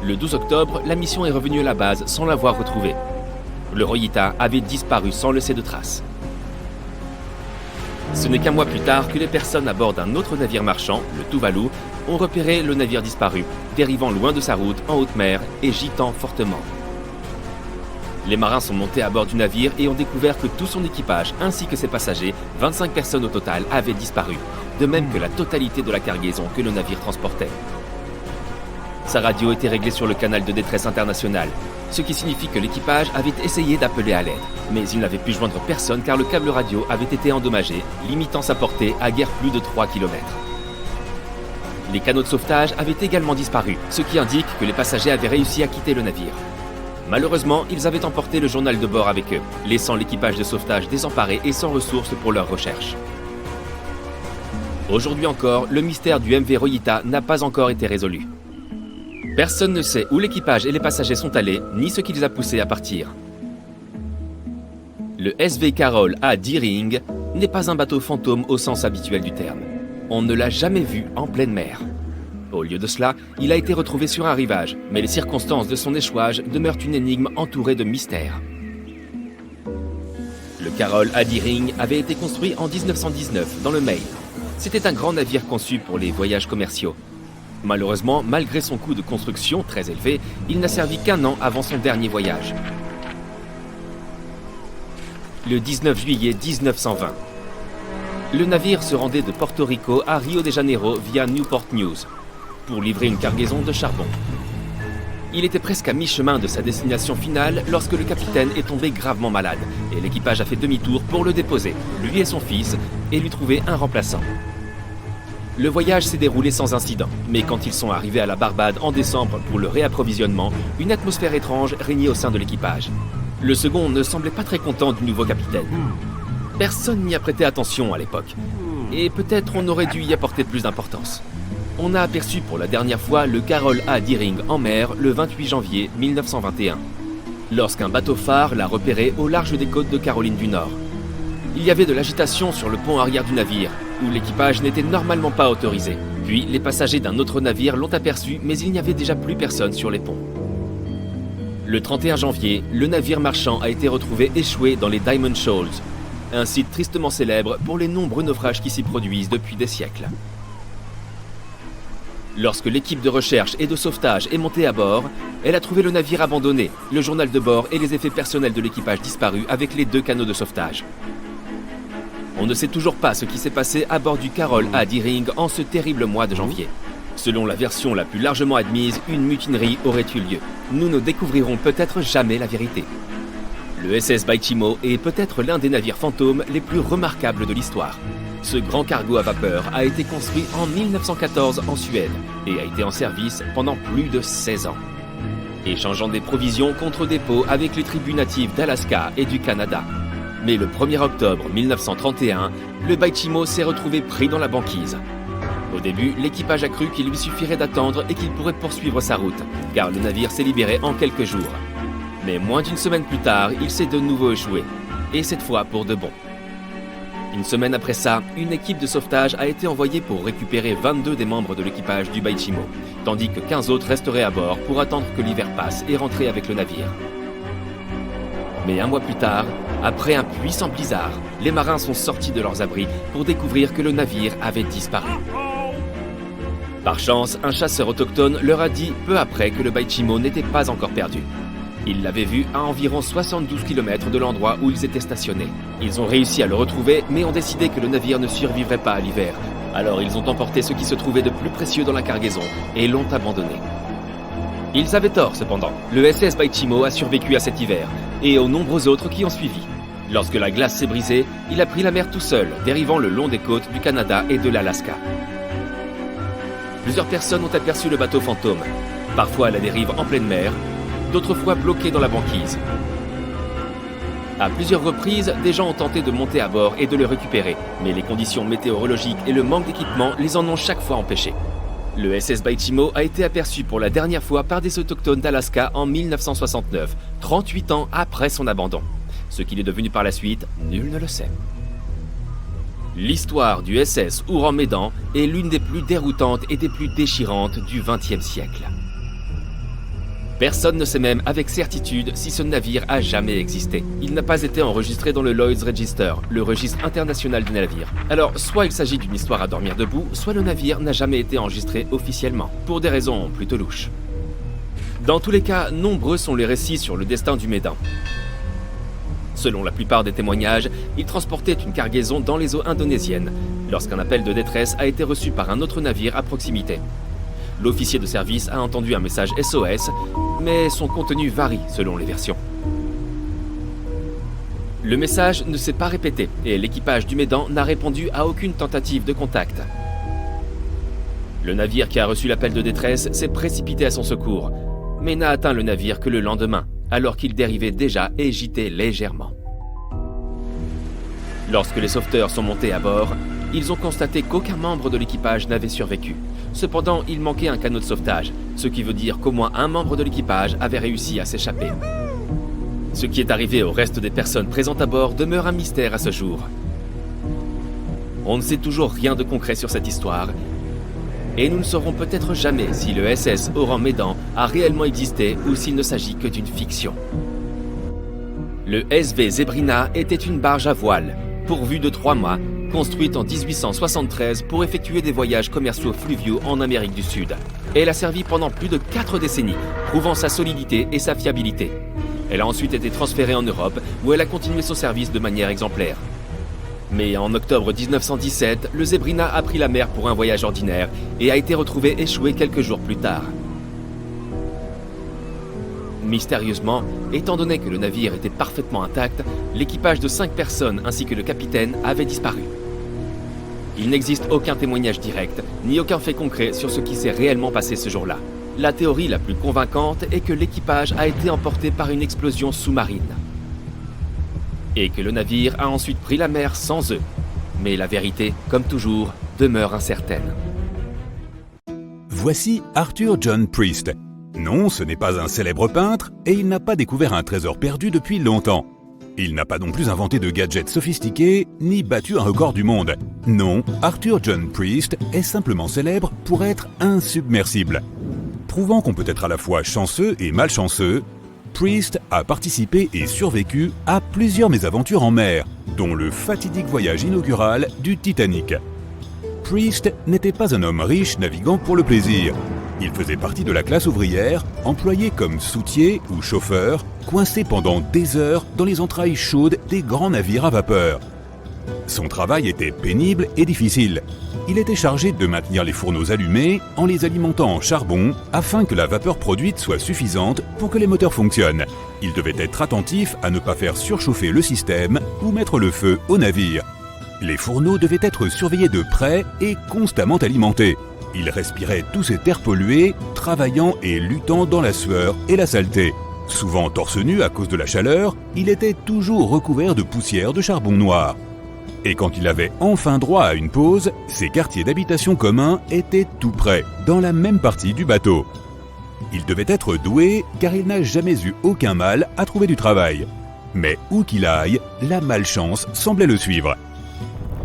Le 12 octobre, la mission est revenue à la base sans l'avoir retrouvée. Le Royita avait disparu sans laisser de traces. Ce n'est qu'un mois plus tard que les personnes à bord d'un autre navire marchand, le Tuvalu, ont repéré le navire disparu, dérivant loin de sa route en haute mer et gîtant fortement. Les marins sont montés à bord du navire et ont découvert que tout son équipage ainsi que ses passagers, 25 personnes au total, avaient disparu, de même que la totalité de la cargaison que le navire transportait. Sa radio était réglée sur le canal de détresse international, ce qui signifie que l'équipage avait essayé d'appeler à l'aide. Mais il n'avait pu joindre personne car le câble radio avait été endommagé, limitant sa portée à guère plus de 3 km. Les canaux de sauvetage avaient également disparu, ce qui indique que les passagers avaient réussi à quitter le navire. Malheureusement, ils avaient emporté le journal de bord avec eux, laissant l'équipage de sauvetage désemparé et sans ressources pour leurs recherches. Aujourd'hui encore, le mystère du MV Royita n'a pas encore été résolu. Personne ne sait où l'équipage et les passagers sont allés, ni ce qui les a poussés à partir. Le SV Carroll à Deering n'est pas un bateau fantôme au sens habituel du terme. on ne l'a jamais vu en pleine mer. Au lieu de cela, il a été retrouvé sur un rivage, mais les circonstances de son échouage demeurent une énigme entourée de mystères. Le Carroll A. Deering avait été construit en 1919 dans le Maine. C'était un grand navire conçu pour les voyages commerciaux. Malheureusement, malgré son coût de construction très élevé, il n'a servi qu'un an avant son dernier voyage. Le 19 juillet 1920. Le navire se rendait de Porto Rico à Rio de Janeiro via Newport News pour livrer une cargaison de charbon. Il était presque à mi-chemin de sa destination finale lorsque le capitaine est tombé gravement malade et l'équipage a fait demi-tour pour le déposer, lui et son fils, et lui trouver un remplaçant. Le voyage s'est déroulé sans incident, mais quand ils sont arrivés à la Barbade en décembre pour le réapprovisionnement, une atmosphère étrange régnait au sein de l'équipage. Le second ne semblait pas très content du nouveau capitaine. Personne n'y a prêté attention à l'époque, et peut-être on aurait dû y apporter plus d'importance. On a aperçu pour la dernière fois le Carroll A. Deering en mer le 28 janvier 1921, lorsqu'un bateau-phare l'a repéré au large des côtes de Caroline du Nord. Il y avait de l'agitation sur le pont arrière du navire, où l'équipage n'était normalement pas autorisé. Puis les passagers d'un autre navire l'ont aperçu, mais il n'y avait déjà plus personne sur les ponts. Le 31 janvier, le navire marchand a été retrouvé échoué dans les Diamond Shoals, un site tristement célèbre pour les nombreux naufrages qui s'y produisent depuis des siècles. Lorsque l'équipe de recherche et de sauvetage est montée à bord, elle a trouvé le navire abandonné, le journal de bord et les effets personnels de l'équipage disparus avec les 2 canots de sauvetage. On ne sait toujours pas ce qui s'est passé à bord du Carroll A. Deering en ce terrible mois de janvier. Selon la version la plus largement admise, une mutinerie aurait eu lieu. Nous ne découvrirons peut-être jamais la vérité. Le SS Baichimo est peut-être l'un des navires fantômes les plus remarquables de l'histoire. Ce grand cargo à vapeur a été construit en 1914 en Suède et a été en service pendant plus de 16 ans, échangeant des provisions contre dépôt avec les tribus natives d'Alaska et du Canada. Mais le 1er octobre 1931, le Baichimo s'est retrouvé pris dans la banquise. Au début, l'équipage a cru qu'il lui suffirait d'attendre et qu'il pourrait poursuivre sa route, car le navire s'est libéré en quelques jours. Mais moins d'une semaine plus tard, il s'est de nouveau échoué, et cette fois pour de bon. Une semaine après ça, une équipe de sauvetage a été envoyée pour récupérer 22 des membres de l'équipage du Baichimo, tandis que 15 autres resteraient à bord pour attendre que l'hiver passe et rentrer avec le navire. Mais un mois plus tard, après un puissant blizzard, les marins sont sortis de leurs abris pour découvrir que le navire avait disparu. Par chance, un chasseur autochtone leur a dit peu après que le Baichimo n'était pas encore perdu. Ils l'avaient vu à environ 72 km de l'endroit où ils étaient stationnés. Ils ont réussi à le retrouver, mais ont décidé que le navire ne survivrait pas à l'hiver. Alors ils ont emporté ce qui se trouvait de plus précieux dans la cargaison et l'ont abandonné. Ils avaient tort cependant. Le SS Baichimo a survécu à cet hiver, et aux nombreux autres qui ont suivi. Lorsque la glace s'est brisée, il a pris la mer tout seul, dérivant le long des côtes du Canada et de l'Alaska. Plusieurs personnes ont aperçu le bateau fantôme, parfois à la dérive en pleine mer, d'autres fois bloqués dans la banquise. À plusieurs reprises, des gens ont tenté de monter à bord et de le récupérer, mais les conditions météorologiques et le manque d'équipement les en ont chaque fois empêchés. Le SS Baichimo a été aperçu pour la dernière fois par des autochtones d'Alaska en 1969, 38 ans après son abandon. Ce qu'il est devenu par la suite, nul ne le sait. L'histoire du SS Ouran-Médan est l'une des plus déroutantes et des plus déchirantes du XXe siècle. Personne ne sait même avec certitude si ce navire a jamais existé. Il n'a pas été enregistré dans le Lloyd's Register, le registre international des navires. Alors, soit il s'agit d'une histoire à dormir debout, soit le navire n'a jamais été enregistré officiellement, pour des raisons plutôt louches. Dans tous les cas, nombreux sont les récits sur le destin du Médan. Selon la plupart des témoignages, il transportait une cargaison dans les eaux indonésiennes, lorsqu'un appel de détresse a été reçu par un autre navire à proximité. L'officier de service a entendu un message SOS, mais son contenu varie selon les versions. Le message ne s'est pas répété et l'équipage du Médan n'a répondu à aucune tentative de contact. Le navire qui a reçu l'appel de détresse s'est précipité à son secours, mais n'a atteint le navire que le lendemain, alors qu'il dérivait déjà et gitait légèrement. Lorsque les sauveteurs sont montés à bord, ils ont constaté qu'aucun membre de l'équipage n'avait survécu. Cependant, il manquait un canot de sauvetage, ce qui veut dire qu'au moins un membre de l'équipage avait réussi à s'échapper. Ce qui est arrivé au reste des personnes présentes à bord demeure un mystère à ce jour. On ne sait toujours rien de concret sur cette histoire. Et nous ne saurons peut-être jamais si le SS Orang Medan a réellement existé ou s'il ne s'agit que d'une fiction. Le SV Zebrina était une barge à voile, pourvue de 3 mâts, construite en 1873 pour effectuer des voyages commerciaux fluviaux en Amérique du Sud. Elle a servi pendant plus de 4 décennies, prouvant sa solidité et sa fiabilité. Elle a ensuite été transférée en Europe, où elle a continué son service de manière exemplaire. Mais en octobre 1917, le Zebrina a pris la mer pour un voyage ordinaire et a été retrouvé échoué quelques jours plus tard. Mystérieusement, étant donné que le navire était parfaitement intact, l'équipage de 5 personnes ainsi que le capitaine avaient disparu. Il n'existe aucun témoignage direct, ni aucun fait concret sur ce qui s'est réellement passé ce jour-là. La théorie la plus convaincante est que l'équipage a été emporté par une explosion sous-marine. Et que le navire a ensuite pris la mer sans eux. Mais la vérité, comme toujours, demeure incertaine. Voici Arthur John Priest. Non, ce n'est pas un célèbre peintre et il n'a pas découvert un trésor perdu depuis longtemps. Il n'a pas non plus inventé de gadgets sophistiqués, ni battu un record du monde. Non, Arthur John Priest est simplement célèbre pour être insubmersible. Prouvant qu'on peut être à la fois chanceux et malchanceux, Priest a participé et survécu à plusieurs mésaventures en mer, dont le fatidique voyage inaugural du Titanic. Priest n'était pas un homme riche naviguant pour le plaisir. Il faisait partie de la classe ouvrière, employé comme soutier ou chauffeur, coincé pendant des heures dans les entrailles chaudes des grands navires à vapeur. Son travail était pénible et difficile. Il était chargé de maintenir les fourneaux allumés en les alimentant en charbon afin que la vapeur produite soit suffisante pour que les moteurs fonctionnent. Il devait être attentif à ne pas faire surchauffer le système ou mettre le feu au navire. Les fourneaux devaient être surveillés de près et constamment alimentés. Il respirait tous ces terres polluées, travaillant et luttant dans la sueur et la saleté. Souvent torse nu à cause de la chaleur, il était toujours recouvert de poussière de charbon noir. Et quand il avait enfin droit à une pause, ses quartiers d'habitation communs étaient tout près, dans la même partie du bateau. Il devait être doué car il n'a jamais eu aucun mal à trouver du travail. Mais où qu'il aille, la malchance semblait le suivre.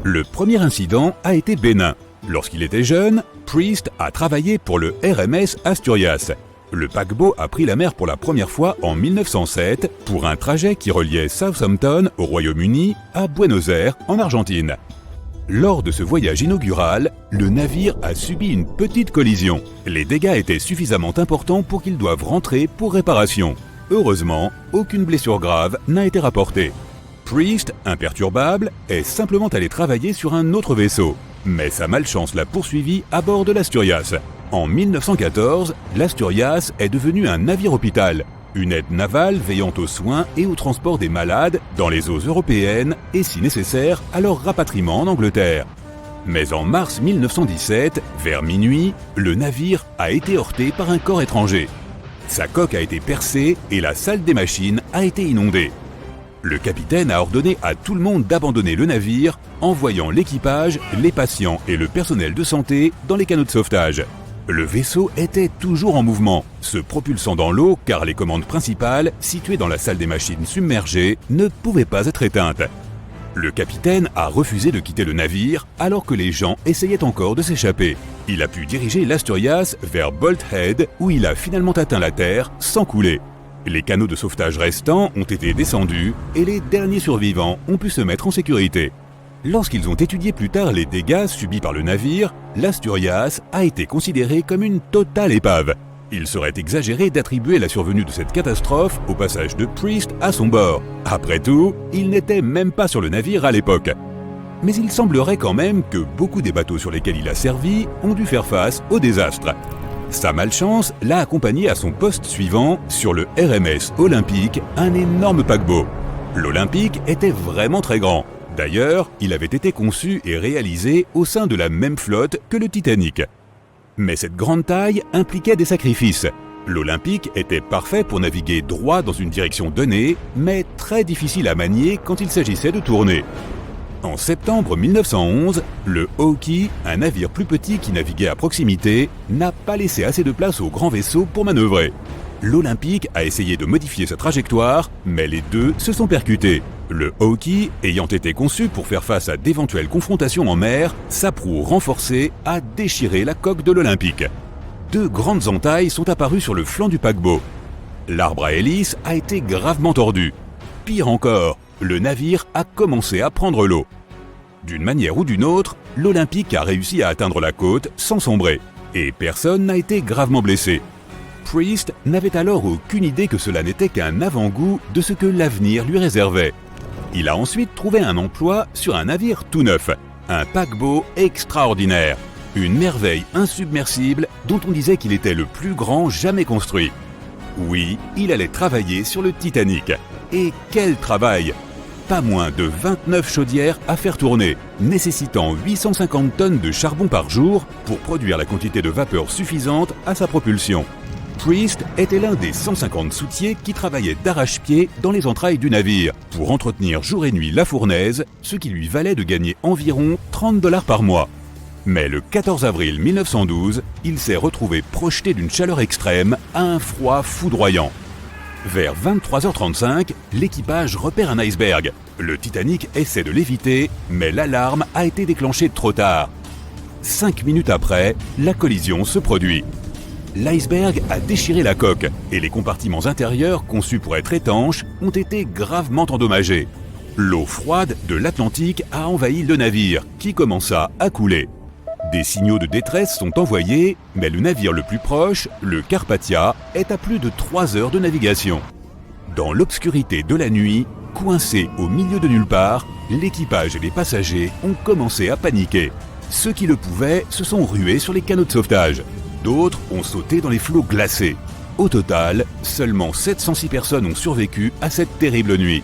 Le premier incident a été bénin. Lorsqu'il était jeune, Priest a travaillé pour le RMS Asturias. Le paquebot a pris la mer pour la première fois en 1907 pour un trajet qui reliait Southampton au Royaume-Uni à Buenos Aires en Argentine. Lors de ce voyage inaugural, le navire a subi une petite collision. Les dégâts étaient suffisamment importants pour qu'ils doivent rentrer pour réparation. Heureusement, aucune blessure grave n'a été rapportée. Priest, imperturbable, est simplement allé travailler sur un autre vaisseau. Mais sa malchance l'a poursuivi à bord de l'Asturias. En 1914, l'Asturias est devenu un navire-hôpital, une aide navale veillant aux soins et au transport des malades dans les eaux européennes et, si nécessaire, à leur rapatriement en Angleterre. Mais en mars 1917, vers minuit, le navire a été heurté par un corps étranger. Sa coque a été percée et la salle des machines a été inondée. Le capitaine a ordonné à tout le monde d'abandonner le navire, envoyant l'équipage, les patients et le personnel de santé dans les canots de sauvetage. Le vaisseau était toujours en mouvement, se propulsant dans l'eau car les commandes principales, situées dans la salle des machines submergées, ne pouvaient pas être éteintes. Le capitaine a refusé de quitter le navire alors que les gens essayaient encore de s'échapper. Il a pu diriger l'Asturias vers Bolt Head où il a finalement atteint la terre sans couler. Les canots de sauvetage restants ont été descendus et les derniers survivants ont pu se mettre en sécurité. Lorsqu'ils ont étudié plus tard les dégâts subis par le navire, l'Asturias a été considéré comme une totale épave. Il serait exagéré d'attribuer la survenue de cette catastrophe au passage de Priest à son bord. Après tout, il n'était même pas sur le navire à l'époque. Mais il semblerait quand même que beaucoup des bateaux sur lesquels il a servi ont dû faire face au désastre. Sa malchance l'a accompagné à son poste suivant sur le RMS Olympique, un énorme paquebot. L'Olympique était vraiment très grand. D'ailleurs, il avait été conçu et réalisé au sein de la même flotte que le Titanic. Mais cette grande taille impliquait des sacrifices. L'Olympique était parfait pour naviguer droit dans une direction donnée, mais très difficile à manier quand il s'agissait de tourner. En septembre 1911, le Hawkey, un navire plus petit qui naviguait à proximité, n'a pas laissé assez de place aux grands vaisseaux pour manœuvrer. L'Olympique a essayé de modifier sa trajectoire, mais les deux se sont percutés. Le Hawkeye, ayant été conçu pour faire face à d'éventuelles confrontations en mer, sa proue renforcée a déchiré la coque de l'Olympique. Deux grandes entailles sont apparues sur le flanc du paquebot. L'arbre à hélice a été gravement tordu. Pire encore, le navire a commencé à prendre l'eau. D'une manière ou d'une autre, l'Olympique a réussi à atteindre la côte sans sombrer, et personne n'a été gravement blessé. Priest n'avait alors aucune idée que cela n'était qu'un avant-goût de ce que l'avenir lui réservait. Il a ensuite trouvé un emploi sur un navire tout neuf, un paquebot extraordinaire, une merveille insubmersible dont on disait qu'il était le plus grand jamais construit. Oui, il allait travailler sur le Titanic. Et quel travail! Pas moins de 29 chaudières à faire tourner, nécessitant 850 tonnes de charbon par jour pour produire la quantité de vapeur suffisante à sa propulsion. Priest était l'un des 150 soutiers qui travaillaient d'arrache-pied dans les entrailles du navire pour entretenir jour et nuit la fournaise, ce qui lui valait de gagner environ $30 par mois. Mais le 14 avril 1912, il s'est retrouvé projeté d'une chaleur extrême à un froid foudroyant. Vers 23h35, l'équipage repère un iceberg. Le Titanic essaie de l'éviter, mais l'alarme a été déclenchée trop tard. 5 minutes après, la collision se produit. L'iceberg a déchiré la coque et les compartiments intérieurs, conçus pour être étanches, ont été gravement endommagés. L'eau froide de l'Atlantique a envahi le navire, qui commença à couler. Des signaux de détresse sont envoyés, mais le navire le plus proche, le Carpathia, est à plus de 3 heures de navigation. Dans l'obscurité de la nuit, coincés au milieu de nulle part, l'équipage et les passagers ont commencé à paniquer. Ceux qui le pouvaient se sont rués sur les canots de sauvetage. D'autres ont sauté dans les flots glacés. Au total, seulement 706 personnes ont survécu à cette terrible nuit.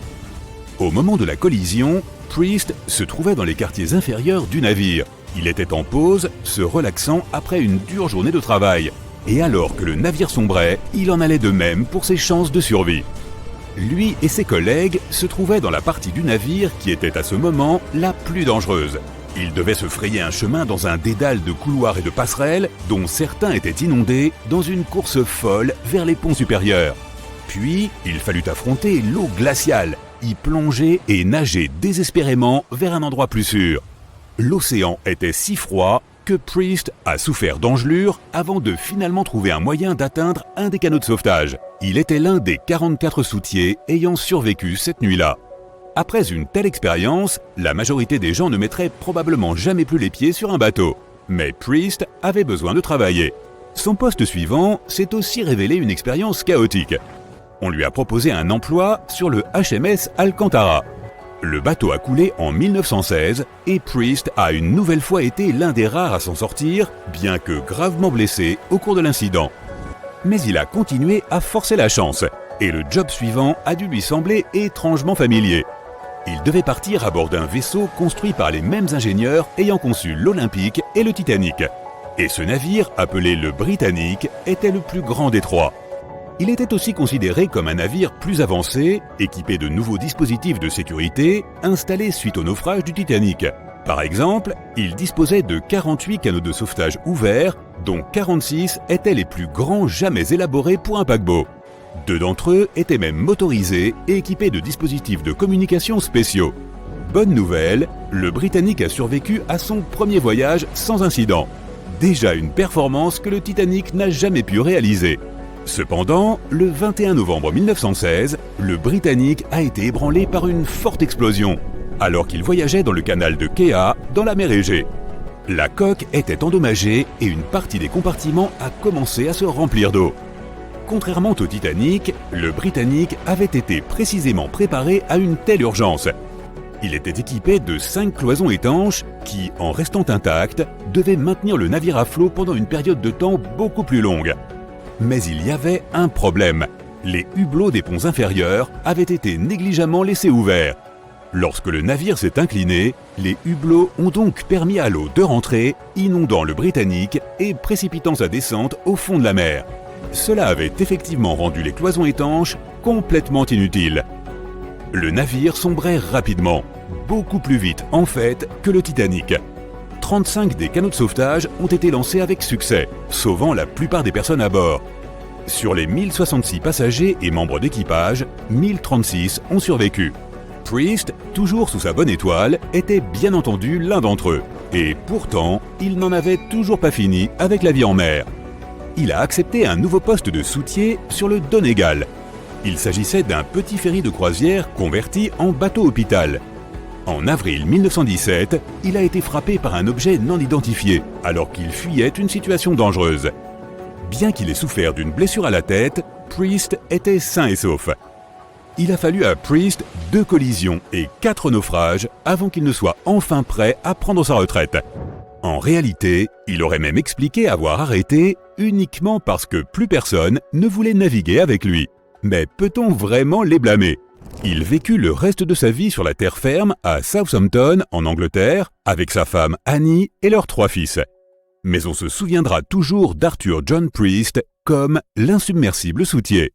Au moment de la collision, Priest se trouvait dans les quartiers inférieurs du navire. Il était en pause, se relaxant après une dure journée de travail. Et alors que le navire sombrait, il en allait de même pour ses chances de survie. Lui et ses collègues se trouvaient dans la partie du navire qui était à ce moment la plus dangereuse. Ils devaient se frayer un chemin dans un dédale de couloirs et de passerelles, dont certains étaient inondés, dans une course folle vers les ponts supérieurs. Puis, il fallut affronter l'eau glaciale, y plonger et nager désespérément vers un endroit plus sûr. L'océan était si froid que Priest a souffert d'engelures avant de finalement trouver un moyen d'atteindre un des canots de sauvetage. Il était l'un des 44 soutiers ayant survécu cette nuit-là. Après une telle expérience, la majorité des gens ne mettraient probablement jamais plus les pieds sur un bateau. Mais Priest avait besoin de travailler. Son poste suivant s'est aussi révélé une expérience chaotique. On lui a proposé un emploi sur le HMS Alcantara. Le bateau a coulé en 1916 et Priest a une nouvelle fois été l'un des rares à s'en sortir, bien que gravement blessé au cours de l'incident. Mais il a continué à forcer la chance, et le job suivant a dû lui sembler étrangement familier. Il devait partir à bord d'un vaisseau construit par les mêmes ingénieurs ayant conçu l'Olympique et le Titanic. Et ce navire, appelé le Britannic, était le plus grand des trois. Il était aussi considéré comme un navire plus avancé, équipé de nouveaux dispositifs de sécurité installés suite au naufrage du Titanic. Par exemple, il disposait de 48 canots de sauvetage ouverts, dont 46 étaient les plus grands jamais élaborés pour un paquebot. 2 d'entre eux étaient même motorisés et équipés de dispositifs de communication spéciaux. Bonne nouvelle, le Britannic a survécu à son premier voyage sans incident. Déjà une performance que le Titanic n'a jamais pu réaliser. Cependant, le 21 novembre 1916, le Britannic a été ébranlé par une forte explosion, alors qu'il voyageait dans le canal de Kea, dans la mer Égée. La coque était endommagée et une partie des compartiments a commencé à se remplir d'eau. Contrairement au Titanic, le Britannic avait été précisément préparé à une telle urgence. Il était équipé de 5 cloisons étanches qui, en restant intactes, devaient maintenir le navire à flot pendant une période de temps beaucoup plus longue. Mais il y avait un problème. Les hublots des ponts inférieurs avaient été négligemment laissés ouverts. Lorsque le navire s'est incliné, les hublots ont donc permis à l'eau de rentrer, inondant le Britannic et précipitant sa descente au fond de la mer. Cela avait effectivement rendu les cloisons étanches complètement inutiles. Le navire sombrait rapidement, beaucoup plus vite en fait que le Titanic. 35 des canots de sauvetage ont été lancés avec succès, sauvant la plupart des personnes à bord. Sur les 1066 passagers et membres d'équipage, 1036 ont survécu. Priest, toujours sous sa bonne étoile, était bien entendu l'un d'entre eux. Et pourtant, il n'en avait toujours pas fini avec la vie en mer. Il a accepté un nouveau poste de soutier sur le Donegal. Il s'agissait d'un petit ferry de croisière converti en bateau-hôpital. En avril 1917, il a été frappé par un objet non identifié, alors qu'il fuyait une situation dangereuse. Bien qu'il ait souffert d'une blessure à la tête, Priest était sain et sauf. Il a fallu à Priest 2 collisions et 4 naufrages avant qu'il ne soit enfin prêt à prendre sa retraite. En réalité, il aurait même expliqué avoir arrêté uniquement parce que plus personne ne voulait naviguer avec lui. Mais peut-on vraiment les blâmer ? Il vécut le reste de sa vie sur la terre ferme à Southampton, en Angleterre, avec sa femme Annie et leurs 3 fils. Mais on se souviendra toujours d'Arthur John Priest comme l'insubmersible soutier.